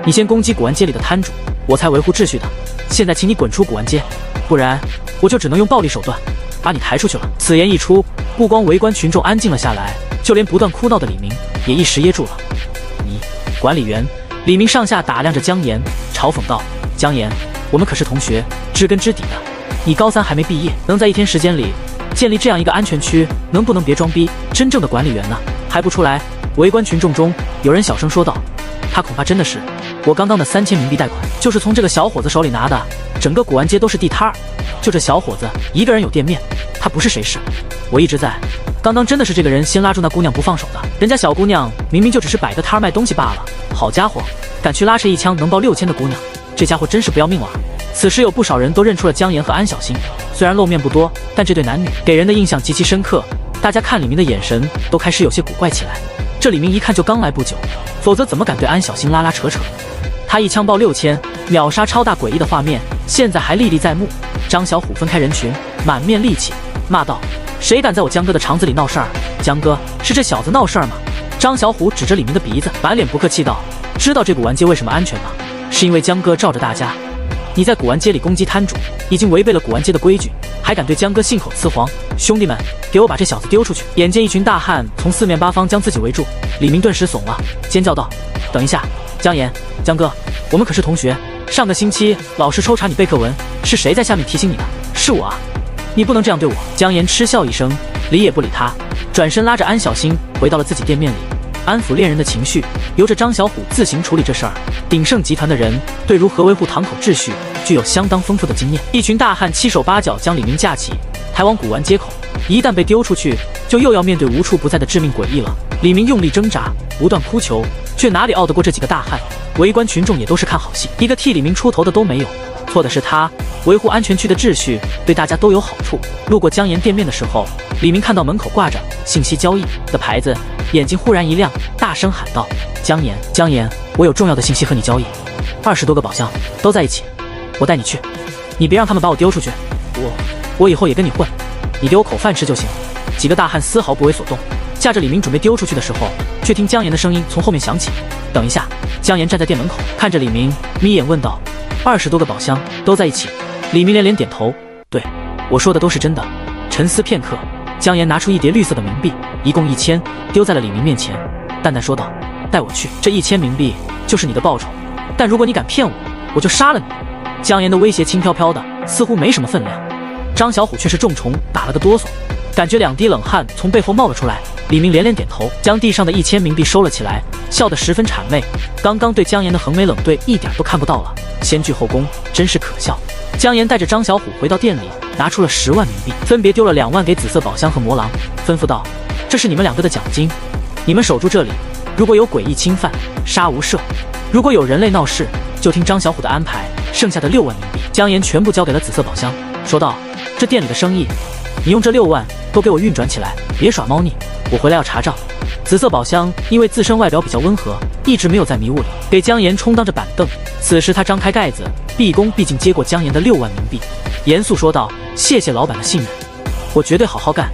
你先攻击古玩街里的摊主，我才维护秩序的。现在请你滚出古玩街，不然我就只能用暴力手段把你抬出去了。”此言一出，不光围观群众安静了下来，就连不断哭闹的李明也一时噎住了。你管理员？李明上下打量着姜岩，嘲讽道：“姜岩，我们可是同学，知根知底的。你高3还没毕业，能在1天时间里建立这样一个安全区，能不能别装逼？真正的管理员呢？还不出来？”围观群众中有人小声说道：“他恐怕真的是我刚刚的3000冥币贷款，就是从这个小伙子手里拿的。整个古玩街都是地摊儿，就这小伙子一个人有店面，他不是谁是？我一直在。刚刚真的是这个人先拉住那姑娘不放手的，人家小姑娘明明就只是摆个摊儿卖东西罢了。好家伙，敢去拉扯一枪能爆6000的姑娘，这家伙真是不要命了。”此时有不少人都认出了姜岩和安小新，虽然露面不多，但这对男女给人的印象极其深刻。大家看李明的眼神都开始有些古怪起来。这李明一看就刚来不久，否则怎么敢对安小新拉拉扯扯？他一枪爆6000，秒杀超大诡异的画面，现在还历历在目。张小虎分开人群，满面戾气，骂道：“谁敢在我姜哥的肠子里闹事儿？姜哥，是这小子闹事儿吗？”张小虎指着李明的鼻子，满脸不客气道：“知道这古玩街为什么安全吗？是因为姜哥罩着大家。你在古玩街里攻击摊主，已经违背了古玩街的规矩，还敢对姜哥信口雌黄！兄弟们，给我把这小子丢出去！”眼见一群大汉从四面八方将自己围住，李明顿时怂了，尖叫道：“等一下，姜岩，姜哥，我们可是同学，上个星期老师抽查你背课文，是谁在下面提醒你的？是我啊，你不能这样对我！”姜岩嗤笑一声，理也不理他，转身拉着安小新回到了自己店面里，安抚恋人的情绪，由着张小虎自行处理这事儿。鼎盛集团的人对如何维护堂口秩序具有相当丰富的经验。一群大汉七手八脚将李明架起，抬往古玩街口。一旦被丢出去，就又要面对无处不在的致命诡异了。李明用力挣扎，不断哭求，却哪里拗得过这几个大汉？围观群众也都是看好戏，一个替李明出头的都没有。错的是他，维护安全区的秩序对大家都有好处。路过姜岩店面的时候，李明看到门口挂着信息交易的牌子，眼睛忽然一亮，大声喊道：“姜岩，姜岩，我有重要的信息和你交易，20多个宝箱都在一起，我带你去，你别让他们把我丢出去，我以后也跟你混，你给我口饭吃就行。”几个大汉丝毫不为所动，架着李明准备丢出去的时候，却听姜岩的声音从后面响起：“等一下！”姜岩站在店门口，看着李明，眯眼问道：“20多个宝箱都在一起？”李明连连点头：“对，我说的都是真的。”沉思片刻，姜岩拿出一叠绿色的冥币，一共1000，丢在了李明面前，淡淡说道：“带我去，这1000冥币就是你的报酬，但如果你敢骗我，我就杀了你。”姜岩的威胁轻飘飘的，似乎没什么分量。张小虎却是重重打了个哆嗦，感觉2滴冷汗从背后冒了出来。李明连连点头，将地上的1000冥币收了起来，笑得十分谄媚。刚刚对姜岩的横眉冷对一点都看不到了，先倨后恭，真是可笑。姜岩带着张小虎回到店里，拿出了10万冥币，分别丢了2万给紫色宝箱和魔狼，吩咐道：“这是你们2个的奖金，你们守住这里，如果有诡异侵犯，杀无赦；如果有人类闹事，就听张小虎的安排。”剩下的6万冥币，姜岩全部交给了紫色宝箱，说道：“这店里的生意，你用这6万都给我运转起来，别耍猫腻，我回来要查账。”紫色宝箱因为自身外表比较温和，一直没有在迷雾里，给姜岩充当着板凳。此时他张开盖子，毕恭毕敬接过姜岩的6万冥币，严肃说道：“谢谢老板的信任，我绝对好好干。”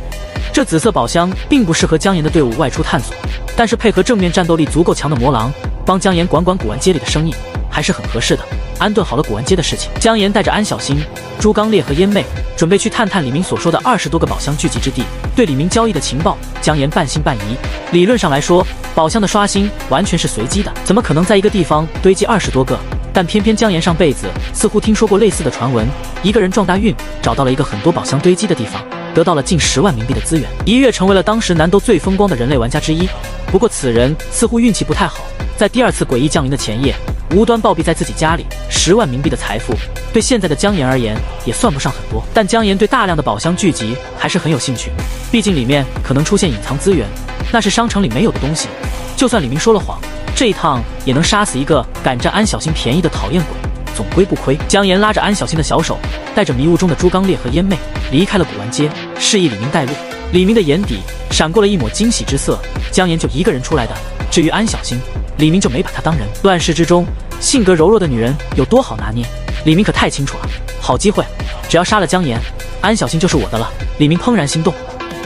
这紫色宝箱并不适合姜岩的队伍外出探索，但是配合正面战斗力足够强的魔狼，帮姜岩管古玩街里的生意，还是很合适的。安顿好了古玩街的事情，姜岩带着安小新、朱刚烈和烟妹准备去探探李明所说的20多个宝箱聚集之地。对李明交易的情报，姜岩半信半疑。理论上来说，宝箱的刷新完全是随机的，怎么可能在一个地方堆积20多个？但偏偏姜岩上辈子似乎听说过类似的传闻，一个人撞大运，找到了一个很多宝箱堆积的地方，得到了近10万冥币的资源，一跃成为了当时南斗最风光的人类玩家之一。不过此人似乎运气不太好，在第2次诡异降临的前夜，无端暴毙在自己家里。10万冥币的财富对现在的姜岩而言也算不上很多，但姜岩对大量的宝箱聚集还是很有兴趣，毕竟里面可能出现隐藏资源，那是商城里没有的东西。就算李明说了谎，这一趟也能杀死一个敢占安小新便宜的讨厌鬼，总归不亏。姜岩拉着安小新的小手，带着迷雾中的朱刚烈和烟妹离开了古玩街，示意李明带路。李明的眼底闪过了一抹惊喜之色，姜岩就一个人出来的。至于安小新，李明就没把她当人。乱世之中，性格柔弱的女人有多好拿捏，李明可太清楚了。好机会，只要杀了姜岩，安小新就是我的了。李明怦然心动。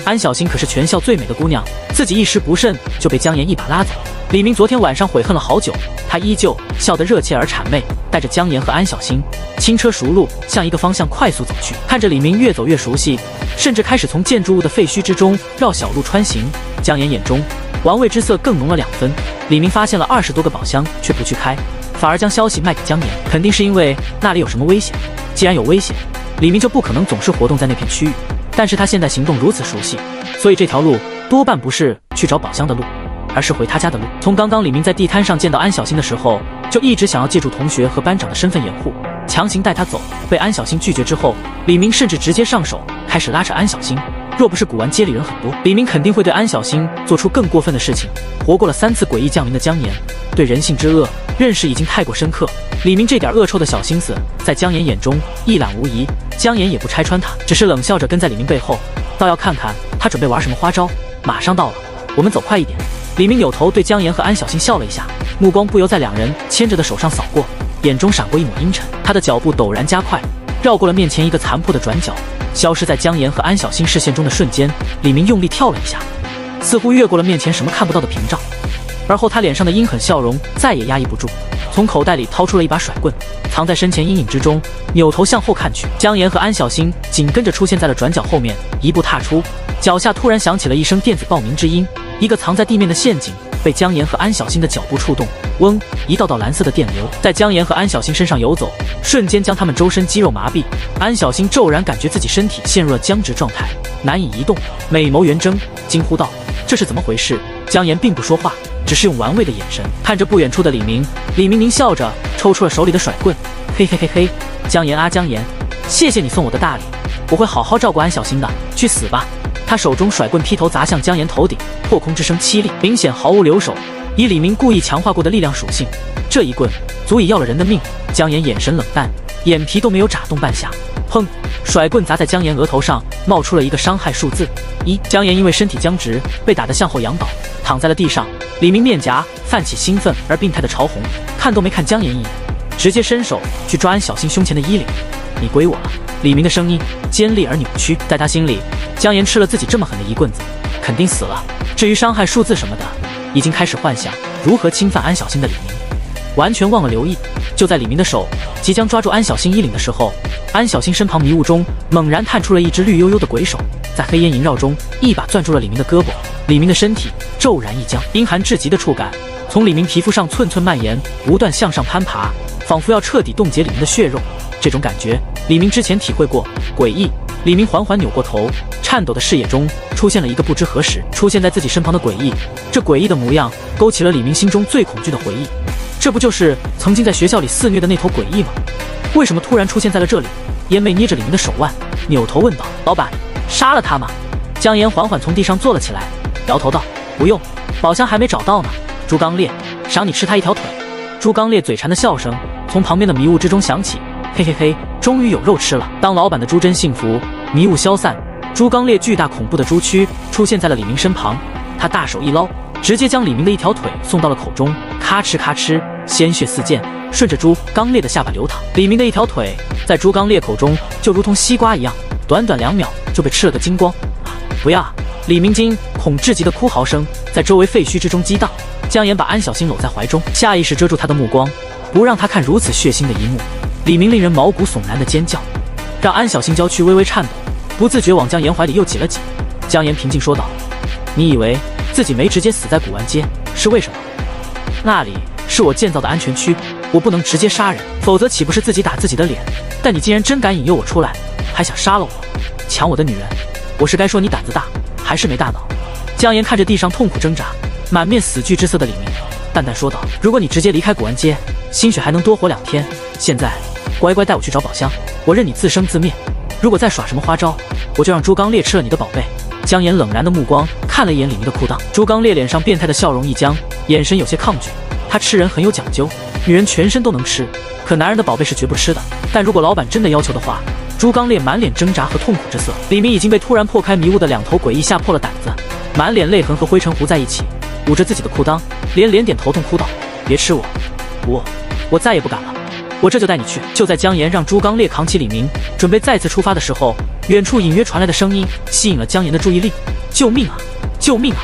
安小新可是全校最美的姑娘，自己一时不慎就被姜岩一把拉走。李明昨天晚上悔恨了好久，他依旧笑得热切而谄媚，带着姜岩和安小新轻车熟路向一个方向快速走去。看着李明越走越熟悉，甚至开始从建筑物的废墟之中绕小路穿行，姜岩眼中玩味之色更浓了2分。李明发现了20多个宝箱却不去开，反而将消息卖给姜岩，肯定是因为那里有什么危险。既然有危险，李明就不可能总是活动在那片区域，但是他现在行动如此熟悉，所以这条路多半不是去找宝箱的路，而是回他家的路。从刚刚李明在地摊上见到安小新的时候，就一直想要借助同学和班长的身份掩护，强行带他走。被安小新拒绝之后，李明甚至直接上手，开始拉扯安小新。若不是古玩街里人很多，李明肯定会对安小新做出更过分的事情。活过了3次诡异降临的姜岩，对人性之恶认识已经太过深刻。李明这点恶臭的小心思，在姜岩眼中一览无遗。姜岩也不拆穿他，只是冷笑着跟在李明背后，倒要看看他准备玩什么花招。马上到了，我们走快一点。李明扭头对姜岩和安小新笑了一下，目光不由在2人牵着的手上扫过，眼中闪过一抹阴沉。他的脚步陡然加快，绕过了面前一个残破的转角，消失在姜岩和安小新视线中的瞬间，李明用力跳了一下，似乎越过了面前什么看不到的屏障。而后他脸上的阴狠笑容再也压抑不住，从口袋里掏出了一把甩棍，藏在身前阴影之中，扭头向后看去。姜岩和安小新紧跟着出现在了转角后面，一步踏出，脚下突然响起了一声电子报鸣之音，一个藏在地面的陷阱被姜岩和安小新的脚步触动，嗡，一道道蓝色的电流在姜岩和安小新身上游走，瞬间将他们周身肌肉麻痹。安小新骤然感觉自己身体陷入了僵直状态，难以移动，美眸圆睁，惊呼道：“这是怎么回事？”姜岩并不说话，只是用玩味的眼神看着不远处的李明。李明狞笑着抽出了手里的甩棍，嘿嘿嘿嘿，姜岩啊姜岩，谢谢你送我的大礼，我会好好照顾安小新的，去死吧！他手中甩棍劈头砸向姜岩头顶，破空之声凄厉，明显毫无留手。以李明故意强化过的力量属性，这一棍足以要了人的命。姜岩眼神冷淡，眼皮都没有眨动半下。砰！甩棍砸在姜岩额头上，冒出了一个伤害数字1。姜岩因为身体僵直，被打得向后仰倒，躺在了地上。李明面颊泛起兴奋而病态的潮红，看都没看姜岩一眼，直接伸手去抓安小新胸前的衣领。你归我了！李明的声音尖利而扭曲，在他心里，姜岩吃了自己这么狠的一棍子，肯定死了。至于伤害数字什么的，已经开始幻想如何侵犯安小新的李明，完全忘了留意。就在李明的手即将抓住安小新衣领的时候，安小新身旁迷雾中猛然探出了一只绿油油的鬼手，在黑烟萦绕中一把攥住了李明的胳膊。李明的身体骤然一僵，阴寒至极的触感从李明皮肤上寸寸蔓延，不断向上攀爬，仿佛要彻底冻结李明的血肉。这种感觉李明之前体会过，诡异李明缓缓扭过头，颤抖的视野中出现了一个不知何时出现在自己身旁的诡异。这诡异的模样勾起了李明心中最恐惧的回忆。这不就是曾经在学校里肆虐的那头诡异吗？为什么突然出现在了这里？烟妹捏着李明的手腕，扭头问道：“老板，杀了他吗？”江岩缓缓从地上坐了起来，摇头道：“不用，宝箱还没找到呢。朱刚烈，赏你吃他一条腿。”朱刚烈嘴馋的笑声从旁边的迷雾之中响起，嘿嘿嘿，终于有肉吃了。当老板的朱真幸福，迷雾消散，朱刚烈巨大恐怖的朱躯出现在了李明身旁，他大手一捞，直接将李明的一条腿送到了口中，咔哧咔哧，鲜血四溅，顺着朱刚烈的下巴流淌。李明的一条腿在朱刚烈口中就如同西瓜一样，短短2秒就被吃了个精光。不要！李明惊恐至极的哭嚎声在周围废墟之中激荡。江岩把安小新搂在怀中，下意识遮住他的目光，不让他看如此血腥的一幕。李明令人毛骨悚然的尖叫，让安小新娇躯微微颤抖，不自觉往江岩怀里又挤了挤。江岩平静说道：“你以为自己没直接死在古玩街是为什么？那里是我建造的安全区，我不能直接杀人，否则岂不是自己打自己的脸？但你既然真敢引诱我出来，还想杀了我，抢我的女人，我是该说你胆子大，还是没大脑？”江岩看着地上痛苦挣扎、满面死惧之色的李明，淡淡说道：“如果你直接离开古玩街，兴许还能多活2天。现在乖乖带我去找宝箱，我任你自生自灭。如果再耍什么花招，我就让朱刚烈吃了你的宝贝。”江岩冷然的目光看了一眼李明的裤裆，朱刚烈脸上变态的笑容一僵，眼神有些抗拒。他吃人很有讲究，女人全身都能吃，可男人的宝贝是绝不吃的。但如果老板真的要求的话，朱刚烈满脸挣扎和痛苦之色。李明已经被突然破开迷雾的2头诡异吓破了胆子，满脸泪痕和灰尘糊在一起，捂着自己的裤裆，连点头痛哭道：“别吃我，我再也不敢了，我这就带你去。”就在江岩让朱刚烈扛起李明，准备再次出发的时候，远处隐约传来的声音吸引了江岩的注意力：“救命啊！救命啊！”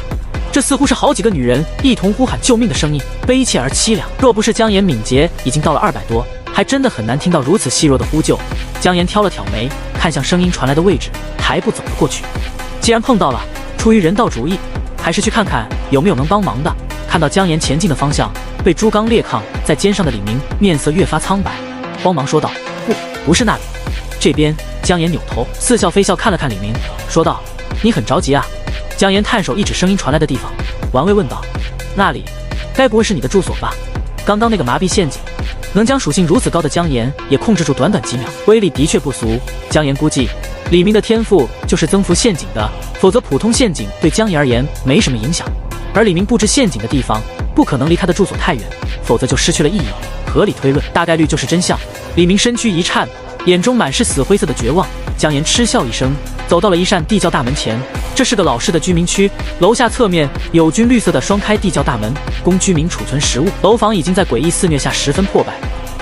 这似乎是好几个女人一同呼喊救命的声音，悲切而凄凉。若不是江岩敏捷已经到了200多，还真的很难听到如此细弱的呼救。江岩挑了挑眉，看向声音传来的位置，抬步走了过去。既然碰到了，出于人道主义，还是去看看有没有能帮忙的。看到江岩前进的方向，被朱刚烈抗在肩上的李明面色越发苍白，慌忙说道：“不是那里，这边。”江岩扭头似笑非笑看了看李明，说道：“你很着急啊？”江岩探手一指声音传来的地方，玩味问道：“那里该不会是你的住所吧？刚刚那个麻痹陷阱，能将属性如此高的江岩也控制住短短几秒，威力的确不俗。”江岩估计李明的天赋就是增幅陷阱的，否则普通陷阱对江岩而言没什么影响。而李明布置陷阱的地方不可能离他的住所太远，否则就失去了意义。合理推论，大概率就是真相。李明身躯一颤，眼中满是死灰色的绝望。江岩嗤笑一声，走到了一扇地窖大门前。这是个老式的居民区，楼下侧面有军绿色的双开地窖大门，供居民储存食物。楼房已经在诡异肆虐下十分破败，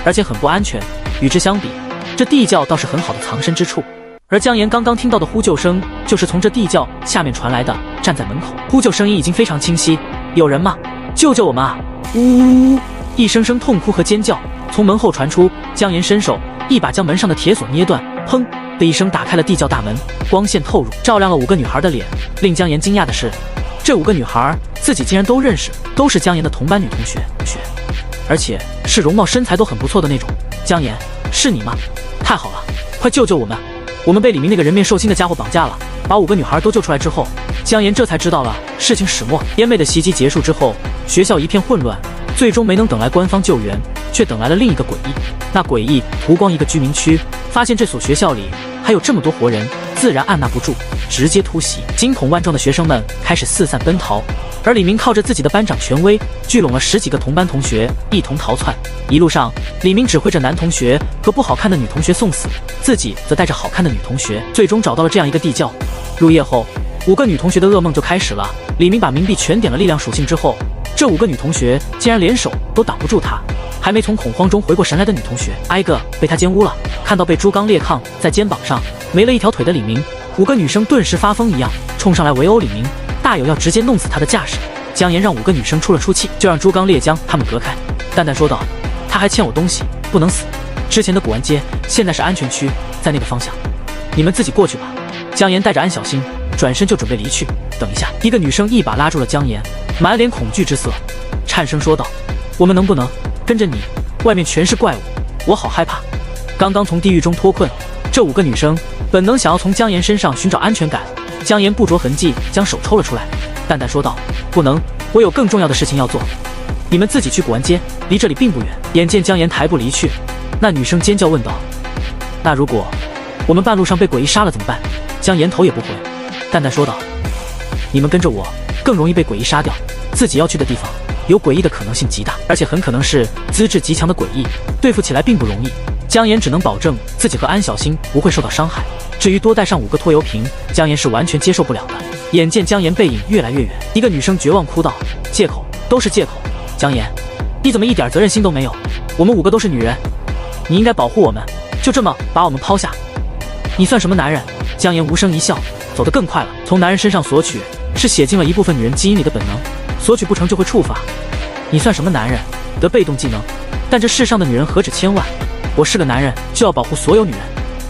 而且很不安全。与之相比，这地窖倒是很好的藏身之处。而江岩刚刚听到的呼救声，就是从这地窖下面传来的。站在门口，呼救声音已经非常清晰：“有人吗？救救我们啊！”呜呜呜！一声声痛哭和尖叫从门后传出。江岩伸手一把将门上的铁锁捏断，砰的一声打开了地窖大门，光线透入，照亮了5个女孩的脸。令江岩惊讶的是，这5个女孩自己竟然都认识，都是江岩的同班女同学，而且是容貌身材都很不错的那种。江岩，是你吗？太好了，快救救我们！我们被里面那个人面兽心的家伙绑架了。把5个女孩都救出来之后，江岩这才知道了事情始末。烟妹的袭击结束之后，学校一片混乱，最终没能等来官方救援，却等来了另一个诡异。那诡异途光一个居民区，发现这所学校里还有这么多活人，自然按捺不住，直接突袭。惊恐万状的学生们开始四散奔逃，而李明靠着自己的班长权威，聚拢了10几个同班同学一同逃窜。一路上，李明指挥着男同学和不好看的女同学送死，自己则带着好看的女同学，最终找到了这样一个地窖。入夜后，5个女同学的噩梦就开始了。李明把冥币全点了力量属性之后，这5个女同学竟然连手都挡不住他。还没从恐慌中回过神来的女同学，挨个被他奸污了。看到被朱刚烈抗在肩膀上没了一条腿的李明，5个女生顿时发疯一样冲上来围殴李明，大有要直接弄死他的架势。江岩让5个女生出了出气，就让朱刚烈将他们隔开，淡淡说道：“他还欠我东西，不能死。之前的古玩街现在是安全区，在那个方向，你们自己过去吧。”江岩带着安小新转身就准备离去。等一下，一个女生一把拉住了江岩，满脸恐惧之色，颤声说道：“我们能不能跟着你？外面全是怪物，我好害怕。”刚刚从地狱中脱困，这5个女生本能想要从姜岩身上寻找安全感。姜岩不着痕迹将手抽了出来，淡淡说道：“不能，我有更重要的事情要做。你们自己去古玩街，离这里并不远。”眼见姜岩抬步离去，那女生尖叫问道：“那如果我们半路上被诡异杀了怎么办？”姜岩头也不回，淡淡说道：“你们跟着我，更容易被诡异杀掉。自己要去的地方有诡异的可能性极大，而且很可能是资质极强的诡异，对付起来并不容易。”姜岩只能保证自己和安小新不会受到伤害。至于多带上5个拖油瓶，姜岩是完全接受不了的。眼见姜岩背影越来越远，一个女生绝望哭道：“借口，都是借口！姜岩，你怎么一点责任心都没有？我们5个都是女人，你应该保护我们，就这么把我们抛下，你算什么男人？”姜岩无声一笑，走得更快了。从男人身上索取，是写进了一部分女人基因里的本能，索取不成就会触发。你算什么男人？得被动技能。但这世上的女人何止千万，我是个男人，就要保护所有女人。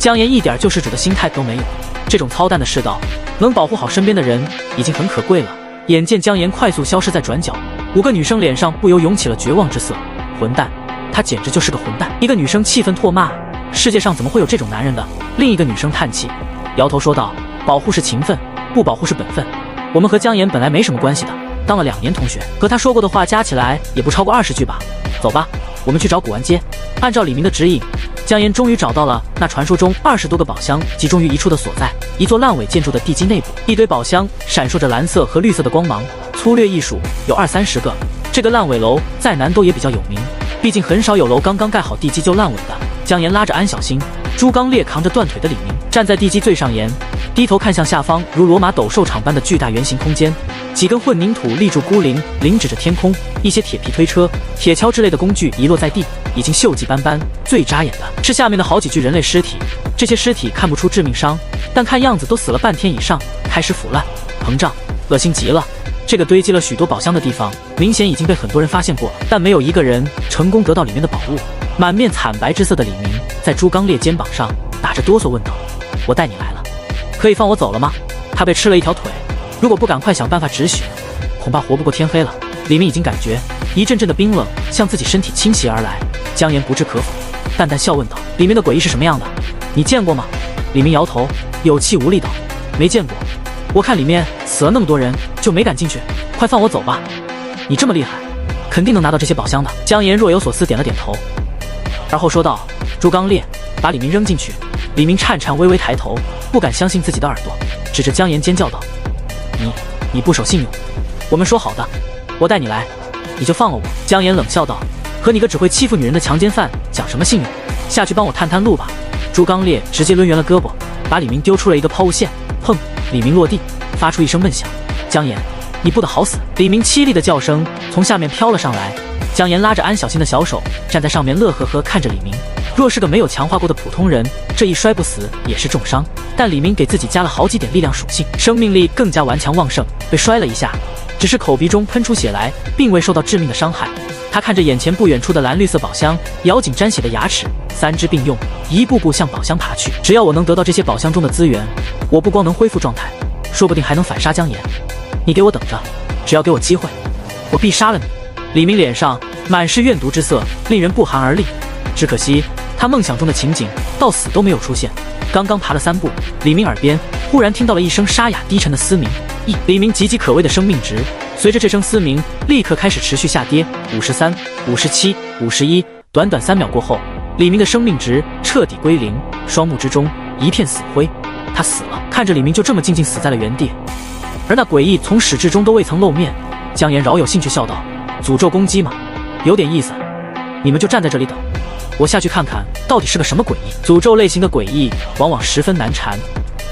姜岩一点救世主的心态都没有，这种操蛋的世道，能保护好身边的人已经很可贵了。眼见姜岩快速消失在转角，5个女生脸上不由涌起了绝望之色。混蛋，他简直就是个混蛋！一个女生气愤唾骂：“世界上怎么会有这种男人的？”另一个女生叹气，摇头说道：“保护是情分，不保护是本分。我们和姜岩本来没什么关系的，当了2年同学，和他说过的话加起来也不超过20句吧。走吧，我们去找古玩街。”按照李明的指引，姜岩终于找到了那传说中20多个宝箱集中于一处的所在，一座烂尾建筑的地基内部，一堆宝箱闪烁着蓝色和绿色的光芒，粗略一数有20-30个。这个烂尾楼再难都也比较有名，毕竟很少有楼刚刚盖好地基就烂尾的。姜岩拉着安小新，朱刚烈扛着断腿的李明，站在地基最上沿，低头看向下方如罗马斗兽场般的巨大圆形空间。几根混凝土立柱孤零零指着天空，一些铁皮推车、铁锹之类的工具遗落在地，已经锈迹斑斑。最扎眼的是下面的好几具人类尸体，这些尸体看不出致命伤，但看样子都死了半天以上，开始腐烂膨胀，恶心极了。这个堆积了许多宝箱的地方，明显已经被很多人发现过了，但没有一个人成功得到里面的宝物。满面惨白之色的李明在朱刚烈肩膀上打着哆嗦问道：“我带你来了，可以放我走了吗？”他被吃了一条腿，如果不赶快想办法止血，恐怕活不过天黑了。李明已经感觉一阵阵的冰冷向自己身体倾袭而来。姜岩不置可否，淡淡笑问道：“里面的诡异是什么样的？你见过吗？”李明摇头，有气无力道：“没见过，我看里面死了那么多人，就没敢进去。快放我走吧！你这么厉害，肯定能拿到这些宝箱的。”姜岩若有所思点了点头，而后说道：“朱刚烈，把李明扔进去。”李明颤颤巍巍抬头，不敢相信自己的耳朵，指着姜岩尖叫道：“你不守信用！我们说好的，我带你来，你就放了我。”姜岩冷笑道：“和你个只会欺负女人的强奸犯讲什么信用？下去帮我探探路吧。”朱刚烈直接抡圆了胳膊，把李明丢出了一个抛物线。砰！李明落地，发出一声闷响。姜岩，你不得好死！李明凄厉的叫声从下面飘了上来。姜岩拉着安小新的小手，站在上面乐呵呵看着李明。若是个没有强化过的普通人，这一摔不死也是重伤。但李明给自己加了好几点力量属性，生命力更加顽强旺盛，被摔了一下，只是口鼻中喷出血来，并未受到致命的伤害。他看着眼前不远处的蓝绿色宝箱，咬紧沾血的牙齿，3只并用，一步步向宝箱爬去。只要我能得到这些宝箱中的资源，我不光能恢复状态，说不定还能反杀姜岩。你给我等着，只要给我机会，我必杀了你！李明脸上满是怨毒之色，令人不寒而栗。只可惜他梦想中的情景到死都没有出现。刚刚爬了3步，李明耳边忽然听到了一声沙哑低沉的嘶鸣。李明岌岌可危的生命值随着这声嘶鸣立刻开始持续下跌，53、57、51。短短3秒过后，李明的生命值彻底归零，双目之中一片死灰。他死了。看着李明就这么静静死在了原地，而那诡异从始至终都未曾露面，姜岩饶有兴趣笑道：“诅咒攻击嘛，有点意思。你们就站在这里等，我下去看看到底是个什么诡异。”诅咒类型的诡异往往十分难缠，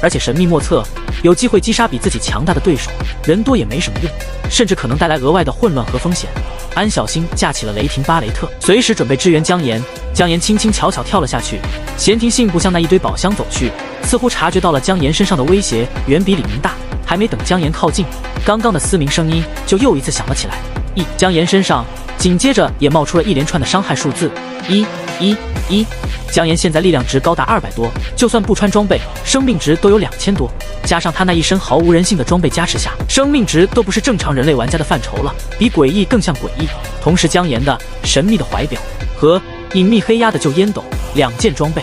而且神秘莫测，有机会击杀比自己强大的对手，人多也没什么用，甚至可能带来额外的混乱和风险。安小新架起了雷霆巴雷特，随时准备支援姜岩。姜岩轻轻巧巧跳了下去，闲庭信步向那一堆宝箱走去，似乎察觉到了姜岩身上的威胁远比李明大。还没等姜岩靠近，刚刚的嘶鸣声音就又一次响了起来。姜岩身上紧接着也冒出了一连串的伤害数字，111。姜岩现在力量值高达200多，就算不穿装备，生命值都有2000多，加上他那一身毫无人性的装备加持下，生命值都不是正常人类玩家的范畴了，比诡异更像诡异。同时姜岩的神秘的怀表和隐秘黑压的旧烟斗2件装备，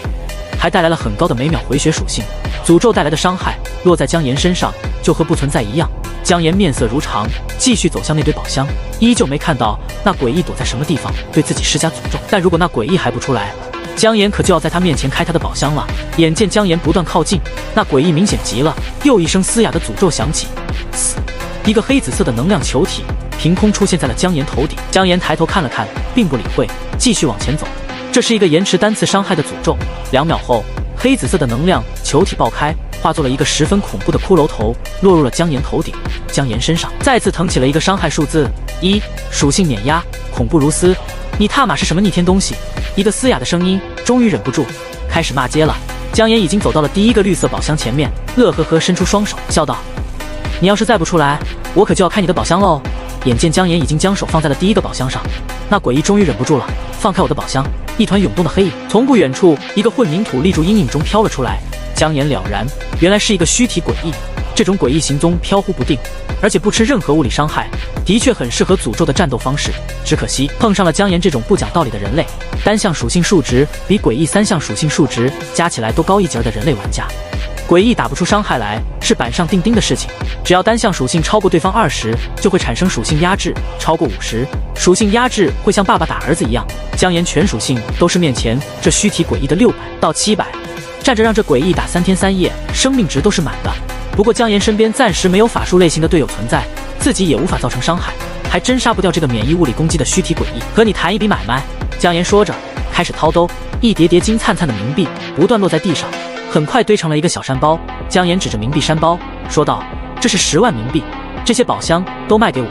还带来了很高的每秒回血属性。诅咒带来的伤害落在姜岩身上，就和不存在一样。姜岩面色如常，继续走向那堆宝箱，依旧没看到那诡异躲在什么地方，对自己施加诅咒。但如果那诡异还不出来，姜岩可就要在他面前开他的宝箱了。眼见姜岩不断靠近，那诡异明显急了，又一声嘶哑的诅咒响起。嘶！一个黑紫色的能量球体凭空出现在了姜岩头顶。姜岩抬头看了看，并不理会，继续往前走。这是一个延迟单次伤害的诅咒。2秒后，黑紫色的能量球体爆开，化作了一个十分恐怖的骷髅头，落入了姜岩头顶。姜岩身上再次腾起了一个伤害数字1，属性碾压，恐怖如斯。你他妈是什么逆天东西？一个嘶哑的声音终于忍不住开始骂街了。姜岩已经走到了第一个绿色宝箱前面，乐呵呵伸出双手笑道：你要是再不出来，我可就要开你的宝箱喽。眼见姜岩已经将手放在了第一个宝箱上，那诡异终于忍不住了，放开我的宝箱。一团涌动的黑影从不远处一个混凝土立柱阴影中飘了出来。姜岩了然，原来是一个虚体诡异。这种诡异行踪飘忽不定，而且不吃任何物理伤害，的确很适合诅咒的战斗方式。只可惜碰上了姜岩这种不讲道理的人类，单项属性数值比诡异3项属性数值加起来都高一截的人类玩家。诡异打不出伤害来是板上钉钉的事情，只要单项属性超过对方20，就会产生属性压制，超过50，属性压制会像爸爸打儿子一样。姜岩全属性都是面前这虚体诡异的600到700，站着让这诡异打3天3夜，生命值都是满的。不过姜岩身边暂时没有法术类型的队友存在，自己也无法造成伤害，还真杀不掉这个免疫物理攻击的虚体诡异。和你谈一笔买卖。姜岩说着，开始掏兜，一叠叠金灿灿的冥币不断落在地上，很快堆成了一个小山包。姜岩指着冥币山包说道：这是10万冥币，这些宝箱都卖给我，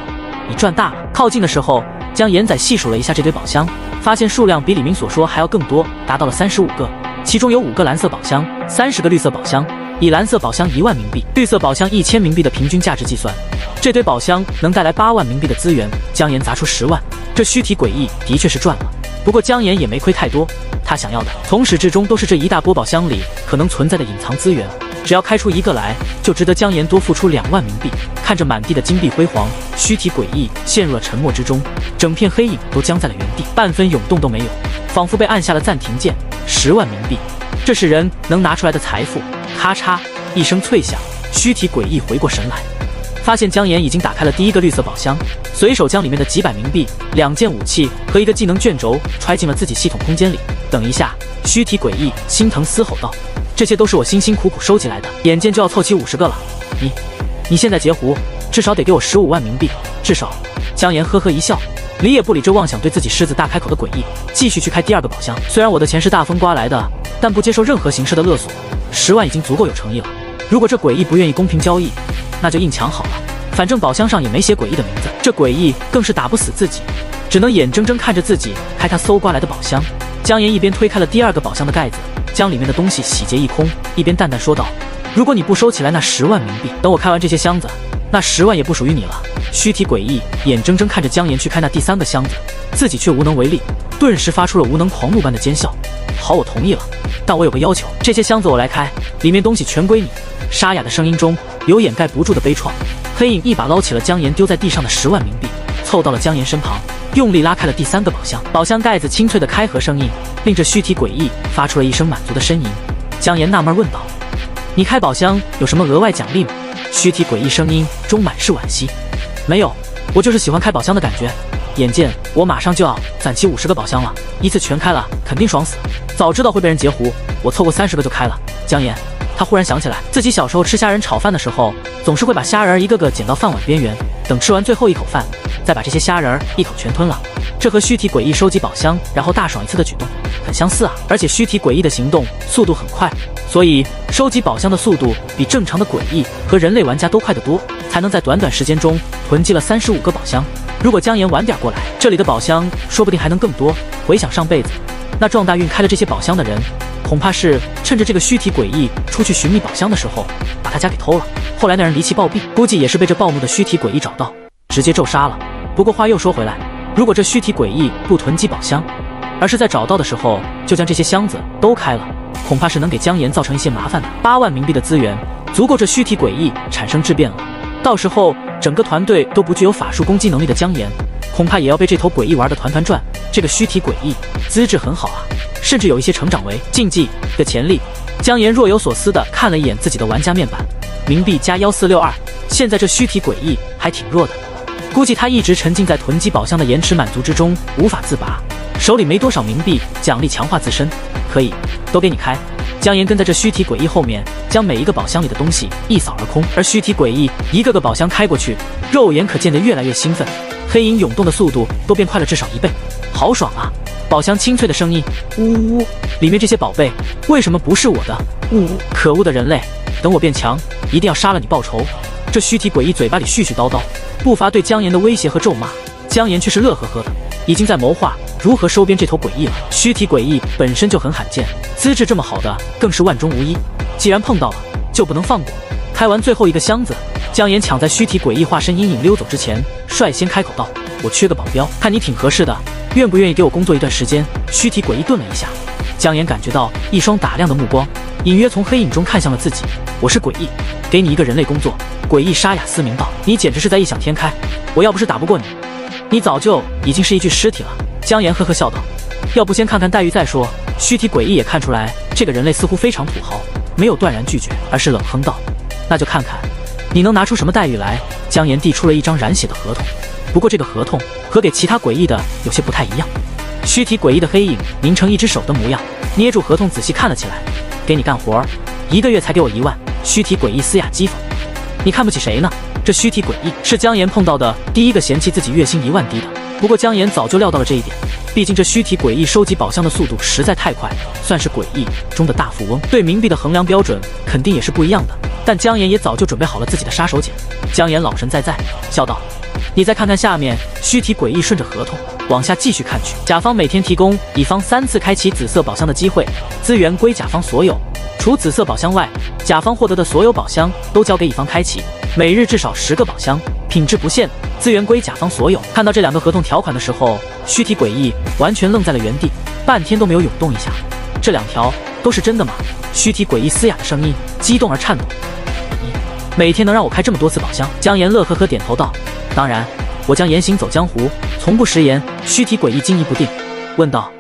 你赚大了。靠近的时候，姜岩仔细数了一下这堆宝箱，发现数量比李明所说还要更多，达到了35个，其中有5个蓝色宝箱，30个绿色宝箱。以蓝色宝箱1万冥币，绿色宝箱1000冥币的平均价值计算，这堆宝箱能带来8万冥币的资源。姜岩砸出10万，这虚体诡异的确是赚了。不过姜岩也没亏太多，他想要的从始至终都是这一大波宝箱里可能存在的隐藏资源，只要开出1个来，就值得姜岩多付出2万冥币。看着满地的金币辉煌，虚体诡异陷入了沉默之中，整片黑影都僵在了原地，半分涌动都没有，仿佛被按下了暂停键。10万冥币，这是人能拿出来的财富。咔嚓一声脆响，虚体诡异回过神来，发现姜岩已经打开了第一个绿色宝箱，随手将里面的几百冥币、2件武器和一个技能卷轴揣进了自己系统空间里。等一下，虚体诡异心疼嘶吼道：这些都是我辛辛苦苦收集来的，眼见就要凑齐50个了，你现在截胡，至少得给我15万冥币，至少。姜岩呵呵一笑，理也不理这妄想对自己狮子大开口的诡异，继续去开第2个宝箱。虽然我的钱是大风刮来的，但不接受任何形式的勒索，10万已经足够有诚意了。如果这诡异不愿意公平交易，那就硬抢好了，反正宝箱上也没写诡异的名字。这诡异更是打不死自己，只能眼睁睁看着自己开他搜刮来的宝箱。姜岩一边推开了第2个宝箱的盖子，将里面的东西洗劫一空，一边淡淡说道：如果你不收起来那10万冥币，等我开完这些箱子，那10万也不属于你了。虚体诡异眼睁睁看着姜岩去开那第3个箱子，自己却无能为力，顿时发出了无能狂怒般的尖笑。好，我同意了，但我有个要求，这些箱子我来开，里面东西全归你。沙哑的声音中有掩盖不住的悲怆。黑影一把捞起了姜岩丢在地上的10万冥币，凑到了姜岩身旁，用力拉开了第3个宝箱。宝箱盖子清脆的开合声音令这虚体诡异发出了一声满足的呻吟。姜岩纳闷问道：你开宝箱有什么额外奖励吗？虚体诡异声音中满是惋惜：没有，我就是喜欢开宝箱的感觉。眼见我马上就要攒齐50个宝箱了，一次全开了肯定爽死。早知道会被人截胡，我凑够30个就开了。姜岩他忽然想起来，自己小时候吃虾仁炒饭的时候，总是会把虾仁一个个捡到饭碗边缘，等吃完最后一口饭，再把这些虾仁一口全吞了。这和虚体诡异收集宝箱然后大爽一次的举动很相似啊！而且虚体诡异的行动速度很快，所以收集宝箱的速度比正常的诡异和人类玩家都快得多，才能在短短时间中囤积了35个宝箱。如果姜岩晚点过来，这里的宝箱说不定还能更多。回想上辈子，那撞大运开了这些宝箱的人，恐怕是趁着这个虚体诡异出去寻觅宝箱的时候，把他家给偷了。后来那人离奇暴毙，估计也是被这暴怒的虚体诡异找到，直接咒杀了。不过话又说回来，如果这虚体诡异不囤积宝箱，而是在找到的时候就将这些箱子都开了，恐怕是能给姜岩造成一些麻烦的。8万冥币的资源足够这虚体诡异产生质变了，到时候整个团队都不具有法术攻击能力的姜岩，恐怕也要被这头诡异玩得团团转。这个虚体诡异资质很好啊，甚至有一些成长为竞技的潜力。姜岩若有所思地看了一眼自己的玩家面板，冥币加1462，现在这虚体诡异还挺弱的，估计他一直沉浸在囤积宝箱的延迟满足之中，无法自拔。手里没多少冥币，奖励强化自身，可以，都给你开。姜岩跟在这虚体诡异后面，将每一个宝箱里的东西一扫而空，而虚体诡异一个个宝箱开过去，肉眼可见得越来越兴奋，黑影涌动的速度都变快了至少1倍，好爽啊！宝箱清脆的声音，呜呜呜，里面这些宝贝为什么不是我的？呜呜，可恶的人类，等我变强，一定要杀了你报仇！这虚体诡异嘴巴里絮絮叨叨，不乏对姜岩的威胁和咒骂，姜岩却是乐呵呵的，已经在谋划如何收编这头诡异了。虚体诡异本身就很罕见，资质这么好的更是万中无一，既然碰到了，就不能放过。开完最后一个箱子，姜岩抢在虚体诡异化身阴影溜走之前，率先开口道：“我缺个保镖，看你挺合适的，愿不愿意给我工作一段时间？”虚体诡异顿了一下，姜岩感觉到一双打量的目光，隐约从黑影中看向了自己。我是诡异，给你一个人类工作。诡异沙哑嘶鸣道：“你简直是在异想天开！我要不是打不过你，你早就已经是一具尸体了。”姜岩呵呵笑道：“要不先看看待遇再说。”虚体诡异也看出来这个人类似乎非常土豪，没有断然拒绝，而是冷哼道：“那就看看你能拿出什么待遇来。”姜岩递出了一张染血的合同，不过这个合同和给其他诡异的有些不太一样。虚体诡异的黑影拧成一只手的模样，捏住合同仔细看了起来。给你干活，1个月才给我1万。虚体诡异嘶哑讥讽：“你看不起谁呢？”这虚体诡异是姜岩碰到的第一个嫌弃自己月薪1万低的，不过姜岩早就料到了这一点，毕竟这虚体诡异收集宝箱的速度实在太快，算是诡异中的大富翁，对冥币的衡量标准肯定也是不一样的。但姜岩也早就准备好了自己的杀手锏。姜岩老神在在，笑道：“你再看看下面。”虚体诡异顺着合同往下继续看去，甲方每天提供乙方3次开启紫色宝箱的机会，资源归甲方所有，除紫色宝箱外，甲方获得的所有宝箱都交给乙方开启，每日至少10个宝箱，品质不限，资源归甲方所有。看到这2个合同条款的时候，虚体诡异完全愣在了原地，半天都没有涌动一下。这2条都是真的吗？虚体诡异嘶哑的声音激动而颤抖：“你每天能让我开这么多次宝箱？”姜岩乐呵呵点头道：“当然，我将言行走江湖，从不食言。”虚体诡异惊疑不定，问道：“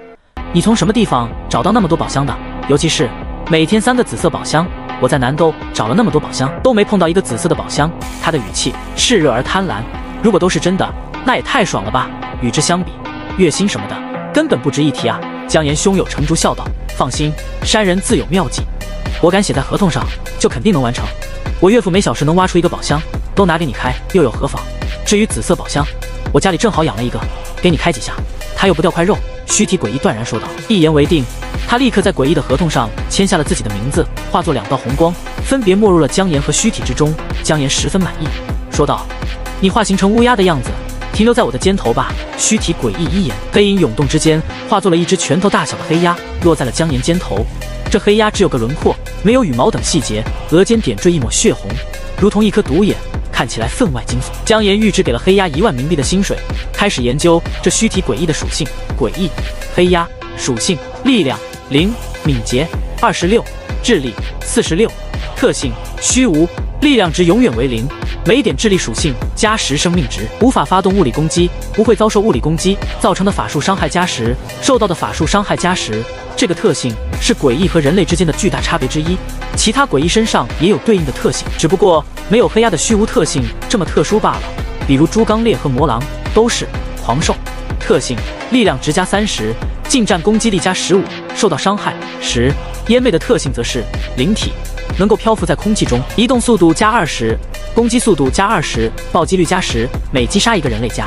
你从什么地方找到那么多宝箱的？尤其是每天3个紫色宝箱，我在南沟找了那么多宝箱，都没碰到一个紫色的宝箱。”他的语气炽热而贪婪，如果都是真的，那也太爽了吧！与之相比，月薪什么的根本不值一提啊！姜岩胸有成竹笑道：“放心，山人自有妙计，我敢写在合同上，就肯定能完成。我岳父每小时能挖出1个宝箱，都拿给你开，又有何妨？至于紫色宝箱，我家里正好养了1个，给你开几下，他又不掉块肉。”虚体诡异断然说道。一言为定，他立刻在诡异的合同上签下了自己的名字，化作2道红光，分别没入了姜岩和虚体之中。姜岩十分满意，说道：“你化形成乌鸦的样子，停留在我的肩头吧。”虚体诡异一言，黑影涌动之间，化作了一只拳头大小的黑鸭，落在了姜岩肩头。这黑鸭只有个轮廓，没有羽毛等细节，额间点缀一抹血红，如同一颗独眼，看起来分外惊悚。姜岩预支给了黑鸭1万冥币的薪水，开始研究这虚体诡异的属性。诡异黑鸭属性：力量0，敏捷26，智力46，特性虚无，力量值永远为0，每点智力属性加10生命值，无法发动物理攻击，不会遭受物理攻击造成的法术伤害加10，受到的法术伤害加10。这个特性是诡异和人类之间的巨大差别之一，其他诡异身上也有对应的特性，只不过没有黑鸭的虚无特性这么特殊罢了。比如猪刚鬣和魔狼都是狂兽。特性：力量值加30，近战攻击力加15，受到伤害10。烟魅的特性则是灵体，能够漂浮在空气中，移动速度加20，攻击速度加20，暴击率加10，每击杀1个人类加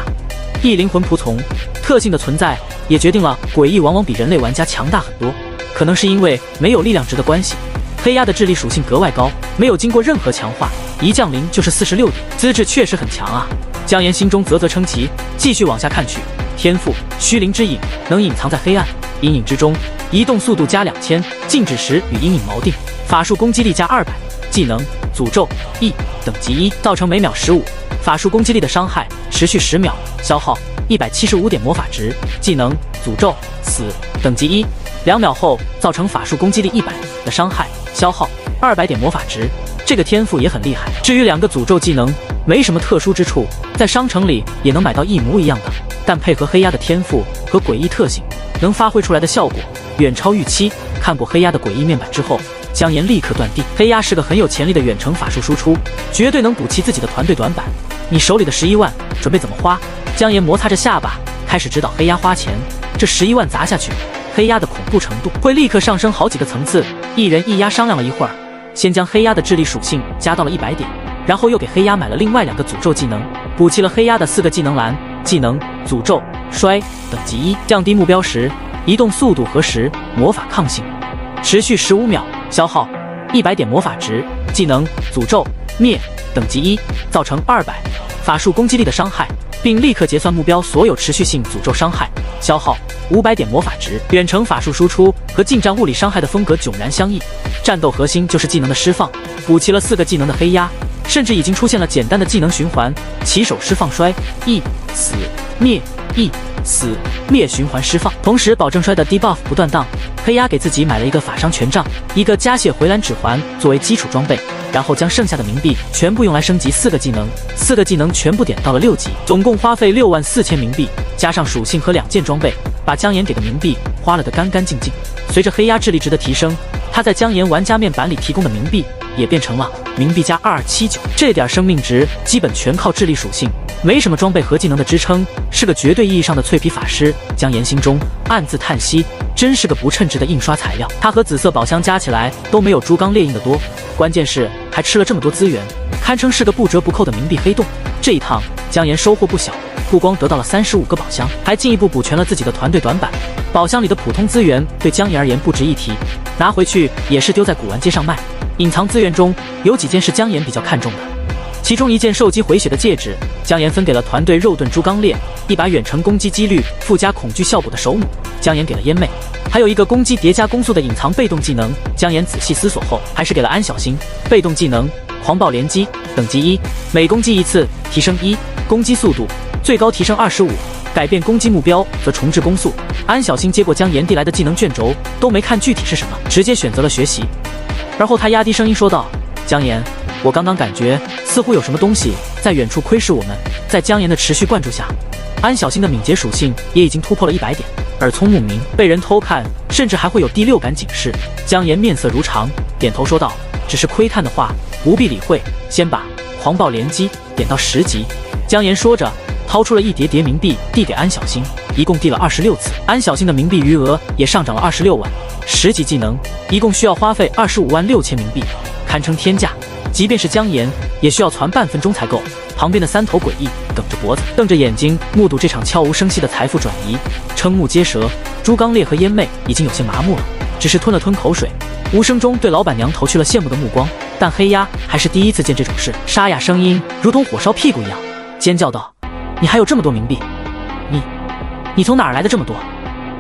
1灵魂仆从。特性的存在也决定了诡异往往比人类玩家强大很多，可能是因为没有力量值的关系。黑鸭的智力属性格外高，没有经过任何强化，一降临就是46点，资质确实很强啊。姜岩心中啧啧称奇，继续往下看去。天赋：虚灵之影，能隐藏在黑暗阴影之中，移动速度加2000，静止时与阴影锚定，法术攻击力加200，技能：诅咒 E 等级1，造成每秒15法术攻击力的伤害，持续10秒，消耗175点魔法值。技能：诅咒死等级1，2秒后造成法术攻击力100的伤害，消耗200点魔法值。这个天赋也很厉害。至于2个诅咒技能，没什么特殊之处，在商城里也能买到一模一样的，但配合黑鸭的天赋和诡异特性，能发挥出来的效果远超预期。看过黑鸭的诡异面板之后，姜岩立刻断定黑鸭是个很有潜力的远程法术输出，绝对能补齐自己的团队短板。你手里的11万准备怎么花？姜岩摩擦着下巴，开始指导黑鸭花钱。这11万砸下去，黑鸭的恐怖程度会立刻上升好几个层次。一人一鸭商量了一会儿，先将黑鸭的智力属性加到了100点，然后又给黑鸭买了另外2个诅咒技能，补齐了黑鸭的4个技能栏。技能、诅咒、衰，等级1，降低目标时移动速度和时魔法抗性，持续15秒，消耗100点魔法值。技能、诅咒、灭，等级1，造成200法术攻击力的伤害，并立刻结算目标所有持续性诅咒伤害，消耗500点魔法值。远程法术输出和近战物理伤害的风格迥然相异，战斗核心就是技能的释放。补齐了4个技能的黑鸭，甚至已经出现了简单的技能循环：起手释放衰、E、死、灭、E、死、灭循环释放，同时保证衰的 debuff 不断荡。黑鸭给自己买了一个法伤权杖，一个加血回蓝指环作为基础装备，然后将剩下的冥币全部用来升级4个技能，4个技能全部点到了6级，总共花费64000冥币，加上属性和2件装备，把姜岩给的冥币花了得干干净净。随着黑鸭智力值的提升，他在姜岩玩家面板里提供的冥币也变成了冥币加2279，这点生命值基本全靠智力属性，没什么装备和技能的支撑，是个绝对意义上的脆皮法师。姜岩心中暗自叹息，真是个不称职的印刷材料。他和紫色宝箱加起来都没有猪刚烈印的多，关键是还吃了这么多资源，堪称是个不折不扣的冥币黑洞。这一趟姜岩收获不小，不光得到了35个宝箱，还进一步补全了自己的团队短板。宝箱里的普通资源对姜岩而言不值一提，拿回去也是丢在古玩街上卖。隐藏资源中有几件是姜岩比较看重的，其中一件受击回血的戒指，姜岩分给了团队肉盾猪刚烈；一把远程攻击几率附加恐惧效果的手弩，姜岩给了烟妹；还有一个攻击叠加攻速的隐藏被动技能，姜岩仔细思索后还是给了安小星。被动技能狂暴连击，等级1，每攻击一次提升1，攻击速度最高提升25，改变攻击目标则重置攻速。安小星接过姜岩递来的技能卷轴，都没看具体是什么，直接选择了学习。然后他压低声音说道：“姜岩，我刚刚感觉似乎有什么东西在远处窥视我们。”在姜岩的持续灌注下，安小星的敏捷属性也已经突破了100点，耳聪目明，被人偷看甚至还会有第6感警示。姜岩面色如常，点头说道：“只是窥探的话，不必理会，先把狂暴连击点到10级。”姜岩说着，掏出了一叠叠冥币递给安小星，一共递了26次。安小星的冥币余额也上涨了26万，10级技能一共需要花费256000冥币，堪称天价。即便是姜岩也需要攒半分钟才够。旁边的3头诡异梗着脖子，瞪着眼睛，目睹这场悄无声息的财富转移，瞠目结舌。猪刚烈和烟妹已经有些麻木了，只是吞了吞口水，无声中对老板娘投去了羡慕的目光。但黑鸭还是第一次见这种事，沙哑声音如同火烧屁股一样，尖叫道：“你还有这么多冥币？你从哪儿来的这么多？”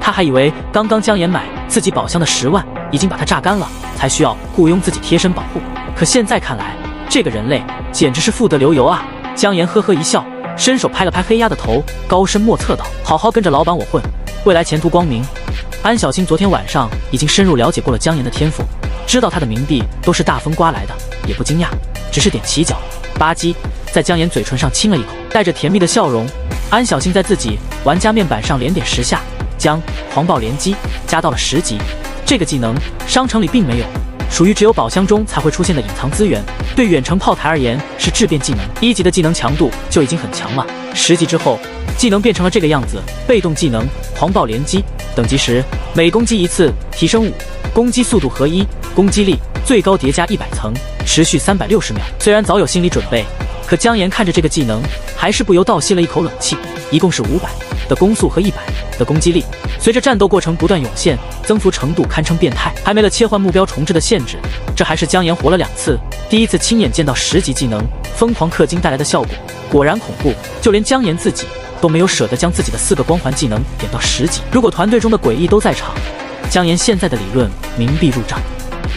他还以为刚刚姜岩买自己宝箱的10万已经把他榨干了，才需要雇佣自己贴身保护。可现在看来，这个人类简直是富得流油啊！姜岩呵呵一笑，伸手拍了拍黑鸭的头，高深莫测道：“好好跟着老板我混，未来前途光明。”安小星昨天晚上已经深入了解过了姜岩的天赋，知道他的冥币都是大风刮来的，也不惊讶，只是点起脚，吧唧在姜岩嘴唇上亲了一口，带着甜蜜的笑容。安小星在自己玩家面板上连点10下，将狂暴连击加到了10级。这个技能商城里并没有，属于只有宝箱中才会出现的隐藏资源，对远程炮台而言是质变技能。1级的技能强度就已经很强了，10级之后技能变成了这个样子。被动技能狂暴连击，等级10，每攻击一次提升5，攻击速度和1，攻击力最高叠加100层，持续360秒。虽然早有心理准备，可姜岩看着这个技能还是不由倒吸了一口冷气。一共是500的攻速和100的攻击力，随着战斗过程不断涌现，增幅程度堪称变态，还没了切换目标重置的限制。这还是姜岩活了2次，第一次亲眼见到10级技能疯狂氪金带来的效果，果然恐怖。就连姜岩自己都没有舍得将自己的4个光环技能点到10级。如果团队中的诡异都在场，姜岩现在的理论冥币入账，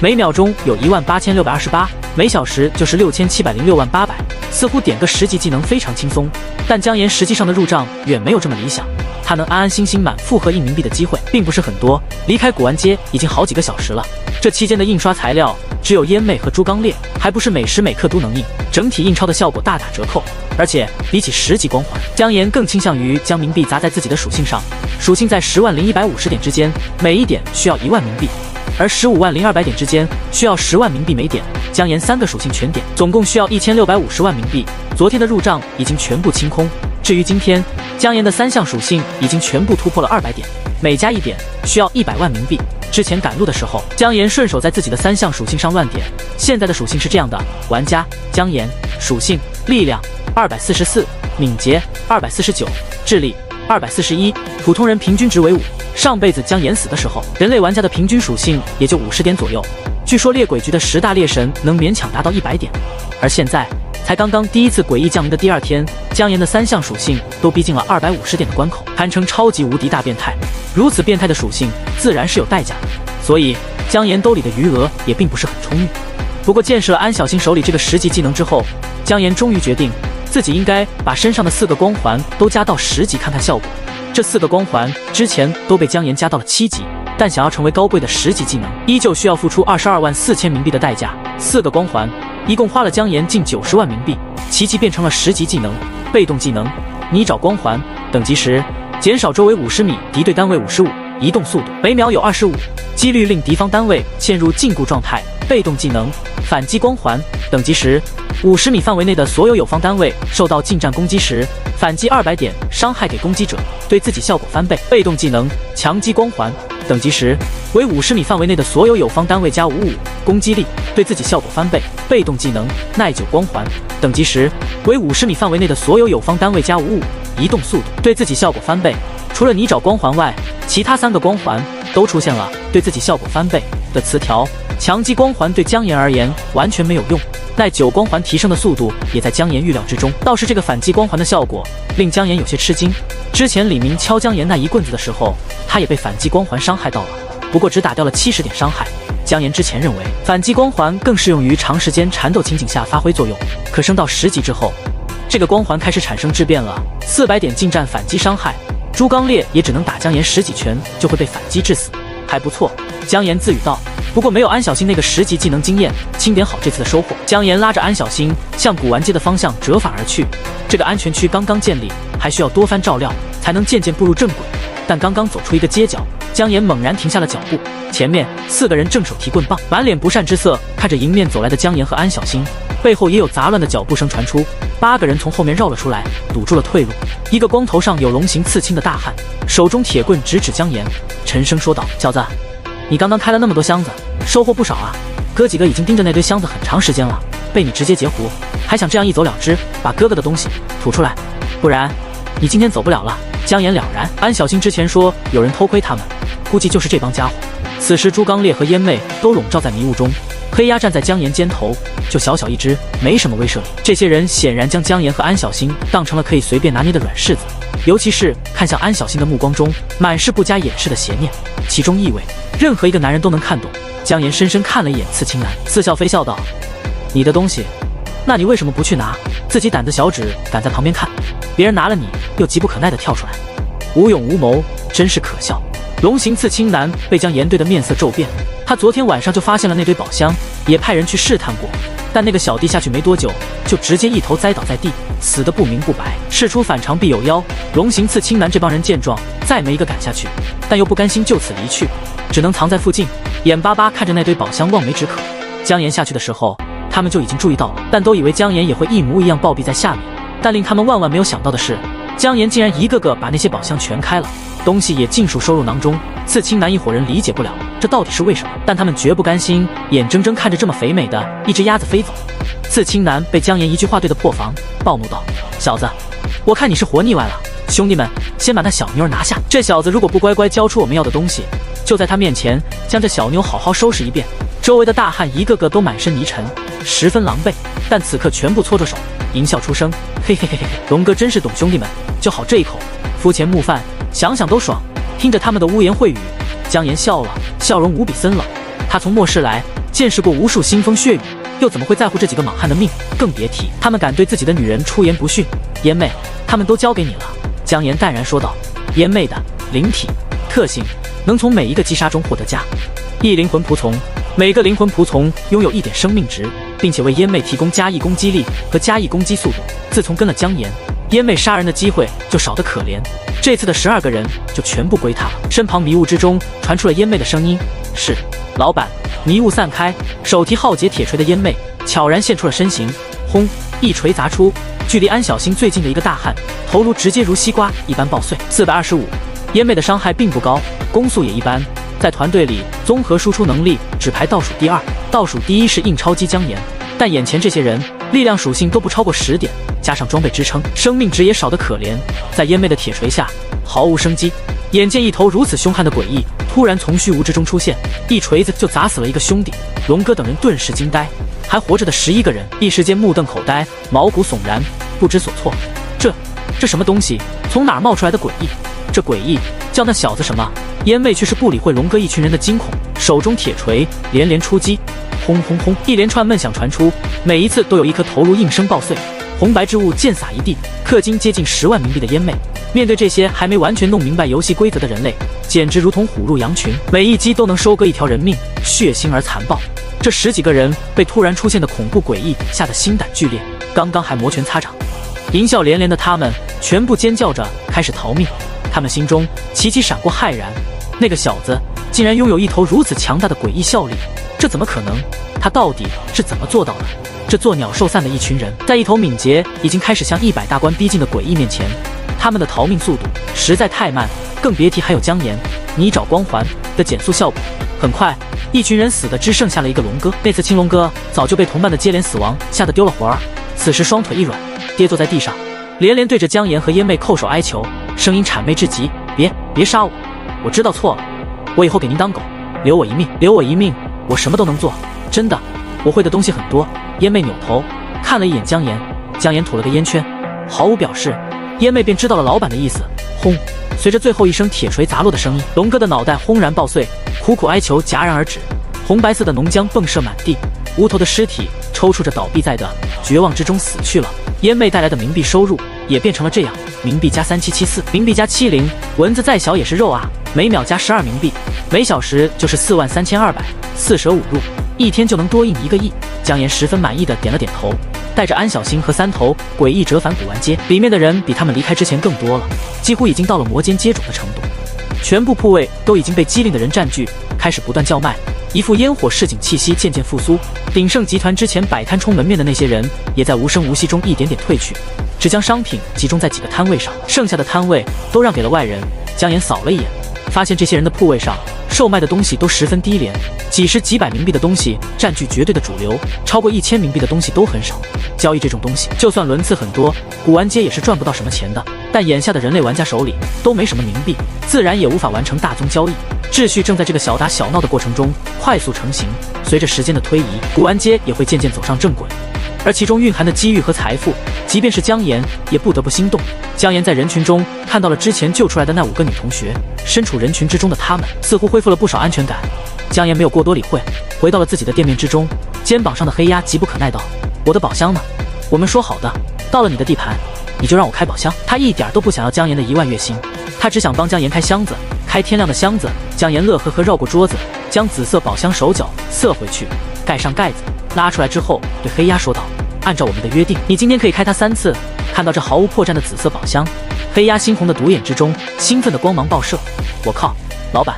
每秒钟有18628，每小时就是6706.800，似乎点个10级技能非常轻松。但姜岩实际上的入账远没有这么理想，他能安安心心满负荷印冥币的机会并不是很多。离开古玩街已经好几个小时了，这期间的印刷材料只有烟魅和猪刚烈，还不是每时每刻都能印，整体印钞的效果大打折扣。而且比起10级光环，姜岩更倾向于将冥币砸在自己的属性上，属性在10万零150点之间，每一点需要1万冥币，而15万零200点之间需要10万冥币每点。姜岩3个属性全点，总共需要1650万冥币。昨天的入账已经全部清空。至于今天，姜岩的3项属性已经全部突破了200点，每加1点需要100万冥币。之前赶路的时候，姜岩顺手在自己的3项属性上乱点。现在的属性是这样的：玩家姜岩属性力量244，敏捷249，智力241，普通人平均值为5。上辈子姜岩死的时候，人类玩家的平均属性也就50点左右。据说猎鬼局的10大猎神能勉强达到100点，而现在才刚刚第一次诡异降临的第2天，姜岩的3项属性都逼近了250点的关口，堪称超级无敌大变态。如此变态的属性，自然是有代价的，所以姜岩兜里的余额也并不是很充裕。不过见识了安小新手里这个10级技能之后，姜岩终于决定自己应该把身上的4个光环都加到10级看看效果。这4个光环之前都被姜岩加到了7级，但想要成为高贵的10级技能，依旧需要付出22万4000冥币的代价。4个光环一共花了姜岩近90万冥币，奇迹变成了10级技能。被动技能你找光环，等级时减少周围50米敌对单位55，移动速度每秒有25，几率令敌方单位陷入禁锢状态。被动技能反击光环，等级时50米范围内的所有友方单位受到近战攻击时，反击200点伤害给攻击者，对自己效果翻倍。被动技能强击光环，等级时为50米范围内的所有友方单位加55攻击力，对自己效果翻倍。被动技能耐久光环，等级时为50米范围内的所有友方单位加55移动速度，对自己效果翻倍。除了你找光环外，其他3个光环都出现了对自己效果翻倍的词条。强击光环对姜岩而言完全没有用，耐久光环提升的速度也在姜岩预料之中。倒是这个反击光环的效果令姜岩有些吃惊。之前李明敲姜岩那一棍子的时候，他也被反击光环伤害到了，不过只打掉了70点伤害。姜岩之前认为反击光环更适用于长时间缠斗情景下发挥作用，可升到10级之后，这个光环开始产生质变了，400点近战反击伤害，猪刚烈也只能打姜岩10几拳就会被反击致死。还不错，姜岩自语道。不过没有安小新那个10级技能经验，清点好这次的收获。姜岩拉着安小新向古玩街的方向折返而去。这个安全区刚刚建立，还需要多番照料才能渐渐步入正轨。但刚刚走出一个街角，姜岩猛然停下了脚步。前面4个人正手提棍棒，满脸不善之色看着迎面走来的姜岩和安小新，背后也有杂乱的脚步声传出。8个人从后面绕了出来，堵住了退路。一个光头上有龙形刺青的大汉，手中铁棍直指姜岩，沉声说道：“小子，你刚刚开了那么多箱子，收获不少啊！哥几个已经盯着那堆箱子很长时间了，被你直接截胡，还想这样一走了之，把哥哥的东西吐出来，不然你今天走不了了。”姜岩了然，安小新之前说有人偷窥他们，估计就是这帮家伙。此时朱刚烈和烟魅都笼罩在迷雾中，黑鸦站在姜岩肩头，就小小一只，没什么威慑力。这些人显然将姜岩和安小新当成了可以随便拿捏的软柿子，尤其是看向安小新的目光中满是不加掩饰的邪念，其中意味任何一个男人都能看懂。姜岩深深看了一眼刺青男，似笑非笑道：“你的东西，那你为什么不去拿？自己胆子小只敢在旁边看，别人拿了你又急不可耐地跳出来，无勇无谋，真是可笑。”龙形刺青男被姜岩对的面色骤变，他昨天晚上就发现了那堆宝箱，也派人去试探过，但那个小弟下去没多久就直接一头栽倒在地，死得不明不白。事出反常必有妖，龙形刺青男这帮人见状，再没一个敢下去，但又不甘心就此离去，只能藏在附近，眼巴巴看着那堆宝箱望梅止渴。姜岩下去的时候，他们就已经注意到了，但都以为姜岩也会一模一样暴毙在下面。但令他们万万没有想到的是，姜岩竟然一个个把那些宝箱全开了，东西也尽数收入囊中。刺青男一伙人理解不了这到底是为什么，但他们绝不甘心眼睁睁看着这么肥美的一只鸭子飞走。刺青男被姜岩一句话对的破防，暴怒道：“小子，我看你是活腻歪了，兄弟们，先把那小妞拿下。这小子如果不乖乖交出我们要的东西，就在他面前将这小妞好好收拾一遍。”周围的大汉一个个都满身泥尘，十分狼狈，但此刻全部搓着手，淫笑出声：“嘿嘿嘿嘿嘿，龙哥真是懂兄弟们，就好这一口，肤浅木饭，想想都爽。”听着他们的污言秽语，姜岩笑了，笑容无比森冷。他从末世来，见识过无数腥风血雨，又怎么会在乎这几个莽汉的命？更别提他们敢对自己的女人出言不逊。烟魅，他们都交给你了。姜岩淡然说道。烟魅的灵体特性能从每一个击杀中获得加一灵魂仆从，每个灵魂仆从拥有1点生命值，并且为烟魅提供加1攻击力和加1攻击速度。自从跟了姜岩，烟魅杀人的机会就少得可怜。这次的12个人就全部归他了。身旁迷雾之中传出了烟魅的声音：“是，老板。”迷雾散开，手提浩劫铁锤的烟魅悄然现出了身形，轰！一锤砸出，距离安小星最近的一个大汉头颅直接如西瓜一般爆碎。425，烟魅的伤害并不高，攻速也一般，在团队里综合输出能力只排倒数第2，倒数第1是印超级姜岩。但眼前这些人力量属性都不超过10点，加上装备支撑，生命值也少得可怜，在烟魅的铁锤下毫无生机。眼见一头如此凶悍的诡异突然从虚无之中出现，一锤子就砸死了一个兄弟。龙哥等人顿时惊呆，还活着的11个人一时间目瞪口呆，毛骨悚然，不知所措。这什么东西？从哪儿冒出来的诡异？这诡异叫那小子什么？烟魅却是不理会龙哥一群人的惊恐，手中铁锤连连出击，轰轰轰！一连串闷响传出，每一次都有一颗头颅应声爆碎，红白之物溅洒一地。氪金接近10万冥币的烟魅，面对这些还没完全弄明白游戏规则的人类，简直如同虎入羊群，每一击都能收割一条人命，血腥而残暴。这10几个人被突然出现的恐怖诡异吓得心胆俱裂，刚刚还摩拳擦掌，淫笑连连的他们全部尖叫着开始逃命。他们心中齐齐闪过骇然，那个小子竟然拥有一头如此强大的诡异效力，这怎么可能？他到底是怎么做到的？这作鸟兽散的一群人，在一头敏捷已经开始向100大关逼近的诡异面前，他们的逃命速度实在太慢，更别提还有姜岩泥沼光环的减速效果。很快，一群人死的只剩下了一个龙哥。那次青龙哥早就被同伴的接连死亡吓得丢了魂儿，此时双腿一软，跌坐在地上，连连对着姜岩和烟魅叩首哀求，声音谄媚至极：“别杀我，我知道错了，我以后给您当狗，留我一命，留我一命，我什么都能做，真的，我会的东西很多。”烟魅扭头看了一眼姜岩，姜岩吐了个烟圈，毫无表示。烟魅便知道了老板的意思。轰！随着最后一声铁锤砸落的声音，龙哥的脑袋轰然爆碎，苦苦哀求戛然而止，红白色的浓浆迸射满地，无头的尸体抽搐着倒闭在的绝望之中死去了。烟魅带来的冥币收入也变成了这样：冥币加3774，冥币加70，蚊子再小也是肉啊！每秒加12冥币，每小时就是43200，4舍5入，一天就能多印1个亿。姜岩十分满意的点了点头，带着安小星和3头诡异折返古玩街，里面的人比他们离开之前更多了，几乎已经到了魔间接踵的程度，全部铺位都已经被机灵的人占据，开始不断叫卖，一副烟火市井气息渐渐复苏。鼎盛集团之前摆摊冲门面的那些人，也在无声无息中一点点退去，只将商品集中在几个摊位上，剩下的摊位都让给了外人。姜岩扫了一眼，发现这些人的铺位上售卖的东西都十分低廉，几十几百冥币的东西占据绝对的主流，超过1000冥币的东西都很少。交易这种东西，就算轮次很多，古玩街也是赚不到什么钱的。但眼下的人类玩家手里都没什么冥币，自然也无法完成大宗交易。秩序正在这个小打小闹的过程中快速成型，随着时间的推移，古玩街也会渐渐走上正轨。而其中蕴含的机遇和财富，即便是姜岩也不得不心动。姜岩在人群中看到了之前救出来的那5个女同学，身处人群之中的她们似乎恢复了不少安全感。姜岩没有过多理会，回到了自己的店面之中，肩膀上的黑鸭急不可耐道：“我的宝箱呢？我们说好的，到了你的地盘，你就让我开宝箱。”他一点都不想要姜岩的1万月薪，他只想帮姜岩开箱子，开天亮的箱子。姜岩乐呵呵绕过桌子，将紫色宝箱手脚塞回去，盖上盖子，拉出来之后对黑鸭说道：“按照我们的约定，你今天可以开它3次。”看到这毫无破绽的紫色宝箱，黑鸭猩红的独眼之中兴奋的光芒爆射。我靠，老板，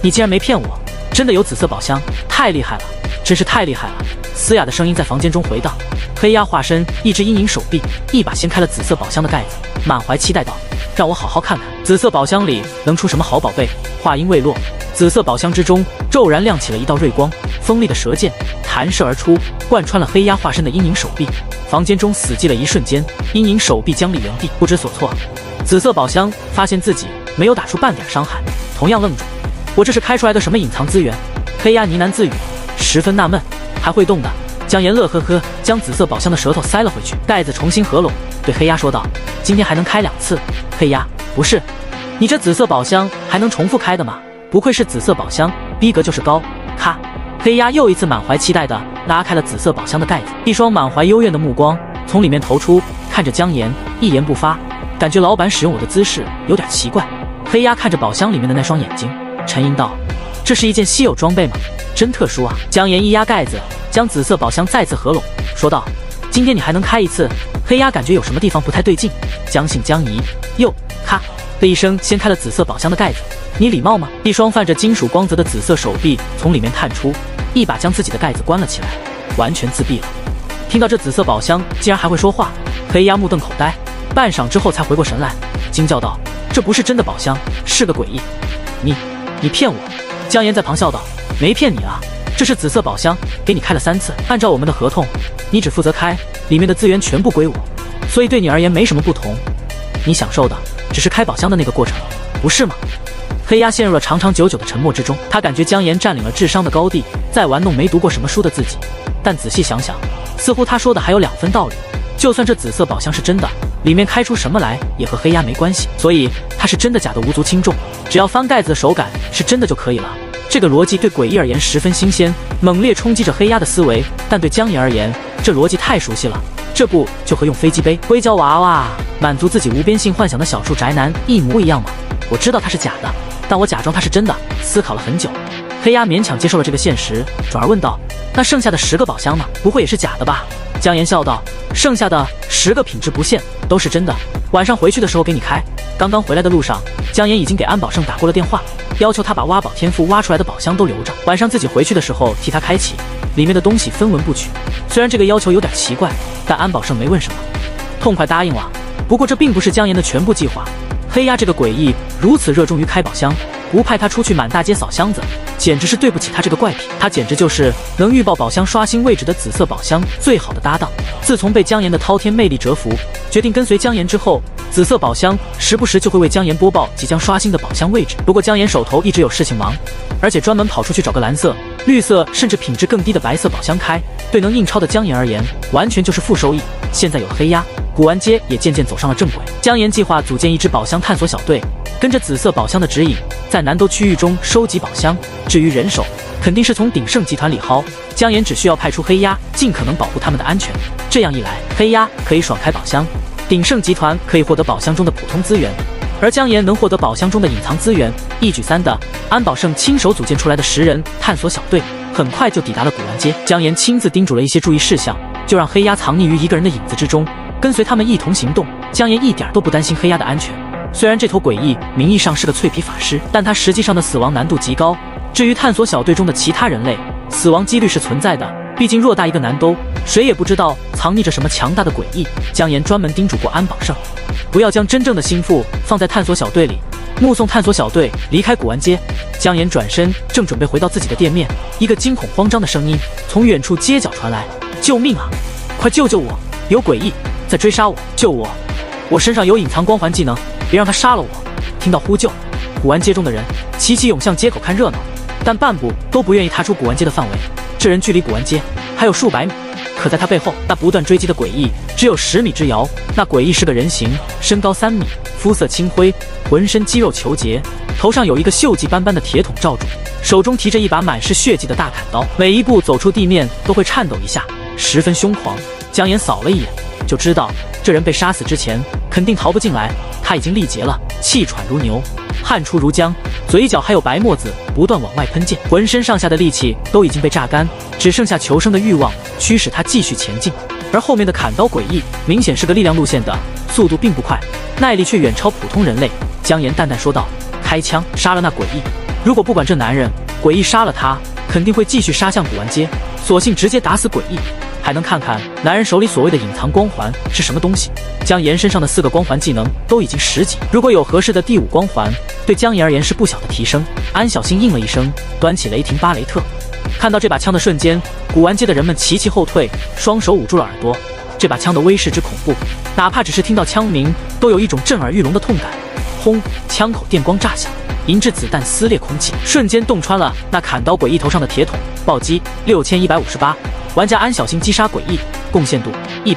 你竟然没骗我，真的有紫色宝箱，太厉害了，真是太厉害了！嘶哑的声音在房间中回荡。黑鸭化身一只阴影手臂，一把掀开了紫色宝箱的盖子，满怀期待道：“让我好好看看紫色宝箱里能出什么好宝贝。”话音未落，紫色宝箱之中骤然亮起了一道锐光，锋利的舌剑弹射而出，贯穿了黑鸭化身的阴影手臂。房间中死寂了一瞬间，阴影手臂僵立原地，不知所措。紫色宝箱发现自己没有打出半点伤害，同样愣住。我这是开出来的什么隐藏资源？黑鸭呢喃自语，十分纳闷。还会动的？姜岩乐呵呵将紫色宝箱的舌头塞了回去，盖子重新合拢，对黑鸭说道：“今天还能开2次。”黑鸭：“不是，你这紫色宝箱还能重复开的吗？不愧是紫色宝箱，逼格就是高。”咔！黑鸭又一次满怀期待地拉开了紫色宝箱的盖子，一双满怀幽怨的目光从里面投出，看着姜岩，一言不发，感觉老板使用我的姿势有点奇怪。黑鸭看着宝箱里面的那双眼睛，沉吟道：“这是一件稀有装备吗？真特殊啊！姜岩一压盖子，将紫色宝箱再次合拢，说道：“今天你还能开一次？”黑鸭感觉有什么地方不太对劲，将信将疑，又咔的一声掀开了紫色宝箱的盖子。你礼貌吗？一双泛着金属光泽的紫色手臂从里面探出，一把将自己的盖子关了起来，完全自闭了。听到这紫色宝箱竟然还会说话，黑鸭目瞪口呆，半晌之后才回过神来，惊叫道：“这不是真的宝箱，是个诡异！你骗我！”姜岩在旁笑道：“没骗你啊，这是紫色宝箱，给你开了3次，按照我们的合同，你只负责开，里面的资源全部归我，所以对你而言没什么不同。你享受的只是开宝箱的那个过程，不是吗？”黑鸭陷入了长长久久的沉默之中，他感觉姜岩占领了智商的高地，在玩弄没读过什么书的自己。但仔细想想，似乎他说的还有2分道理。就算这紫色宝箱是真的，里面开出什么来也和黑鸭没关系，所以它是真的假的无足轻重，只要翻盖子的手感是真的就可以了。这个逻辑对诡异而言十分新鲜，猛烈冲击着黑鸭的思维，但对姜岩而言，这逻辑太熟悉了，这不就和用飞机杯、硅胶娃娃满足自己无边性幻想的小树宅男一模一样吗？我知道它是假的，但我假装它是真的。思考了很久，黑鸭勉强接受了这个现实，转而问道：“那剩下的10个宝箱呢？不会也是假的吧？”姜岩笑道：“剩下的10个品质不限，都是真的。晚上回去的时候给你开。”刚刚回来的路上，姜岩已经给安保胜打过了电话，要求他把挖宝天赋挖出来的宝箱都留着，晚上自己回去的时候替他开启，里面的东西分文不取。虽然这个要求有点奇怪，但安保胜没问什么，痛快答应了。不过这并不是姜岩的全部计划。黑鸭这个诡异如此热衷于开宝箱，不派他出去满大街扫箱子，简直是对不起他这个怪癖。他简直就是能预报宝箱刷新位置的紫色宝箱最好的搭档。自从被姜岩的滔天魅力折服，决定跟随姜岩之后，紫色宝箱时不时就会为姜岩播报即将刷新的宝箱位置。不过姜岩手头一直有事情忙，而且专门跑出去找个蓝色、绿色甚至品质更低的白色宝箱开，对能印钞的姜岩而言，完全就是负收益。现在有了黑鸭，古玩街也渐渐走上了正轨。姜岩计划组建一支宝箱探索小队，跟着紫色宝箱的指引，在南都区域中收集宝箱。至于人手，肯定是从鼎盛集团里薅。姜岩只需要派出黑鸭，尽可能保护他们的安全。这样一来，黑鸭可以爽开宝箱，鼎盛集团可以获得宝箱中的普通资源，而姜岩能获得宝箱中的隐藏资源。一举3得。安保胜亲手组建出来的10人探索小队，很快就抵达了古玩街。姜岩亲自叮嘱了一些注意事项，就让黑鸭藏匿于一个人的影子之中，跟随他们一同行动。姜岩一点都不担心黑鸭的安全。虽然这头诡异名义上是个脆皮法师，但他实际上的死亡难度极高。至于探索小队中的其他人类，死亡几率是存在的，毕竟偌大一个南都，谁也不知道藏匿着什么强大的诡异。姜岩专门叮嘱过安保胜，不要将真正的心腹放在探索小队里。目送探索小队离开古玩街，姜岩转身正准备回到自己的店面，一个惊恐慌张的声音从远处街角传来：“救命啊！快救救我！有诡异在追杀我！救我！我身上有隐藏光环技能，别让他杀了我！”听到呼救，古玩街中的人齐齐涌向街口看热闹，但半步都不愿意踏出古玩街的范围。这人距离古玩街还有数百米，可在他背后，那不断追击的诡异只有10米之遥。那诡异是个人形，身高3米，肤色青灰，浑身肌肉虬结，头上有一个锈迹斑斑的铁桶罩住，手中提着一把满是血迹的大砍刀，每一步走出地面都会颤抖一下，十分凶狂。姜岩扫了一眼，就知道这人被杀死之前肯定逃不进来。他已经力竭了，气喘如牛，汗出如浆，嘴角还有白沫子不断往外喷溅，浑身上下的力气都已经被榨干，只剩下求生的欲望驱使他继续前进。而后面的砍刀诡异明显是个力量路线的，速度并不快，耐力却远超普通人类。姜岩淡淡说道：“开枪杀了那诡异，如果不管这男人，诡异杀了他，肯定会继续杀向古玩街，索性直接打死诡异，还能看看男人手里所谓的隐藏光环是什么东西。”姜岩身上的4个光环技能都已经10级，如果有合适的第5光环，对姜岩而言是不小的提升。安小心应了一声，端起雷霆巴雷特。看到这把枪的瞬间，古玩街的人们齐齐后退，双手捂住了耳朵。这把枪的威势之恐怖，哪怕只是听到枪鸣，都有一种震耳欲聋的痛感。轰！枪口电光炸响，银质子弹撕裂空气，瞬间洞穿了那砍刀诡异头上的铁桶。暴击6158，玩家安小心击杀诡异，贡献度100，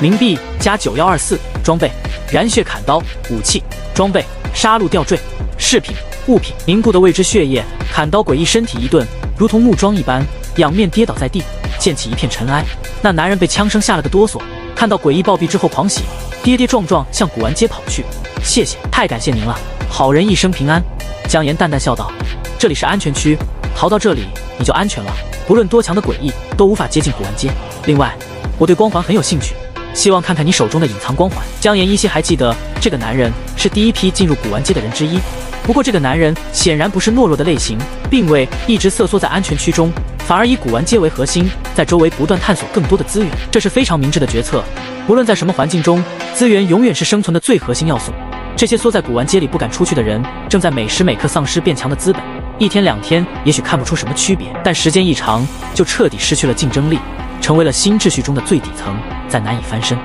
冥币加9124。装备：燃血砍刀。武器：装备：杀戮吊坠。饰品：物品：凝固的未知血液。砍刀诡异身体一顿，如同木桩一般，仰面跌倒在地，溅起一片尘埃。那男人被枪声吓了个哆嗦，看到诡异暴毙之后狂喜，跌跌撞撞向古玩街跑去。谢谢，太感谢您了，好人一生平安。姜岩淡淡笑道。这里是安全区，逃到这里你就安全了。不论多强的诡异，都无法接近古玩街。另外，我对光环很有兴趣，希望看看你手中的隐藏光环。江岩依稀还记得，这个男人是第一批进入古玩街的人之一。不过这个男人显然不是懦弱的类型，并未一直瑟缩在安全区中，反而以古玩街为核心，在周围不断探索更多的资源。这是非常明智的决策。无论在什么环境中，资源永远是生存的最核心要素。这些缩在古玩街里不敢出去的人，正在每时每刻丧失变强的资本。一天两天也许看不出什么区别，但时间一长，就彻底失去了竞争力，成为了新秩序中的最底层，再难以翻身。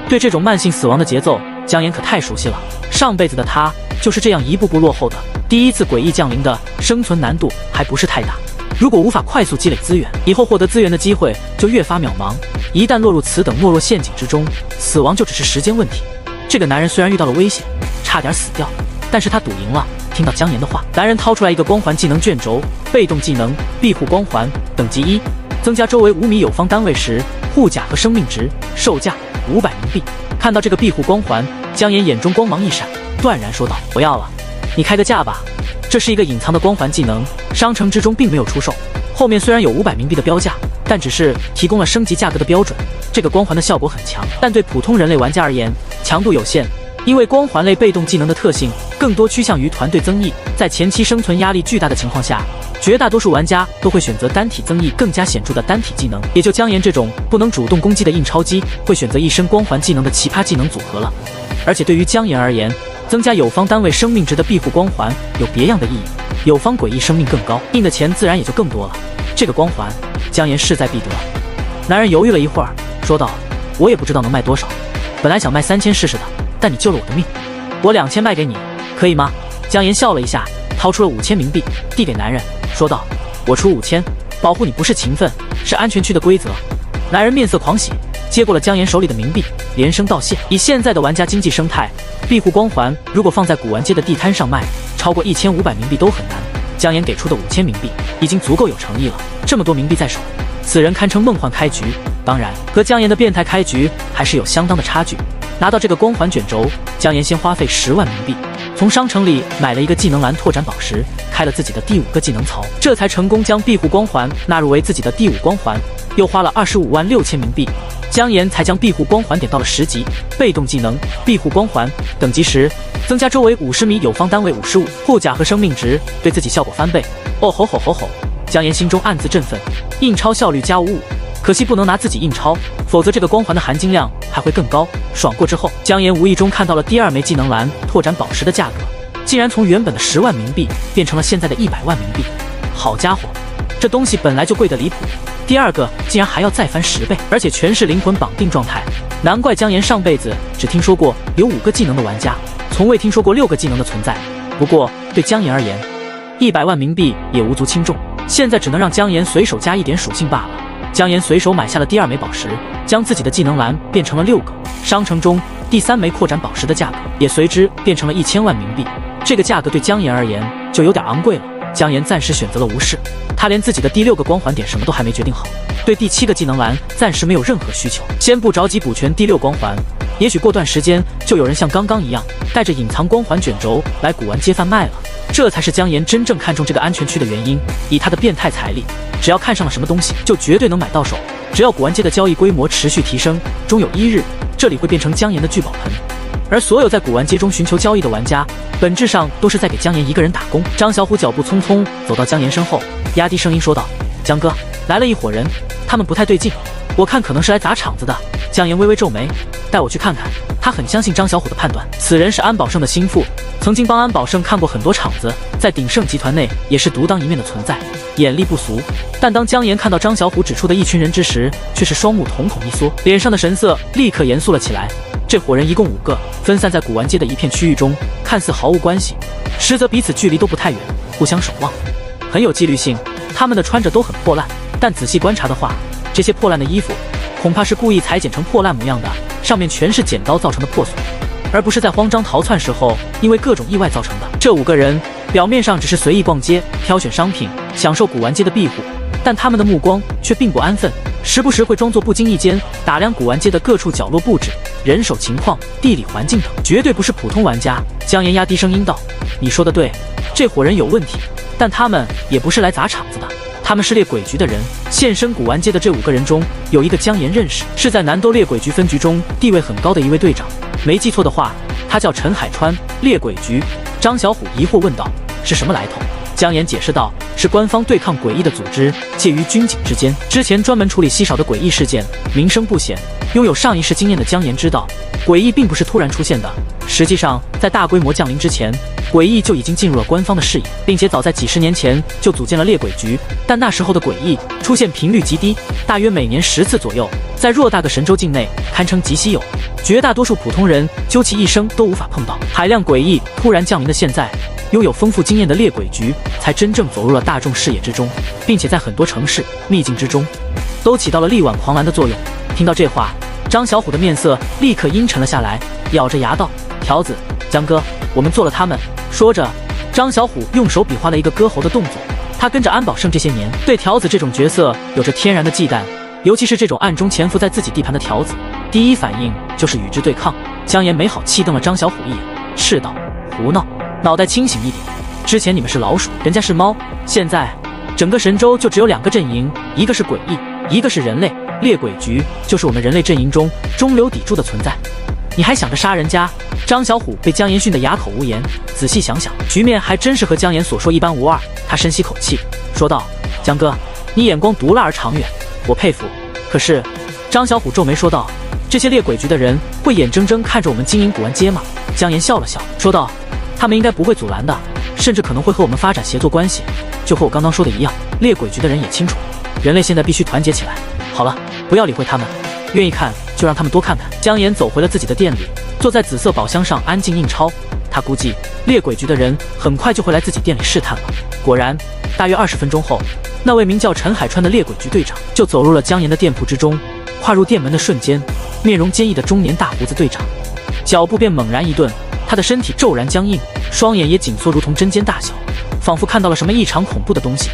对这种慢性死亡的节奏，江岩可太熟悉了。上辈子的他就是这样一步步落后的。第一次诡异降临的生存难度还不是太大，如果无法快速积累资源，以后获得资源的机会就越发渺茫。一旦落入此等懦弱陷阱之中，死亡就只是时间问题。这个男人虽然遇到了危险，差点死掉，但是他赌赢了。听到江岩的话，男人掏出来一个光环技能卷轴，被动技能庇护光环，等级1，增加周围5米有方单位时护甲和生命值，售价500冥币。看到这个庇护光环，江岩眼中光芒一闪，断然说道：“不要了，你开个价吧。这是一个隐藏的光环技能，商城之中并没有出售。后面虽然有500冥币的标价，但只是提供了升级价格的标准。这个光环的效果很强，但对普通人类玩家而言，强度有限。因为光环类被动技能的特性更多趋向于团队增益，在前期生存压力巨大的情况下，绝大多数玩家都会选择单体增益更加显著的单体技能。也就江岩这种不能主动攻击的印钞机，会选择一身光环技能的奇葩技能组合了。而且对于江岩而言，增加有方单位生命值的庇护光环有别样的意义。有方诡异生命更高，印的钱自然也就更多了。这个光环，江岩势在必得。男人犹豫了一会儿，说道：“我也不知道能卖多少，本来想卖3000试试的，但你救了我的命，我2000卖给你，可以吗？”江岩笑了一下，掏出了5000冥币，递给男人，说道：“我出5000，保护你不是情分，是安全区的规则。”男人面色狂喜，接过了江岩手里的冥币，连声道谢。以现在的玩家经济生态，庇护光环如果放在古玩街的地摊上卖，超过1500冥币都很难。江岩给出的5000冥币已经足够有诚意了，这么多冥币在手，此人堪称梦幻开局。当然，和江岩的变态开局还是有相当的差距。拿到这个光环卷轴，江岩先花费10万冥币，从商城里买了一个技能栏拓展宝石，开了自己的第5个技能槽，这才成功将庇护光环纳入为自己的第5光环。又花了25万6千冥币，江岩才将庇护光环点到了10级。被动技能庇护光环，等级10，增加周围50米有方单位55护甲和生命值，对自己效果翻倍。哦吼吼吼吼！江岩心中暗自振奋，印钞效率加55，可惜不能拿自己印钞，否则这个光环的含金量还会更高。爽过之后，江岩无意中看到了第2枚技能栏拓展宝石的价格，竟然从原本的10万冥币变成了现在的100万冥币。好家伙，这东西本来就贵得离谱，第2个竟然还要再翻10倍，而且全是灵魂绑定状态。难怪江岩上辈子只听说过有5个技能的玩家，从未听说过6个技能的存在。不过对江岩而言，100万冥币也无足轻重，现在只能让江岩随手加一点属性罢了。江岩随手买下了第2枚宝石，将自己的技能栏变成了6个。商城中第3枚扩展宝石的价格也随之变成了1000万冥币，这个价格对江岩而言就有点昂贵了。江岩暂时选择了无视，他连自己的第6个光环点什么都还没决定好，对第7个技能栏暂时没有任何需求，先不着急补全第6光环，也许过段时间就有人像刚刚一样带着隐藏光环卷轴来古玩街贩卖了。这才是江岩真正看中这个安全区的原因。以他的变态财力，只要看上了什么东西就绝对能买到手。只要古玩街的交易规模持续提升，终有一日这里会变成江岩的聚宝盆。而所有在古玩街中寻求交易的玩家，本质上都是在给江岩一个人打工。张小虎脚步匆匆走到江岩身后，压低声音说道：“江哥，来了一伙人，他们不太对劲，我看可能是来砸场子的。”江岩微微皱眉，带我去看看。他很相信张小虎的判断，此人是安保胜的心腹，曾经帮安保胜看过很多场子，在鼎盛集团内也是独当一面的存在，眼力不俗。但当江岩看到张小虎指出的一群人之时，却是双目瞳孔一缩，脸上的神色立刻严肃了起来。这伙人一共5个，分散在古玩街的一片区域中，看似毫无关系，实则彼此距离都不太远，互相守望，很有纪律性。他们的穿着都很破烂，但仔细观察的话，这些破烂的衣服恐怕是故意裁剪成破烂模样的，上面全是剪刀造成的破损，而不是在慌张逃窜时候因为各种意外造成的。这5个人表面上只是随意逛街，挑选商品，享受古玩街的庇护，但他们的目光却并不安分，时不时会装作不经意间打量古玩街的各处角落布置、人手情况、地理环境等，绝对不是普通玩家。江岩压低声音道：“你说的对，这伙人有问题，但他们也不是来砸场子的，他们是猎鬼局的人。现身古玩街的这5个人中，有一个姜岩认识，是在南都猎鬼局分局中地位很高的一位队长。没记错的话，他叫陈海川。猎鬼局，张小虎疑惑问道：“是什么来头？”姜岩解释道：“是官方对抗诡异的组织，介于军警之间。之前专门处理稀少的诡异事件，名声不显。拥有上一世经验的姜岩知道，诡异并不是突然出现的。实际上，在大规模降临之前，诡异就已经进入了官方的视野，并且早在几十年前就组建了猎鬼局。但那时候的诡异出现频率极低，大约每年10次左右，在偌大个神州境内堪称极稀有，绝大多数普通人究其一生都无法碰到。海量诡异突然降临的现在，拥有丰富经验的猎鬼局才真正走入了大众视野之中，并且在很多城市秘境之中都起到了力挽狂澜的作用。”听到这话，张小虎的面色立刻阴沉了下来，咬着牙道：“条子，江哥，我们做了他们。”说着，张小虎用手比划了一个割喉的动作。他跟着安保胜这些年，对条子这种角色有着天然的忌惮，尤其是这种暗中潜伏在自己地盘的条子，第一反应就是与之对抗。姜岩没好气瞪了张小虎一眼，斥道：“胡闹，脑袋清醒一点！之前你们是老鼠，人家是猫，现在整个神州就只有2个阵营，一个是诡异，一个是人类。猎鬼局就是我们人类阵营中中流砥柱的存在，你还想着杀人家？”张小虎被姜岩训得哑口无言，仔细想想，局面还真是和姜岩所说一般无二。他深吸口气，说道：“姜哥，你眼光毒辣而长远，我佩服。可是……”张小虎皱眉说道：“这些猎鬼局的人会眼睁睁看着我们经营古玩街吗？”姜岩笑了笑，说道：“他们应该不会阻拦的，甚至可能会和我们发展协作关系。就和我刚刚说的一样，猎鬼局的人也清楚，人类现在必须团结起来。好了，不要理会他们，愿意看就让他们多看看。”姜岩走回了自己的店里，坐在紫色宝箱上安静印钞。他估计猎鬼局的人很快就会来自己店里试探了。果然，大约20分钟后，那位名叫陈海川的猎鬼局队长就走入了姜岩的店铺之中。跨入店门的瞬间，面容坚毅的中年大胡子队长脚步便猛然一顿，他的身体骤然僵硬，双眼也紧缩如同针尖大小，仿佛看到了什么异常恐怖的东西。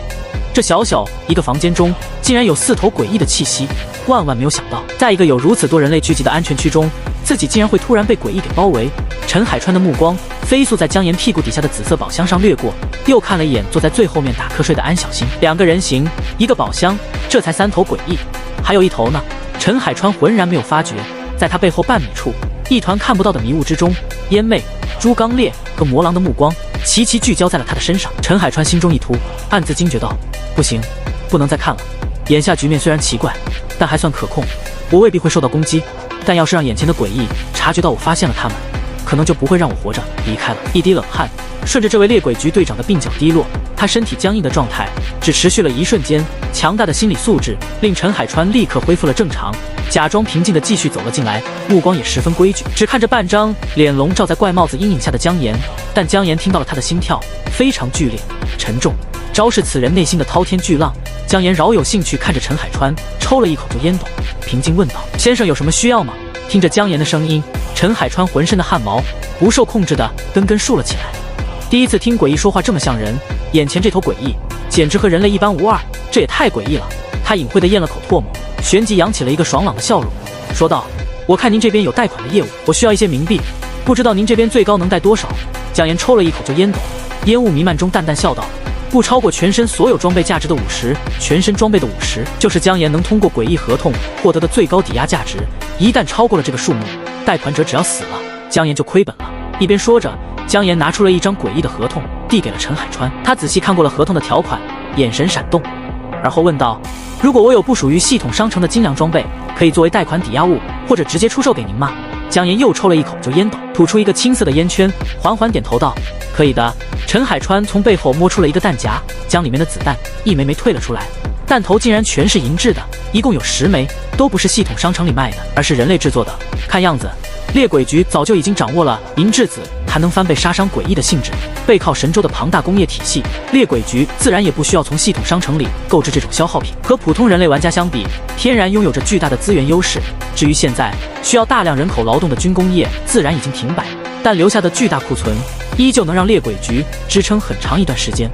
这小小一个房间中竟然有4头诡异的气息，万万没有想到，在一个有如此多人类聚集的安全区中，自己竟然会突然被诡异给包围。陈海川的目光飞速在姜岩屁股底下的紫色宝箱上掠过，又看了一眼坐在最后面打瞌睡的安小新。2个人形，一个宝箱，这才3头诡异，还有1头呢。陈海川浑然没有发觉，在他背后半米处，一团看不到的迷雾之中，烟魅、朱刚烈和魔狼的目光齐齐聚焦在了他的身上。陈海川心中一突，暗自惊觉道：“不行，不能再看了。眼下局面虽然奇怪，但还算可控，我未必会受到攻击。但要是让眼前的诡异察觉到我发现了他们，可能就不会让我活着离开了。”一滴冷汗顺着这位猎鬼局队长的鬓角滴落，他身体僵硬的状态只持续了1瞬间，强大的心理素质令陈海川立刻恢复了正常，假装平静的继续走了进来，目光也十分规矩，只看着半张脸笼罩在怪帽子阴影下的姜岩。但姜岩听到了他的心跳非常剧烈沉重，昭示此人内心的滔天巨浪。姜岩饶有兴趣看着陈海川，抽了一口就烟斗，平静问道：“先生有什么需要吗？”听着姜岩的声音，陈海川浑身的汗毛不受控制的根根竖了起来。第一次听诡异说话这么像人，眼前这头诡异简直和人类一般无二，这也太诡异了。他隐晦地咽了口唾沫，旋即扬起了一个爽朗的笑容，说道：“我看您这边有贷款的业务，我需要一些冥币，不知道您这边最高能贷多少？”姜岩抽了一口就烟斗，烟雾弥漫中淡淡笑道：“不超过全身所有装备价值的50%，全身装备的50%就是姜岩能通过诡异合同获得的最高抵押价值。一旦超过了这个数目，贷款者只要死了，姜岩就亏本了。”一边说着，姜岩拿出了一张诡异的合同，递给了陈海川。他仔细看过了合同的条款，眼神闪动，而后问道：“如果我有不属于系统商城的精良装备，可以作为贷款抵押物，或者直接出售给您吗？”姜岩又抽了一口就烟斗，吐出一个青色的烟圈，缓缓点头道：“可以的。”陈海川从背后摸出了一个弹夹，将里面的子弹一枚枚退了出来，弹头竟然全是银制的，一共有10枚，都不是系统商城里卖的，而是人类制作的。看样子猎鬼局早就已经掌握了银质子还能翻倍杀伤诡异的性质，背靠神州的庞大工业体系，猎鬼局自然也不需要从系统商城里购置这种消耗品。和普通人类玩家相比，天然拥有着巨大的资源优势。至于现在需要大量人口劳动的军工业，自然已经停摆，但留下的巨大库存依旧能让猎鬼局支撑很长一段时间。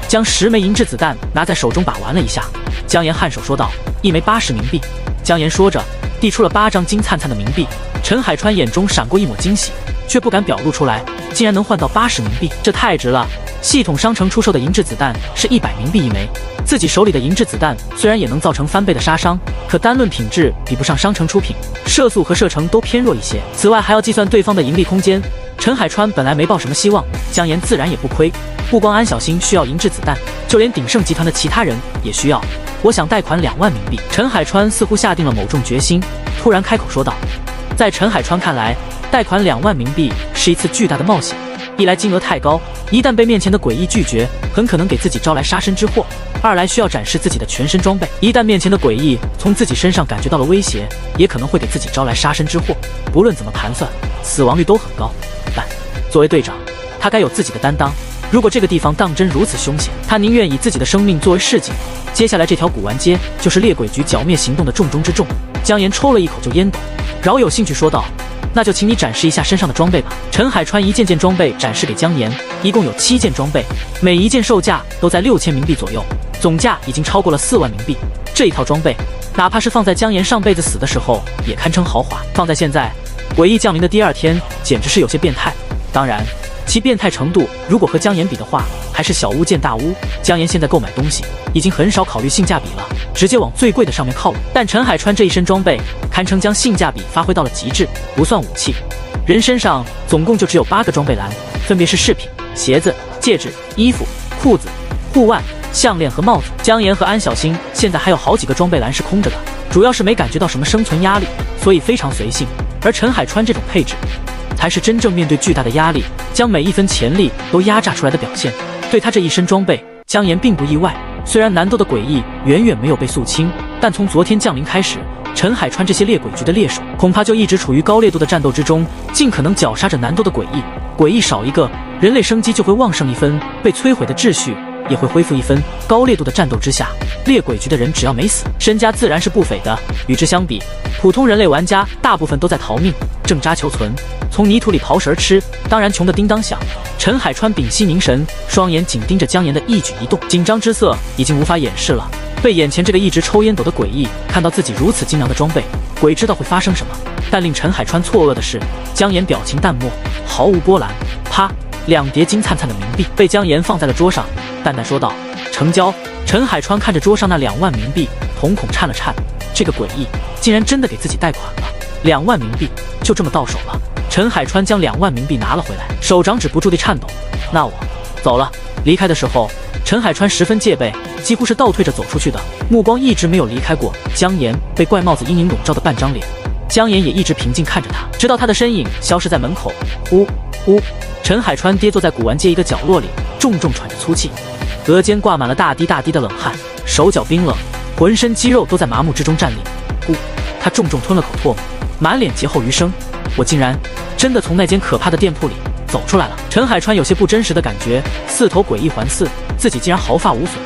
将10枚银质子弹拿在手中把玩了一下，姜岩颔首说道：“一枚80冥币。”姜岩说着递出了8张金灿灿的冥币。陈海川眼中闪过一抹惊喜，却不敢表露出来，竟然能换到80冥币，这太值了。系统商城出售的银质子弹是100冥币一枚，自己手里的银质子弹虽然也能造成翻倍的杀伤，可单论品质比不上商城出品，射速和射程都偏弱一些。此外还要计算对方的盈利空间。陈海川本来没抱什么希望，姜岩自然也不亏。不光安小星需要银质子弹，就连鼎盛集团的其他人也需要。我想贷款2万冥币。陈海川似乎下定了某种决心，突然开口说道。在陈海川看来，贷款2万冥币是一次巨大的冒险。一来金额太高，一旦被面前的诡异拒绝，很可能给自己招来杀身之祸；二来需要展示自己的全身装备，一旦面前的诡异从自己身上感觉到了威胁，也可能会给自己招来杀身之祸。不论怎么盘算，死亡率都很高。但作为队长，他该有自己的担当。如果这个地方当真如此凶险，他宁愿以自己的生命作为示警。接下来这条古玩街就是猎鬼局剿灭行动的重中之重。姜岩抽了一口就烟斗，饶有兴趣说道：“那就请你展示一下身上的装备吧。”陈海川一件件装备展示给姜岩，一共有7件装备，每一件售价都在6000冥币左右，总价已经超过了4万冥币。这一套装备，哪怕是放在姜岩上辈子死的时候，也堪称豪华。放在现在，诡异降临的第2天，简直是有些变态。当然，其变态程度如果和姜岩比的话，还是小巫见大巫。姜岩现在购买东西已经很少考虑性价比了，直接往最贵的上面靠拢。但陈海川这一身装备堪称将性价比发挥到了极致，不算武器，人身上总共就只有8个装备栏，分别是饰品、鞋子、戒指、衣服、裤子、护腕、项链和帽子。姜岩和安小星现在还有好几个装备栏是空着的，主要是没感觉到什么生存压力，所以非常随性。而陈海川这种配置，才是真正面对巨大的压力，将每一分潜力都压榨出来的表现。对他这一身装备，姜岩并不意外。虽然南斗的诡异远远没有被肃清，但从昨天降临开始，陈海川这些猎鬼局的猎手恐怕就一直处于高烈度的战斗之中，尽可能绞杀着南斗的诡异。诡异少一个，人类生机就会旺盛一分，被摧毁的秩序也会恢复一分。高烈度的战斗之下，猎鬼局的人只要没死，身家自然是不菲的。与之相比，普通人类玩家大部分都在逃命，挣扎求存，从泥土里刨食而吃，当然穷得叮当响。陈海川屏息凝神，双眼紧盯着姜岩的一举一动，紧张之色已经无法掩饰了。被眼前这个一直抽烟斗的诡异看到自己如此精良的装备，鬼知道会发生什么。但令陈海川错愕的是，姜岩表情淡漠，毫无波澜。啪，2叠金灿灿的冥币被姜岩放在了桌上，淡淡说道：“成交。”陈海川看着桌上那2万冥币，瞳孔颤了颤。这个诡异竟然真的给自己贷款了，2万冥币就这么到手了。陈海川将2万冥币拿了回来，手掌止不住地颤抖。那我走了。离开的时候，陈海川十分戒备，几乎是倒退着走出去的，目光一直没有离开过姜岩被怪帽子阴影笼罩的半张脸。姜岩也一直平静看着他，直到他的身影消失在门口。呼呼，陈海川跌坐在古玩街一个角落里，重重喘着粗气，额间挂满了大滴大滴的冷汗，手脚冰冷，浑身肌肉都在麻木之中站立。呼，他重重吞了口唾沫，满脸劫后余生。我竟然真的从那间可怕的店铺里走出来了。陈海川有些不真实的感觉，4头诡异环伺，自己竟然毫发无损。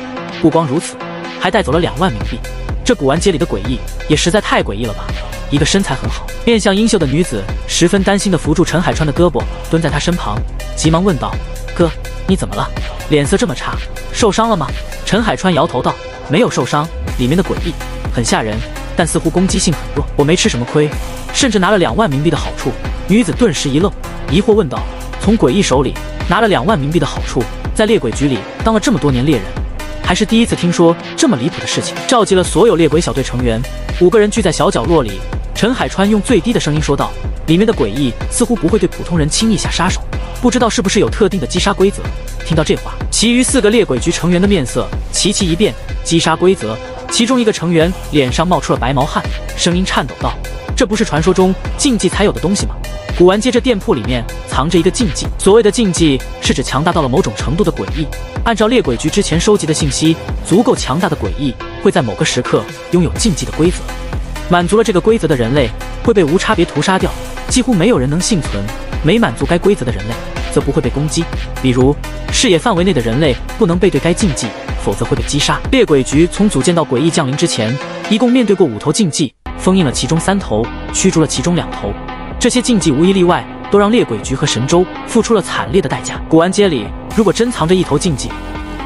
不光如此，还带走了2万冥币。这古玩街里的诡异也实在太诡异了吧。一个身材很好、面相英秀的女子十分担心地扶住陈海川的胳膊，蹲在他身旁，急忙问道：“哥，你怎么了？脸色这么差，受伤了吗？”陈海川摇头道：“没有受伤，里面的诡异很吓人，但似乎攻击性很弱，我没吃什么亏，甚至拿了2万冥币的好处。”女子顿时一愣，疑惑问道：“从诡异手里拿了2万冥币的好处，在猎鬼局里当了这么多年猎人，还是第一次听说这么离谱的事情。”召集了所有猎鬼小队成员，5个人聚在小角落里。陈海川用最低的声音说道：“里面的诡异似乎不会对普通人轻易下杀手，不知道是不是有特定的击杀规则。”听到这话，其余4个猎鬼局成员的面色齐齐一变。击杀规则，其中一个成员脸上冒出了白毛汗，声音颤抖道：“这不是传说中禁忌才有的东西吗？古玩街这店铺里面藏着一个禁忌，所谓的禁忌是指强大到了某种程度的诡异。按照猎鬼局之前收集的信息，足够强大的诡异会在某个时刻拥有禁忌的规则，满足了这个规则的人类会被无差别屠杀掉，几乎没有人能幸存。没满足该规则的人类则不会被攻击，比如视野范围内的人类不能背对该禁忌，否则会被击杀。猎鬼局从组建到诡异降临之前，一共面对过5头禁忌，封印了其中3头，驱逐了其中2头。这些禁忌无一例外都让猎鬼局和神州付出了惨烈的代价。古玩街里如果真藏着1头禁忌，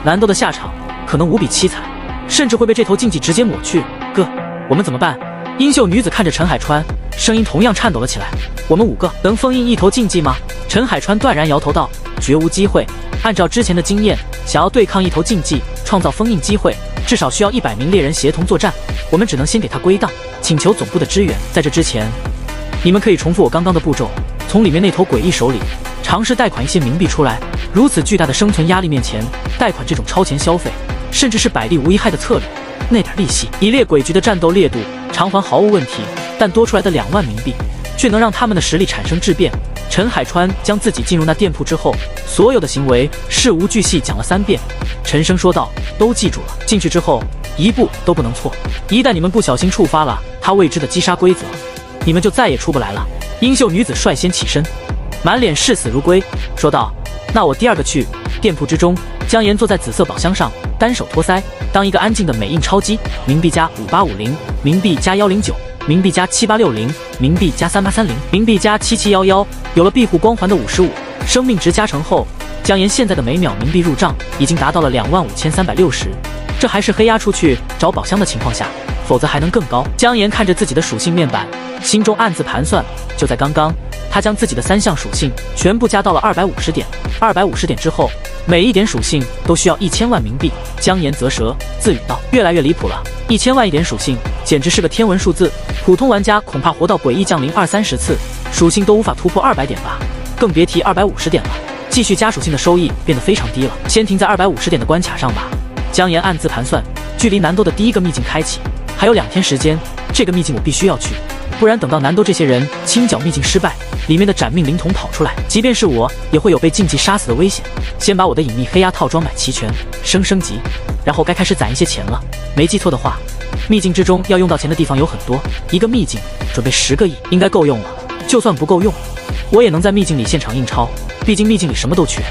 南斗的下场可能无比凄惨，甚至会被这头禁忌直接抹去。哥，我们怎么办？英秀女子看着陈海川，声音同样颤抖了起来。我们5个能封印一头禁忌吗？陈海川断然摇头道，绝无机会。按照之前的经验，想要对抗一头禁忌，创造封印机会，至少需要100名猎人协同作战。我们只能先给他归档，请求总部的支援。在这之前，你们可以重复我刚刚的步骤，从里面那头诡异手里尝试贷款一些冥币出来。如此巨大的生存压力面前，贷款这种超前消费，甚至是百利无一害的策略，那点利息以猎鬼局的战斗烈度偿还毫无问题，但多出来的2万冥币却能让他们的实力产生质变。陈海川将自己进入那店铺之后，所有的行为事无巨细讲了3遍，沉声说道：“都记住了，进去之后一步都不能错。一旦你们不小心触发了他未知的击杀规则，你们就再也出不来了。”英秀女子率先起身，满脸视死如归，说道：“那我第2个去。”店铺之中，姜岩坐在紫色宝箱上，单手托腮，当一个安静的美印钞机，冥币加5850，冥币加109。冥币加7860，冥币加3830，冥币加7711。有了庇护光环的55，生命值加成后，姜岩现在的每秒冥币入账已经达到了25360。这还是黑压出去找宝箱的情况下，否则还能更高。姜岩看着自己的属性面板，心中暗自盘算。就在刚刚，他将自己的3项属性全部加到了250点。250点之后，每一点属性都需要1000万冥币。姜岩啧舌，自语道：“越来越离谱了，1000万一点属性，简直是个天文数字。普通玩家恐怕活到诡异降临20-30次，属性都无法突破200点吧，更别提250点了。继续加属性的收益变得非常低了，先停在250点的关卡上吧。”姜岩暗自盘算，距离南兜的第1个秘境开启还有2天时间，这个秘境我必须要去，不然等到南兜这些人清剿秘境失败，里面的斩命灵童跑出来，即便是我也会有被禁忌杀死的危险。先把我的隐秘黑压套装买齐全，升级，然后该开始攒一些钱了。没记错的话，秘境之中要用到钱的地方有很多，一个秘境准备10个亿应该够用了。就算不够用，我也能在秘境里现场印钞，毕竟秘境里什么都缺，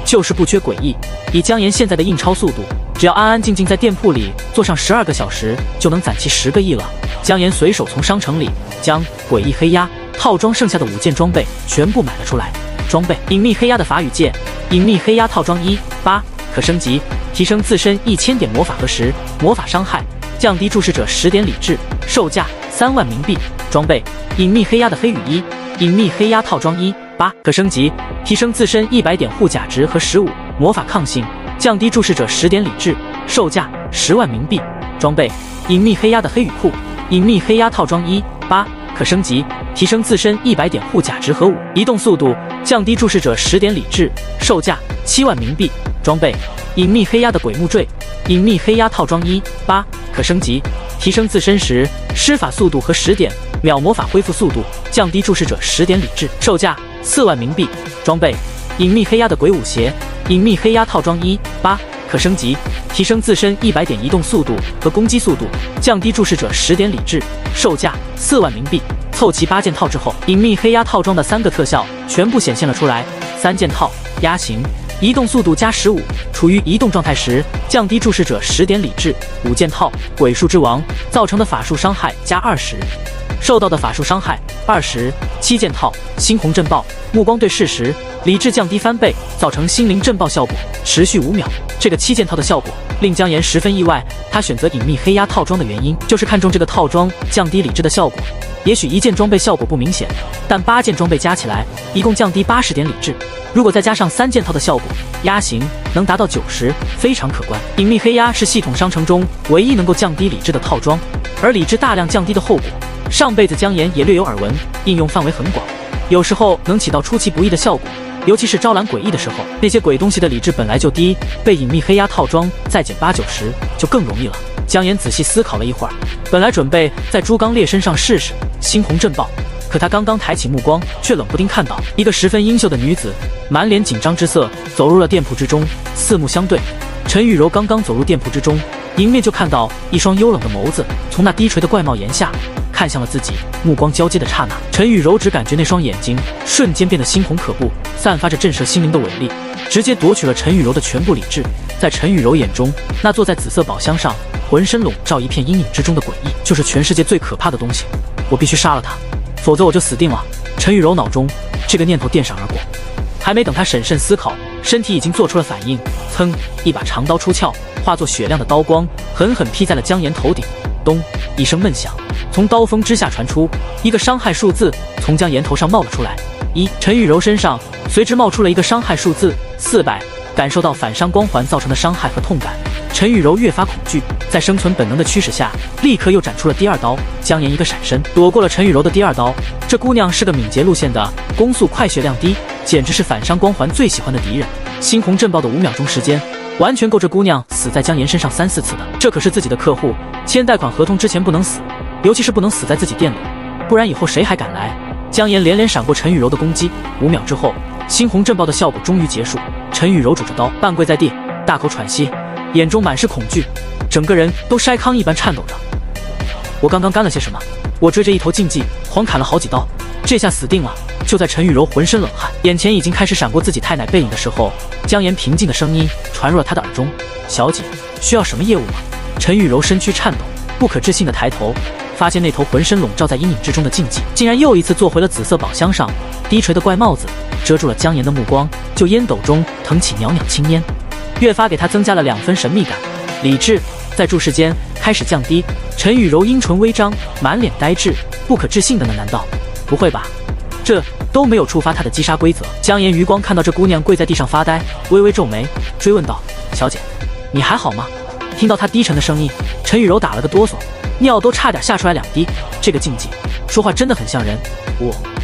就是不缺诡异。以姜岩现在的印钞速度，只要安安静静在店铺里坐上12个小时，就能攒齐10个亿了。姜岩随手从商城里将诡异黑压套装剩下的5件装备全部买了出来。装备：隐秘黑压的法语戒，隐秘黑压套装1 8，可升级，提升自身1000点魔法和10魔法伤害，降低注视者10点理智，售价3万冥币。装备：隐秘黑压的黑羽衣，隐秘黑压套装1 8，可升级，提升自身100点护甲值和15魔法抗性，降低注视者10点理智，售价10万冥币。装备：隐秘黑压的黑羽裤，隐秘黑压套装1 8，可升级，提升自身100点护甲值和5移动速度，降低注视者10点理智，售价7万冥币。装备：隐秘黑压的鬼木坠，隐秘黑压套装1 8，可升级，提升自身10施法速度和10点秒魔法恢复速度，降低注视者10点理智，售价4万冥币。装备：隐秘黑压的鬼舞鞋，隐秘黑压套装1 8，可升级，提升自身100点移动速度和攻击速度，降低注视者10点理智，售价4万冥币。凑齐8件套之后，隐秘黑压套装的3个特效全部显现了出来。3件套：压形，移动速度加15，处于移动状态时降低注视者10点理智。5件套：鬼术之王，造成的法术伤害加20，受到的法术伤害20。7件套：猩红震爆，目光对视时理智降低翻倍，造成心灵震爆效果，持续5秒。这个7件套的效果令姜岩十分意外，他选择隐秘黑压套装的原因就是看中这个套装降低理智的效果。也许1件装备效果不明显，但8件装备加起来一共降低80点理智，如果再加上3件套的效果，压形能达到90，非常可观。隐秘黑压是系统商城中唯一能够降低理智的套装，而理智大量降低的后果，上辈子姜岩也略有耳闻，应用范围很广，有时候能起到出其不意的效果。尤其是招揽诡异的时候，那些鬼东西的理智本来就低，被隐秘黑压套装再减80-90就更容易了。姜岩仔细思考了一会儿，本来准备在朱刚烈身上试试猩红震爆，可他刚刚抬起目光，却冷不丁看到一个十分英秀的女子，满脸紧张之色走入了店铺之中，四目相对。陈雨柔刚刚走入店铺之中，迎面就看到一双幽冷的眸子从那低垂的怪帽檐下看向了自己，目光交接的刹那，陈雨柔只感觉那双眼睛瞬间变得猩红可怖，散发着震慑心灵的伟力，直接夺取了陈雨柔的全部理智。在陈雨柔眼中，那坐在紫色宝箱上浑身笼罩一片阴影之中的诡异，就是全世界最可怕的东西。我必须杀了他，否则我就死定了。陈雨柔脑中这个念头电闪而过，还没等他审慎思考，身体已经做出了反应，噌，一把长刀出鞘，化作雪亮的刀光，狠狠劈在了姜岩头顶。咚！一声闷响从刀锋之下传出，一个伤害数字从江岩头上冒了出来。陈雨柔身上随之冒出了一个伤害数字400，感受到反伤光环造成的伤害和痛感，陈雨柔越发恐惧，在生存本能的驱使下，立刻又斩出了第2刀。江岩一个闪身，躲过了陈雨柔的第2刀。这姑娘是个敏捷路线的，攻速快，血量低，简直是反伤光环最喜欢的敌人。猩红震爆的5秒钟时间，完全够这姑娘死在江岩身上3、4次的。这可是自己的客户，签贷款合同之前不能死，尤其是不能死在自己店里，不然以后谁还敢来？江岩连连闪过陈雨柔的攻击，5秒之后，猩红震爆的效果终于结束。陈雨柔拄着刀半跪在地，大口喘息，眼中满是恐惧，整个人都筛糠一般颤抖着。我刚刚干了些什么？我追着一头竞技狂砍了好几刀，这下死定了！就在陈雨柔浑身冷汗，眼前已经开始闪过自己太奶背影的时候，江岩平静的声音传入了她的耳中：“小姐，需要什么业务吗？”陈雨柔身躯颤抖，不可置信的抬头，发现那头浑身笼罩在阴影之中的竞技，竟然又一次坐回了紫色宝箱上，低垂的怪帽子遮住了江岩的目光，就烟斗中腾起袅袅青烟，越发给他增加了2分神秘感。理智在注视间开始降低，陈雨柔阴唇微张，满脸呆滞，不可置信的呢？难道不会吧？这都没有触发他的击杀规则。江岩余光看到这姑娘跪在地上发呆，微微皱眉，追问道：“小姐，你还好吗？”听到他低沉的声音，陈雨柔打了个哆嗦，尿都差点下出来2滴。这个竞技说话真的很像人。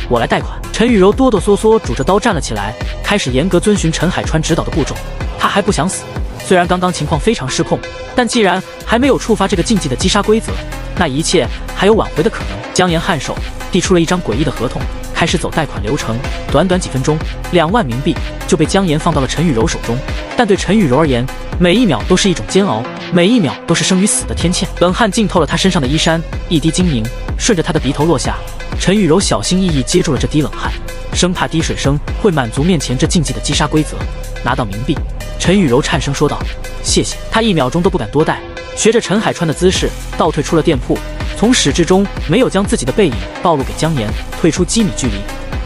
我来贷款。陈雨柔哆哆嗦嗦拄着刀站了起来，开始严格遵循陈海川指导的步骤。他还不想死，虽然刚刚情况非常失控，但既然还没有触发这个竞技的击杀规则，那一切还有挽回的可能。江岩颔首递出了一张诡异的合同，开始走贷款流程。短短几分钟，2万冥币就被江岩放到了陈雨柔手中。但对陈雨柔而言，每一秒都是一种煎熬，每一秒都是生与死的天堑。冷汗浸透了她身上的衣衫，一滴晶莹顺着她的鼻头落下。陈雨柔小心翼翼接住了这滴冷汗，生怕滴水声会满足面前这竞技的击杀规则。拿到冥币，陈雨柔颤声说道：“谢谢。”她1秒钟都不敢多待，学着陈海川的姿势倒退出了店铺，从始至终没有将自己的背影暴露给江岩，退出几米距离。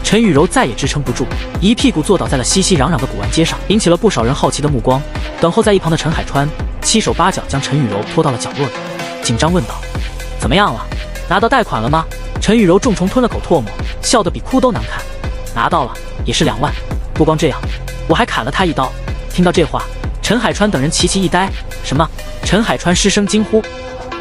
陈雨柔再也支撑不住，一屁股坐倒在了熙熙攘攘的古玩街上，引起了不少人好奇的目光。等候在一旁的陈海川七手八脚将陈雨柔拖到了角落里，紧张问道：“怎么样了？拿到贷款了吗？”陈雨柔重重吞了口唾沫，笑得比哭都难看。拿到了，也是2万。不光这样，我还砍了他一刀。听到这话，陈海川等人齐齐一呆。什么？陈海川失声惊呼：“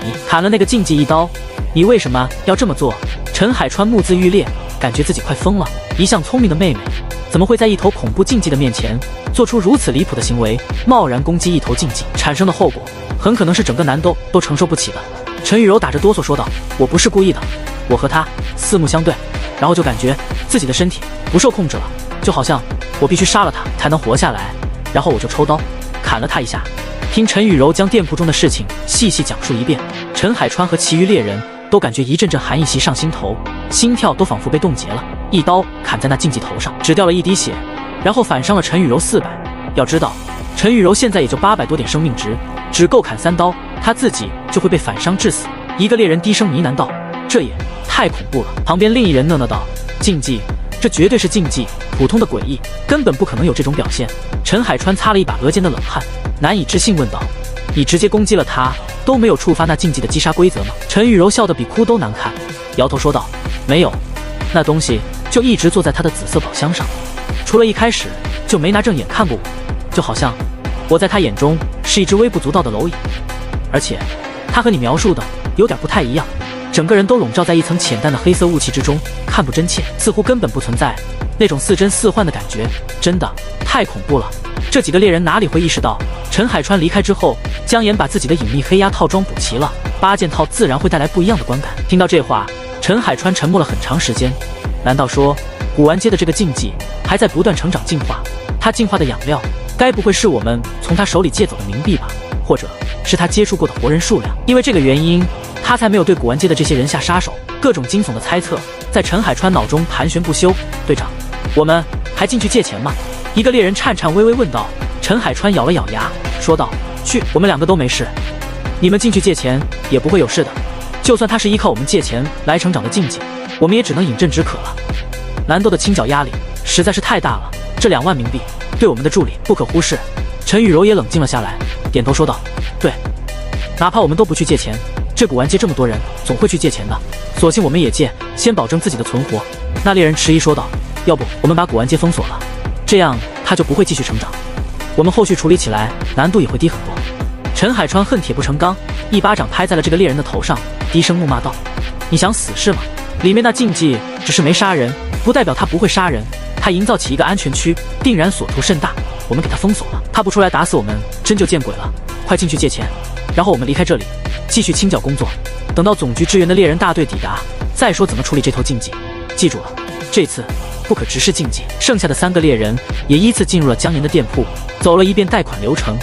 你砍了那个竞技一刀？你为什么要这么做？”陈海川目眦欲裂，感觉自己快疯了。一向聪明的妹妹，怎么会在一头恐怖竞技的面前做出如此离谱的行为？贸然攻击一头竞技产生的后果，很可能是整个南都都承受不起的。陈雨柔打着哆嗦说道：“我不是故意的。”我和他四目相对，然后就感觉自己的身体不受控制了，就好像我必须杀了他才能活下来，然后我就抽刀砍了他一下。听陈雨柔将店铺中的事情细细讲述一遍，陈海川和其余猎人都感觉一阵阵寒意袭上心头，心跳都仿佛被冻结了。一刀砍在那竞技头上，只掉了1滴血，然后反伤了陈雨柔400。要知道，陈雨柔现在也就800多点生命值，只够砍3刀，他自己就会被反伤致死。一个猎人低声呢喃道：“这也太恐怖了。”旁边另一人讷讷道：“竞技，这绝对是竞技，普通的诡异，根本不可能有这种表现。”陈海川擦了一把额间的冷汗，难以置信问道：“你直接攻击了他，都没有触发那竞技的击杀规则吗？”陈雨柔笑得比哭都难看，摇头说道：“没有，那东西就一直坐在他的紫色宝箱上，除了一开始就没拿正眼看过我，就好像我在他眼中是一只微不足道的蝼蚁。而且他和你描述的有点不太一样，整个人都笼罩在一层浅淡的黑色雾气之中，看不真切，似乎根本不存在那种似真似幻的感觉，真的太恐怖了。”这几个猎人哪里会意识到，陈海川离开之后，江岩把自己的隐秘黑压套装补齐了，8件套自然会带来不一样的观感。听到这话，陈海川沉默了很长时间。难道说古玩街的这个竞技还在不断成长进化？他进化的养料该不会是我们从他手里借走的冥币吧？或者是他接触过的活人数量？因为这个原因，他才没有对古玩街的这些人下杀手。各种惊悚的猜测在陈海川脑中盘旋不休。队长，我们还进去借钱吗？一个猎人颤颤巍巍问道。陈海川咬了咬牙说道：“去，我们2个都没事，你们进去借钱也不会有事的。就算他是依靠我们借钱来成长的竞技，我们也只能饮鸩止渴了。南斗的清剿压力实在是太大了，这2万冥币对我们的助力不可忽视。”陈雨柔也冷静了下来，点头说道：“对，哪怕我们都不去借钱，这古玩街这么多人，总会去借钱的，索性我们也借，先保证自己的存活。那猎人迟疑说道：要不我们把古玩街封锁了，这样他就不会继续成长，我们后续处理起来难度也会低很多。陈海川恨铁不成钢，一巴掌拍在了这个猎人的头上，低声怒骂道：你想死是吗？里面那禁忌只是没杀人，不代表他不会杀人，他营造起一个安全区，定然所图甚大，我们给他封锁了，他不出来打死我们真就见鬼了。快进去借钱，然后我们离开这里，继续清剿工作，等到总局支援的猎人大队抵达，再说怎么处理这头禁忌。记住了，这次不可直视禁忌。剩下的3个猎人也依次进入了姜岩的店铺，走了一遍贷款流程。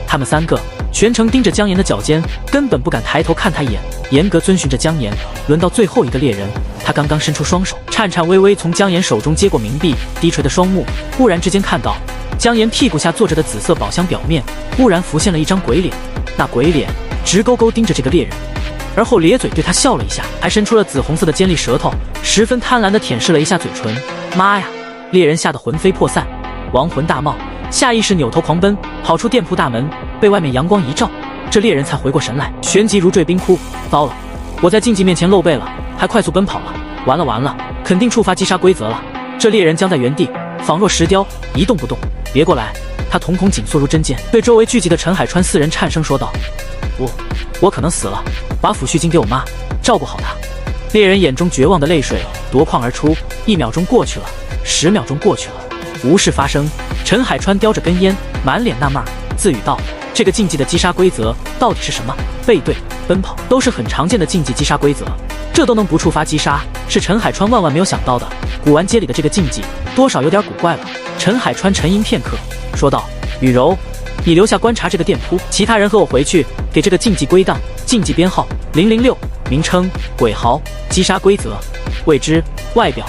他们3个全程盯着姜岩的脚尖，根本不敢抬头看他一眼，严格遵循着姜岩。轮到最后一个猎人，他刚刚伸出双手，颤颤巍巍从姜岩手中接过冥币，低垂的双目忽然之间看到姜岩屁股下坐着的紫色宝箱表面，忽然浮现了一张鬼脸。那鬼脸直勾勾盯着这个猎人，而后咧嘴对他笑了一下，还伸出了紫红色的尖利舌头，十分贪婪地舔舐了一下嘴唇。妈呀！猎人吓得魂飞魄散，亡魂大冒，下意识扭头狂奔，跑出店铺大门，被外面阳光一照，这猎人才回过神来，旋即如坠冰窟。糟了，我在禁忌面前露背了，还快速奔跑了，完了完了，肯定触发击杀规则了。这猎人僵在原地，仿若石雕，一动不动。别过来！他瞳孔紧缩如针尖，对周围聚集的陈海川4人颤声说道：我可能死了，把抚恤金给我妈，照顾好她。猎人眼中绝望的泪水夺眶而出，1秒钟过去了，10秒钟过去了，无事发生。陈海川叼着根烟，满脸纳闷，自语道：这个禁忌的击杀规则到底是什么？背对、奔跑都是很常见的禁忌击杀规则，这都能不触发击杀，是陈海川万万没有想到的。古玩街里的这个禁忌多少有点古怪了。陈海川沉吟片刻，说道：雨柔，你留下观察这个店铺，其他人和我回去给这个禁忌归档，禁忌编号006，名称鬼嚎，击杀规则未知。外表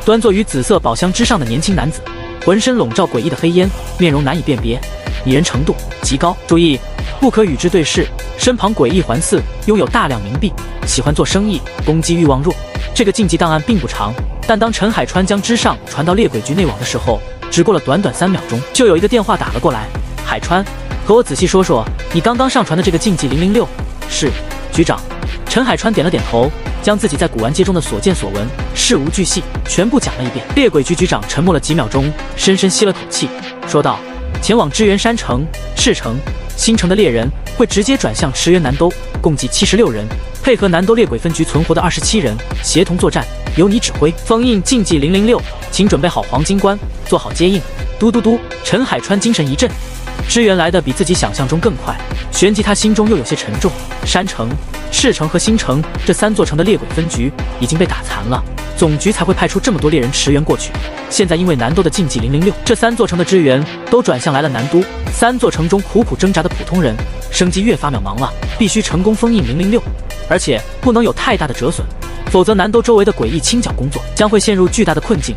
端坐于紫色宝箱之上的年轻男子，浑身笼罩诡异的黑烟，面容难以辨别，拟人程度极高。注意，不可与之对视，身旁诡异环伺，拥有大量冥币，喜欢做生意，攻击欲望弱。这个禁忌档案并不长，但当陈海川将之上传到猎鬼局内网的时候，只过了短短3秒钟，就有一个电话打了过来。海川，和我仔细说说你刚刚上传的这个禁忌006。是，局长。陈海川点了点头，将自己在古玩街中的所见所闻事无巨细全部讲了一遍。猎鬼局局长沉默了几秒钟，深深吸了口气，说道：前往支援山城、赤城、新城的猎人会直接转向驰援南兜，共计76人，配合南兜猎鬼分局存活的27人，协同作战，由你指挥。封印禁忌006，请准备好黄金棺，做好接应。嘟嘟嘟！陈海川精神一振，支援来的比自己想象中更快，旋即他心中又有些沉重。山城、赤城和新城这3座城的猎鬼分局已经被打残了，总局才会派出这么多猎人驰援过去。现在因为南都的禁忌006，这3座城的支援都转向来了南都。3座城中苦苦挣扎的普通人，生机越发渺茫了，必须成功封印006，而且不能有太大的折损，否则南都周围的诡异清剿工作将会陷入巨大的困境。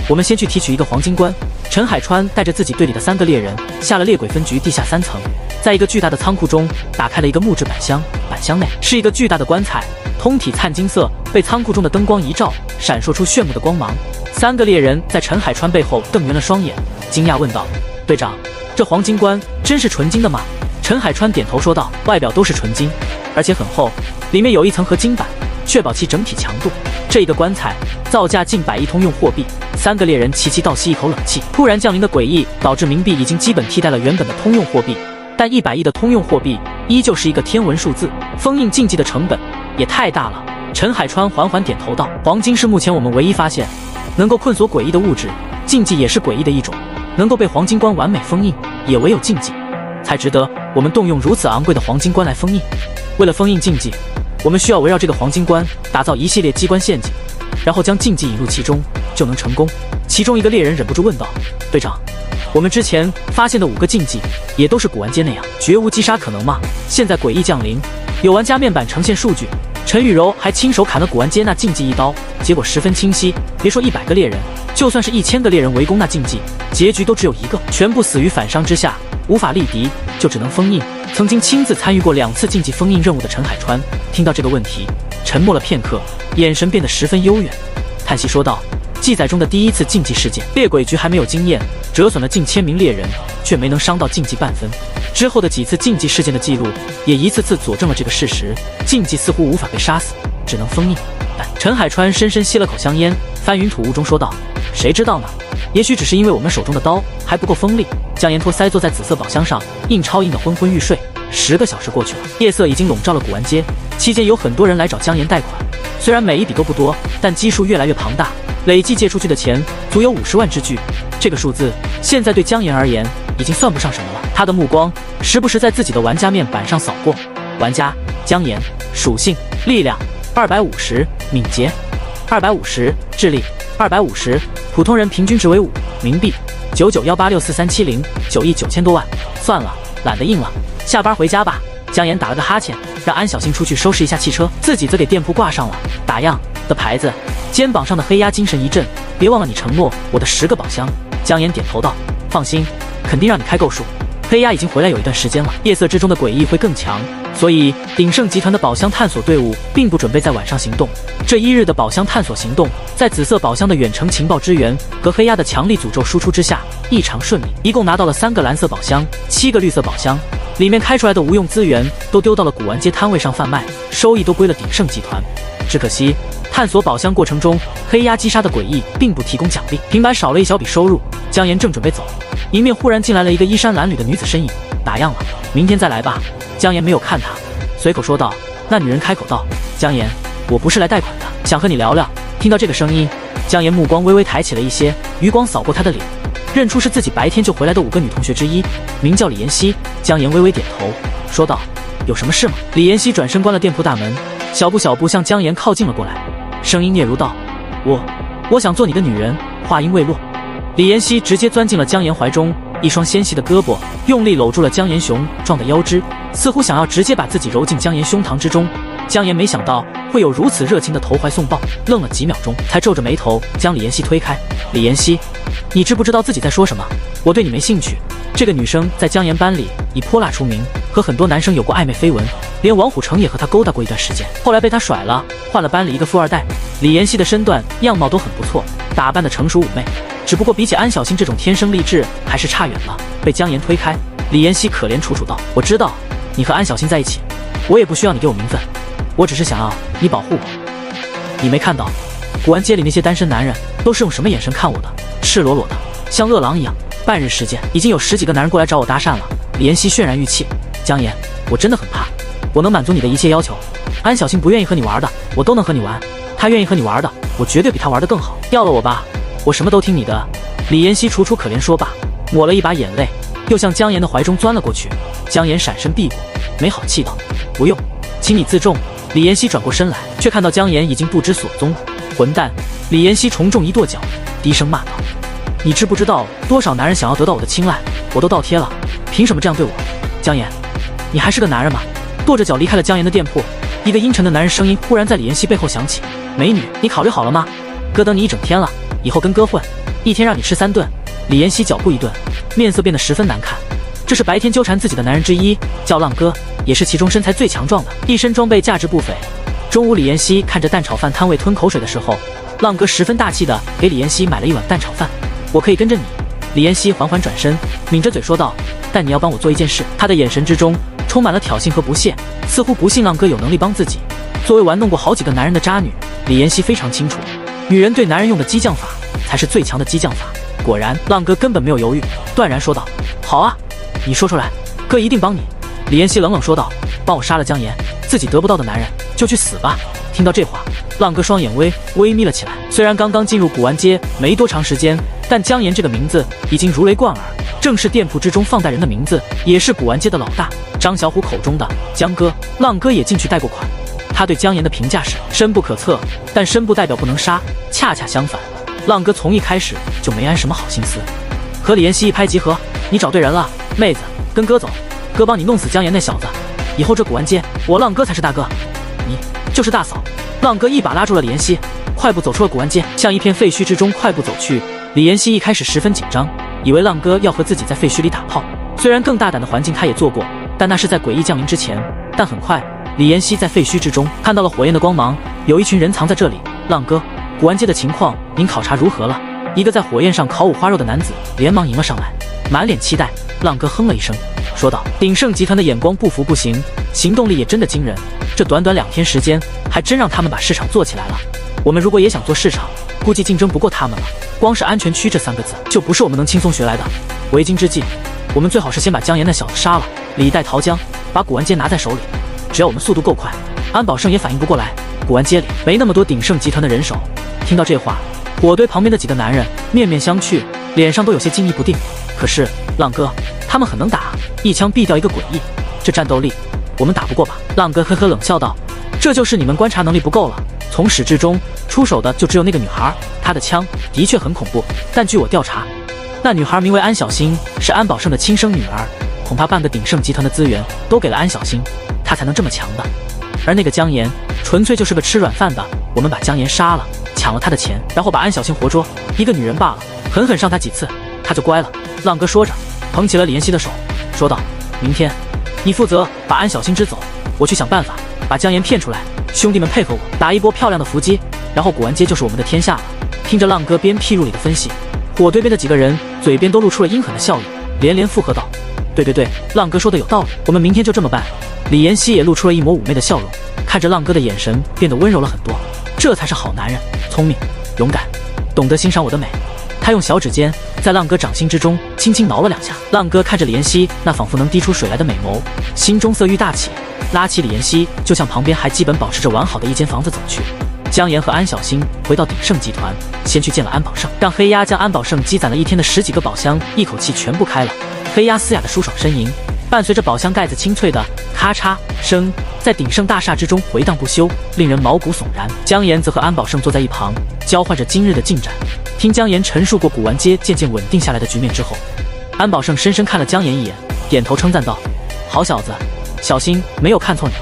我们先去提取一个黄金棺。陈海川带着自己队里的3个猎人下了猎鬼分局地下3层，在一个巨大的仓库中打开了一个木质板箱，板箱内是一个巨大的棺材，通体灿金色，被仓库中的灯光一照，闪烁出炫目的光芒。3个猎人在陈海川背后瞪圆了双眼，惊讶问道：队长，这黄金棺真是纯金的吗？陈海川点头说道：外表都是纯金，而且很厚，里面有一层合金板，确保其整体强度。这一个棺材造价近100亿通用货币。3个猎人齐齐倒吸一口冷气。突然降临的诡异导致冥币已经基本替代了原本的通用货币，但100亿的通用货币依旧是一个天文数字，封印禁忌的成本也太大了。陈海川缓缓点头道：黄金是目前我们唯一发现能够困锁诡异的物质，禁忌也是诡异的一种，能够被黄金棺完美封印，也唯有禁忌才值得我们动用如此昂贵的黄金棺来封印。为了封印禁忌，我们需要围绕这个黄金棺打造一系列机关陷阱，然后将禁忌引入其中，就能成功。其中一个猎人忍不住问道：队长，我们之前发现的5个禁忌也都是古玩街那样绝无击杀可能吗？现在诡异降临，有玩家面板呈现数据，陈雨柔还亲手砍了古玩街那禁忌一刀，结果十分清晰。别说100个猎人，就算是1000个猎人围攻那禁忌，结局都只有一个，全部死于反伤之下，无法力敌，就只能封印。曾经亲自参与过2次禁忌封印任务的陈海川听到这个问题，沉默了片刻，眼神变得十分悠远，叹息说道：记载中的第1次禁忌事件，猎鬼局还没有经验，折损了近1000名猎人，却没能伤到禁忌半分。之后的几次竞技事件的记录，也一次次佐证了这个事实：竞技似乎无法被杀死，只能封印。但陈海川深深吸了口香烟，翻云吐雾中说道：“谁知道呢？也许只是因为我们手中的刀还不够锋利。”江岩托腮坐在紫色宝箱上，印钞印得昏昏欲睡。10个小时过去了，夜色已经笼罩了古玩街，期间有很多人来找江岩贷款，虽然每一笔都不多，但基数越来越庞大，累计借出去的钱足有50万之巨。这个数字现在对江岩而言已经算不上什么了。他的目光时不时在自己的玩家面板上扫过。玩家江岩，属性力量250，敏捷250，智力250，普通人平均值为5，冥币99186370，9亿9000多万。算了，懒得印了，下班回家吧。江岩打了个哈欠，让安小新出去收拾一下汽车，自己则给店铺挂上了打样的牌子。肩膀上的黑鸭精神一振，别忘了你承诺我的10个宝箱。江岩点头道：“放心，肯定让你开够数。”黑鸭已经回来有一段时间了，夜色之中的诡异会更强，所以鼎盛集团的宝箱探索队伍并不准备在晚上行动。这1日的宝箱探索行动，在紫色宝箱的远程情报支援和黑鸭的强力诅咒输出之下，异常顺利。一共拿到了3个蓝色宝箱，7个绿色宝箱，里面开出来的无用资源都丢到了古玩街摊位上贩卖，收益都归了鼎盛集团。只可惜探索宝箱过程中，黑鸭击杀的诡异并不提供奖励，平白少了一小笔收入。江岩正准备走，迎面忽然进来了一个衣衫褴褛的女子身影。打样了，明天再来吧。江岩没有看她，随口说道。那女人开口道：“江岩，我不是来贷款的，想和你聊聊。”听到这个声音，江岩目光微微抬起了一些，余光扫过她的脸，认出是自己白天就回来的5个女同学之一，名叫李妍希。江岩微微点头，说道：“有什么事吗？”李妍希转身关了店铺大门，小步向江岩靠近了过来，声音嗫嚅道：“我想做你的女人。”话音未落，李妍希直接钻进了江岩怀中，一双纤细的胳膊用力搂住了江岩雄壮的腰肢，似乎想要直接把自己揉进江岩胸膛之中。江岩没想到会有如此热情的投怀送抱，愣了几秒钟，才皱着眉头将李妍希推开。李妍希，你知不知道自己在说什么？我对你没兴趣。这个女生在江岩班里以泼辣出名，和很多男生有过暧昧绯闻，连王虎城也和她勾搭过一段时间，后来被她甩了，换了班里一个富二代。李妍希的身段样貌都很不错，打扮的成熟妩媚，只不过比起安小新这种天生丽质还是差远了。被江岩推开，李妍希可怜楚楚道：“我知道你和安小新在一起，我也不需要你给我名分，我只是想要你保护我。你没看到古玩街里那些单身男人都是用什么眼神看我的？赤裸裸的，像饿狼一样。半日时间，已经有10几个男人过来找我搭讪了。”李妍希渲然欲泣：“江岩，我真的很怕，我能满足你的一切要求。安小新不愿意和你玩的，我都能和你玩；他愿意和你玩的，我绝对比他玩的更好。要了我吧，我什么都听你的。”李妍希楚楚可怜说罢，抹了一把眼泪，又向江岩的怀中钻了过去。江岩闪身避过，没好气道：“不用，请你自重。”李妍希转过身来，却看到江岩已经不知所踪。混蛋！李妍希重重一跺脚，低声骂道：“你知不知道多少男人想要得到我的青睐，我都倒贴了，凭什么这样对我？江岩，你还是个男人吗？”跺着脚离开了江岩的店铺，一个阴沉的男人声音忽然在李妍希背后响起：“美女，你考虑好了吗？哥等你一整天了，以后跟哥混，一天让你吃3顿。”李妍希脚步一顿，面色变得十分难看。这是白天纠缠自己的男人之一，叫浪哥，也是其中身材最强壮的，一身装备价值不菲。中午李妍希看着蛋炒饭摊位吞口水的时候，浪哥十分大气的给李妍希买了一碗蛋炒饭。“我可以跟着你。”李妍希缓缓转身，抿着嘴说道：“但你要帮我做一件事。”他的眼神之中充满了挑衅和不屑，似乎不信浪哥有能力帮自己。作为玩弄过好几个男人的渣女，李妍希非常清楚，女人对男人用的激将法才是最强的激将法。果然，浪哥根本没有犹豫，断然说道：“好啊，你说出来，哥一定帮你。”李妍希冷冷说道：“帮我杀了江岩，自己得不到的男人就去死吧。”听到这话，浪哥双眼微眯了起来。虽然刚刚进入古玩街没多长时间，但江岩这个名字已经如雷贯耳，正是店铺之中放贷人的名字，也是古玩街的老大张小虎口中的江哥。浪哥也进去贷过款，他对江岩的评价是深不可测，但深不代表不能杀，恰恰相反，浪哥从一开始就没安什么好心思。和李妍希一拍即合：“你找对人了，妹子，跟哥走，哥帮你弄死江岩那小子，以后这古玩街我浪哥才是大哥，你就是大嫂。”浪哥一把拉住了李妍希，快步走出了古玩街，向一片废墟之中快步走去。李妍希一开始十分紧张，以为浪哥要和自己在废墟里打炮，虽然更大胆的环境他也做过，但那是在诡异降临之前。但很快，李妍希在废墟之中看到了火焰的光芒，有一群人藏在这里。“浪哥，古玩街的情况您考察如何了？”一个在火焰上烤五花肉的男子连忙迎了上来，满脸期待。浪哥哼了一声，说道：“鼎盛集团的眼光不服不行，行动力也真的惊人。这短短2天时间，还真让他们把市场做起来了。我们如果也想做市场，估计竞争不过他们了。光是安全区这3个字，就不是我们能轻松学来的。为今之计，我们最好是先把江岩那小子杀了，李代桃僵，把古玩街拿在手里。只要我们速度够快，安保胜也反应不过来。古玩街里没那么多鼎盛集团的人手。”听到这话，火堆旁边的几个男人面面相觑，脸上都有些惊疑不定。可是浪哥，他们很能打，一枪毙掉一个诡异，这战斗力我们打不过吧？浪哥呵呵冷笑道：“这就是你们观察能力不够了。从始至终出手的就只有那个女孩，她的枪的确很恐怖，但据我调查，那女孩名为安小星，是安保胜的亲生女儿，恐怕半个鼎盛集团的资源都给了安小星，她才能这么强的。而那个江岩纯粹就是个吃软饭的，我们把江岩杀了，抢了他的钱，然后把安小星活捉，一个女人罢了，狠狠上他几次，他就乖了。”浪哥说着，捧起了李妍希的手，说道：“明天你负责把安小星支走，我去想办法把江岩骗出来，兄弟们配合我打一波漂亮的伏击，然后古玩街就是我们的天下了。”听着浪哥鞭辟入里的分析，火堆边的几个人嘴边都露出了阴狠的笑意，连连附和道：“对，浪哥说的有道理，我们明天就这么办。”李妍希也露出了一抹妩媚的笑容，看着浪哥的眼神变得温柔了很多。这才是好男人，聪明、勇敢，懂得欣赏我的美。他用小指尖在浪哥掌心之中轻轻挠了2下。浪哥看着李妍希那仿佛能滴出水来的美眸，心中色欲大起，拉起李妍希就向旁边还基本保持着完好的一间房子走去。江岩和安小星回到鼎盛集团，先去见了安保胜，让黑鸭将安保胜积攒了1天的10几个宝箱一口气全部开了。黑鸭嘶哑的舒爽呻吟，伴随着宝箱盖子清脆的咔嚓声，在鼎盛大厦之中回荡不休，令人毛骨悚然。江岩则和安保胜坐在一旁，交换着今日的进展。听江岩陈述过古玩街渐渐稳定下来的局面之后，安保胜深深看了江岩一眼，点头称赞道：“好小子，小心没有看错你，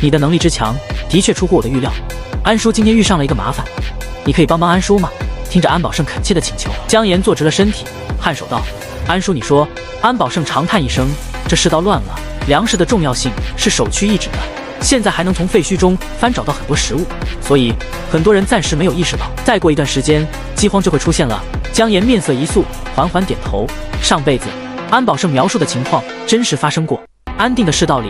你的能力之强，的确出乎我的预料。安叔今天遇上了一个麻烦，你可以帮帮安叔吗？”听着安保胜恳切的请求，江岩坐直了身体，颔首道：“安叔，你说。”安保胜长叹一声：“这世道乱了，粮食的重要性是首屈一指的。现在还能从废墟中翻找到很多食物，所以很多人暂时没有意识到，再过一段时间，饥荒就会出现了。”江岩面色一肃，缓缓点头。上辈子安保胜描述的情况真实发生过。安定的世道里，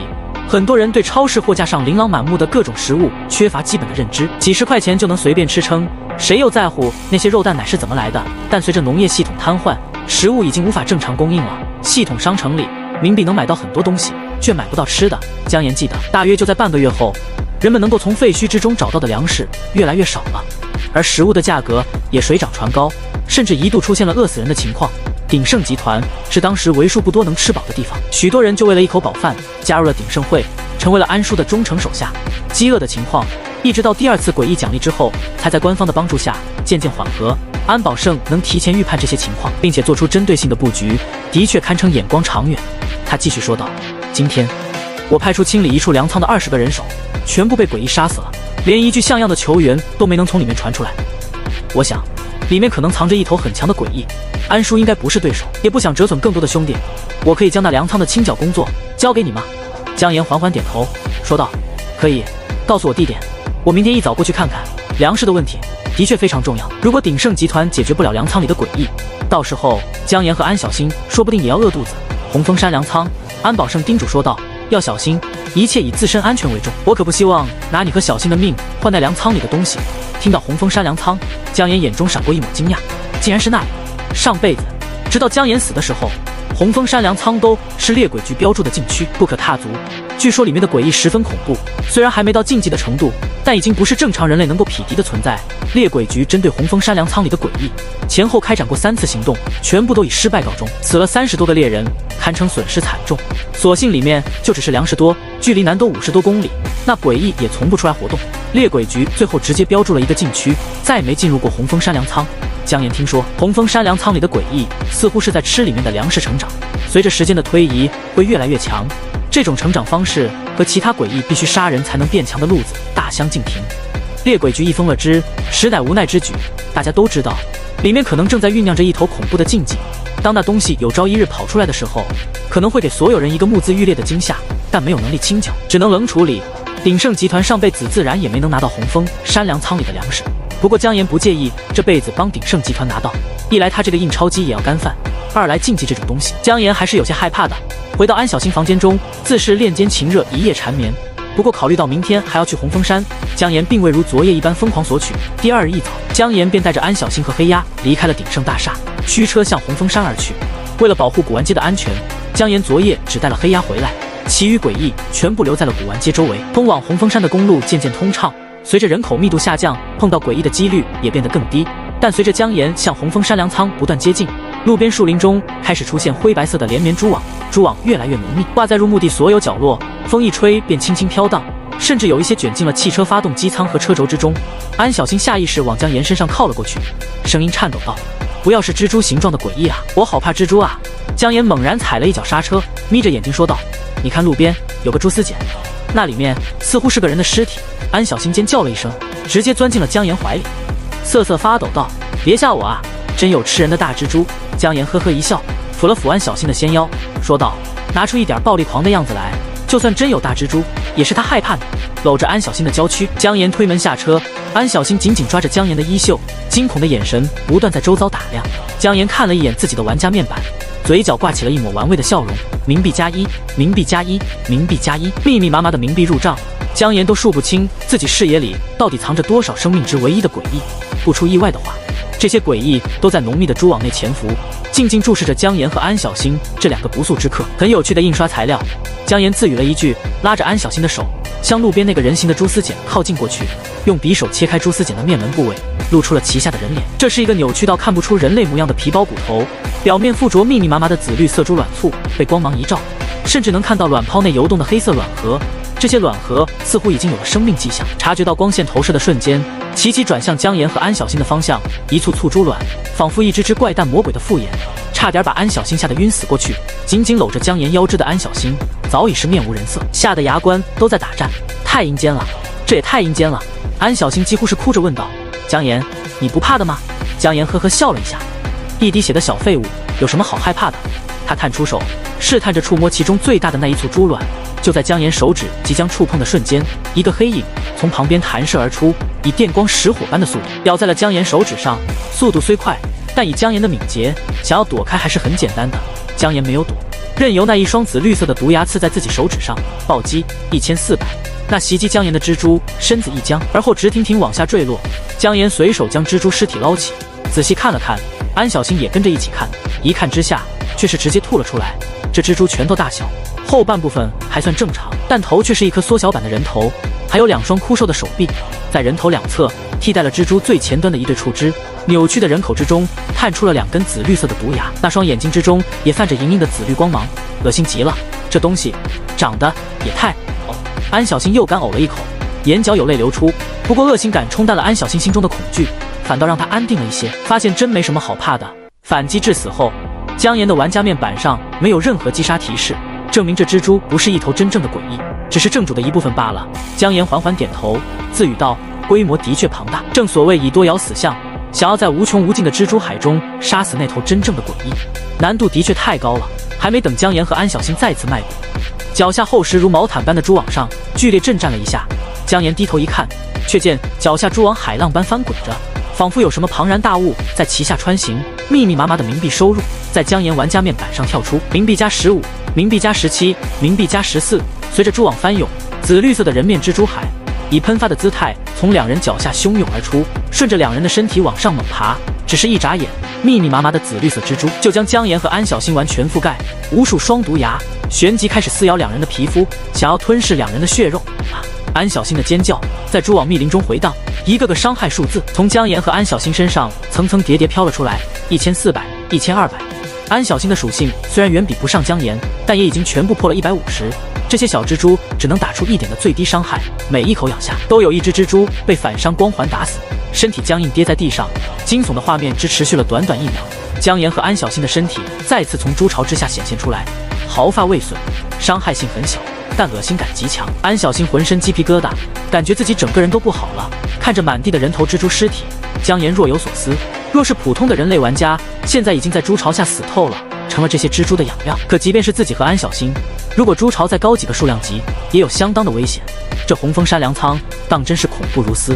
很多人对超市货架上琳琅满目的各种食物缺乏基本的认知，几十块钱就能随便吃撑，谁又在乎那些肉蛋奶是怎么来的？但随着农业系统瘫痪，食物已经无法正常供应了。系统商城里，冥币能买到很多东西，却买不到吃的。江岩记得，大约就在半个月后，人们能够从废墟之中找到的粮食越来越少了，而食物的价格也水涨船高，甚至一度出现了饿死人的情况。鼎盛集团是当时为数不多能吃饱的地方，许多人就为了一口饱饭加入了鼎盛会，成为了安叔的忠诚手下。饥饿的情况一直到第2次诡异奖励之后，才在官方的帮助下渐渐缓和。安保胜能提前预判这些情况，并且做出针对性的布局，的确堪称眼光长远。他继续说道：“今天我派出清理一处粮仓的20个人手，全部被诡异杀死了，连一具像样的球员都没能从里面传出来。我想里面可能藏着一头很强的诡异，安叔应该不是对手，也不想折损更多的兄弟。我可以将那粮仓的清剿工作交给你吗？”江岩缓缓点头，说道：“可以，告诉我地点，我明天一早过去看看。粮食的问题的确非常重要，如果鼎盛集团解决不了粮仓里的诡异，到时候江岩和安小星说不定也要饿肚子。”红枫山粮仓，安保胜叮嘱说道：“要小心，一切以自身安全为重，我可不希望拿你和小新的命换那粮仓里的东西。”听到红枫山粮仓，江岩眼中闪过一抹惊讶，竟然是那里。上辈子直到江岩死的时候，红枫山粮仓都是猎鬼局标注的禁区，不可踏足。据说里面的诡异十分恐怖，虽然还没到禁忌的程度，但已经不是正常人类能够匹敌的存在。猎鬼局针对红枫山粮仓里的诡异，前后开展过3次行动，全部都以失败告终，死了30多个猎人，堪称损失惨重。所幸里面就只是粮食多，距离南都50多公里，那诡异也从不出来活动。猎鬼局最后直接标注了一个禁区，再也没进入过红枫山粮仓。江岩听说红枫山粮仓里的诡异似乎是在吃里面的粮食成长，随着时间的推移会越来越强，这种成长方式和其他诡异必须杀人才能变强的路子大相径庭。猎鬼局一封了之，实乃无奈之举。大家都知道里面可能正在酝酿着一头恐怖的禁忌，当那东西有朝一日跑出来的时候，可能会给所有人一个目眦欲裂的惊吓，但没有能力清剿，只能冷处理。鼎盛集团上辈子自然也没能拿到红枫山粮仓里的粮食，不过姜岩不介意这辈子帮鼎盛集团拿到，一来他这个印钞机也要干饭，二来竞技这种东西，姜岩还是有些害怕的。回到安小新房间中，自是恋间情热，一夜缠绵。不过考虑到明天还要去红枫山，姜岩并未如昨夜一般疯狂索取。第二日一早，姜岩便带着安小新和黑鸭离开了鼎盛大厦，驱车向红枫山而去。为了保护古玩街的安全，姜岩昨夜只带了黑鸭回来，其余诡异全部留在了古玩街周围。通往红枫山的公路渐渐通畅，随着人口密度下降，碰到诡异的几率也变得更低。但随着姜岩向红枫山粮仓不断接近，路边树林中开始出现灰白色的连绵蛛网，蛛网越来越浓密，挂在入墓地所有角落，风一吹便轻轻飘荡，甚至有一些卷进了汽车发动机舱和车轴之中。安小新下意识往姜岩身上靠了过去，声音颤抖道：“不要是蜘蛛形状的诡异啊，我好怕蜘蛛啊！”姜岩猛然踩了一脚刹车，眯着眼睛说道：“你看路边有个蛛丝茧，那里面似乎是个人的尸体。”安小新尖叫了一声，直接钻进了姜岩怀里，瑟瑟发抖道：“别吓我啊，真有吃人的大蜘蛛。”姜岩呵呵一笑，抚了抚安小新的纤腰，说道：“拿出一点暴力狂的样子来，就算真有大蜘蛛，也是他害怕你。”搂着安小新的娇躯，姜岩推门下车，安小新紧紧抓着姜岩的衣袖，惊恐的眼神不断在周遭打量。姜岩看了一眼自己的玩家面板，嘴角挂起了一抹玩味的笑容。冥币加1，冥币加1，冥币加1，密密麻麻的冥币入账，姜岩都数不清自己视野里到底藏着多少生命值唯一的诡异。不出意外的话，这些诡异都在浓密的蛛网内潜伏，静静注视着姜岩和安小新这两个不速之客。很有趣的印刷材料，姜岩自语了一句，拉着安小新的手向路边那个人形的蛛丝茧靠近过去，用匕首切开蛛丝茧的面门部位，露出了其下的人脸。这是一个扭曲到看不出人类模样的皮包骨头，表面附着密密麻麻的紫绿色珠卵簇，被光芒一照，甚至能看到卵泡内游动的黑色卵核。这些卵核似乎已经有了生命迹象。察觉到光线投射的瞬间，齐齐转向姜岩和安小新的方向，一簇簇珠卵仿佛一只只怪诞魔鬼的复眼，差点把安小新吓得晕死过去。紧紧搂着姜岩腰肢的安小新早已是面无人色，吓得牙关都在打颤。太阴间了，这也太阴间了！安小新几乎是哭着问道：“姜岩，你不怕的吗？”姜岩呵呵笑了一下：“一滴血的小废物，有什么好害怕的？”他探出手，试探着触摸其中最大的那一簇珠卵。就在姜岩手指即将触碰的瞬间，一个黑影从旁边弹射而出，以电光石火般的速度掉在了姜岩手指上。速度虽快，但以姜岩的敏捷，想要躲开还是很简单的。姜岩没有躲，任由那一双紫绿色的毒牙刺在自己手指上暴击。1400，那袭击姜岩的蜘蛛身子一僵，而后直挺挺往下坠落。姜岩随手将蜘蛛尸体捞起，仔细看了看，安小新也跟着一起看，一看之下却是直接吐了出来。这蜘蛛拳头大小，后半部分还算正常，但头却是一颗缩小版的人头，还有2双枯瘦的手臂，在人头两侧替代了蜘蛛最前端的一对触肢。扭曲的人口之中探出了2根紫绿色的毒牙，那双眼睛之中也泛着莹莹的紫绿光芒，恶心极了。这东西长得也太……哦！安小新又干呕了一口，眼角有泪流出。不过恶心感冲淡了安小新心中的恐惧，反倒让他安定了一些，发现真没什么好怕的。反击致死后，姜岩的玩家面板上没有任何击杀提示，证明这蜘蛛不是一头真正的诡异，只是正主的一部分罢了。姜岩缓缓点头，自语道：“规模的确庞大，正所谓以多咬死象，想要在无穷无尽的蜘蛛海中杀死那头真正的诡异，难度的确太高了。”还没等姜岩和安小新再次迈步，脚下厚实如毛毯般的蛛网上剧烈震颤了一下。姜岩低头一看，却见脚下蛛网海浪般翻滚着，仿佛有什么庞然大物在其下穿行。密密麻麻的冥币收入在姜岩玩家面板上跳出，冥币加15，冥币加17，冥币加14。随着蛛网翻涌，紫绿色的人面蜘蛛海以喷发的姿态从2人脚下汹涌而出，顺着2人的身体往上猛爬。只是一眨眼，密密麻麻的紫绿色蜘蛛就将姜岩和安小新完全覆盖。无数双毒牙旋即开始撕咬2人的皮肤，想要吞噬2人的血肉。安小新的尖叫在蛛网密林中回荡，一个个伤害数字从姜岩和安小新身上层层叠叠飘了出来：1400、1200。安小新的属性虽然远比不上姜岩，但也已经全部破了150。这些小蜘蛛只能打出1点的最低伤害，每一口咬下都有一只蜘蛛被反伤光环打死，身体僵硬跌在地上。惊悚的画面只持续了短短1秒，姜岩和安小新的身体再次从蛛巢之下显现出来，毫发未损，伤害性很小，但恶心感极强。安小新浑身鸡皮疙瘩，感觉自己整个人都不好了。看着满地的人头蜘蛛尸体，姜岩若有所思。若是普通的人类玩家，现在已经在蛛巢下死透了。成了这些蜘蛛的养料。可即便是自己和安小星，如果蛛巢再高几个数量级，也有相当的危险。这红枫山粮仓当真是恐怖如斯。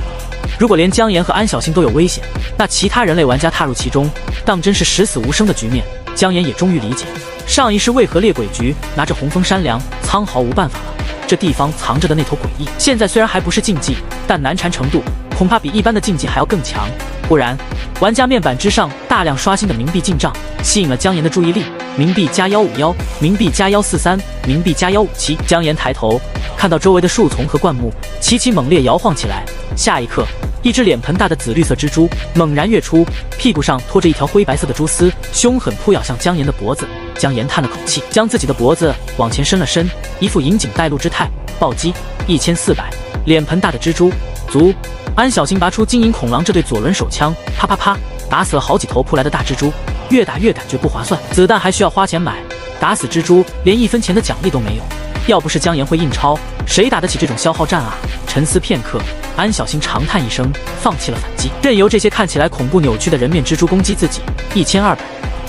如果连姜岩和安小星都有危险，那其他人类玩家踏入其中，当真是十死无生的局面。姜岩也终于理解，上一世为何猎鬼局拿着红枫山粮仓毫无办法了。这地方藏着的那头诡异，现在虽然还不是禁忌，但难缠程度恐怕比一般的禁忌还要更强。忽然，玩家面板之上大量刷新的冥币进账，吸引了姜岩的注意力。冥币加151，冥币加143，冥币加157。姜岩抬头看到周围的树丛和灌木齐齐猛烈摇晃起来，下一刻，一只脸盆大的紫绿色蜘蛛猛然跃出，屁股上拖着一条灰白色的蛛丝，凶狠扑咬向姜岩的脖子。姜岩叹了口气，将自己的脖子往前伸了伸，一副引颈带路之态。暴击1400，脸盆大的蜘蛛足。安小星拔出金银恐狼这对左轮手枪，啪啪啪，打死了好几头扑来的大蜘蛛。越打越感觉不划算，子弹还需要花钱买，打死蜘蛛连1分钱的奖励都没有。要不是姜岩会印钞，谁打得起这种消耗战啊？沉思片刻，安小星长叹一声，放弃了反击，任由这些看起来恐怖扭曲的人面蜘蛛攻击自己。1200，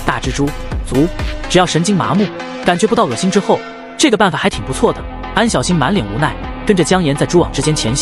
大蜘蛛足。只要神经麻木，感觉不到恶心之后，这个办法还挺不错的。安小星满脸无奈，跟着姜岩在蛛网之间前行。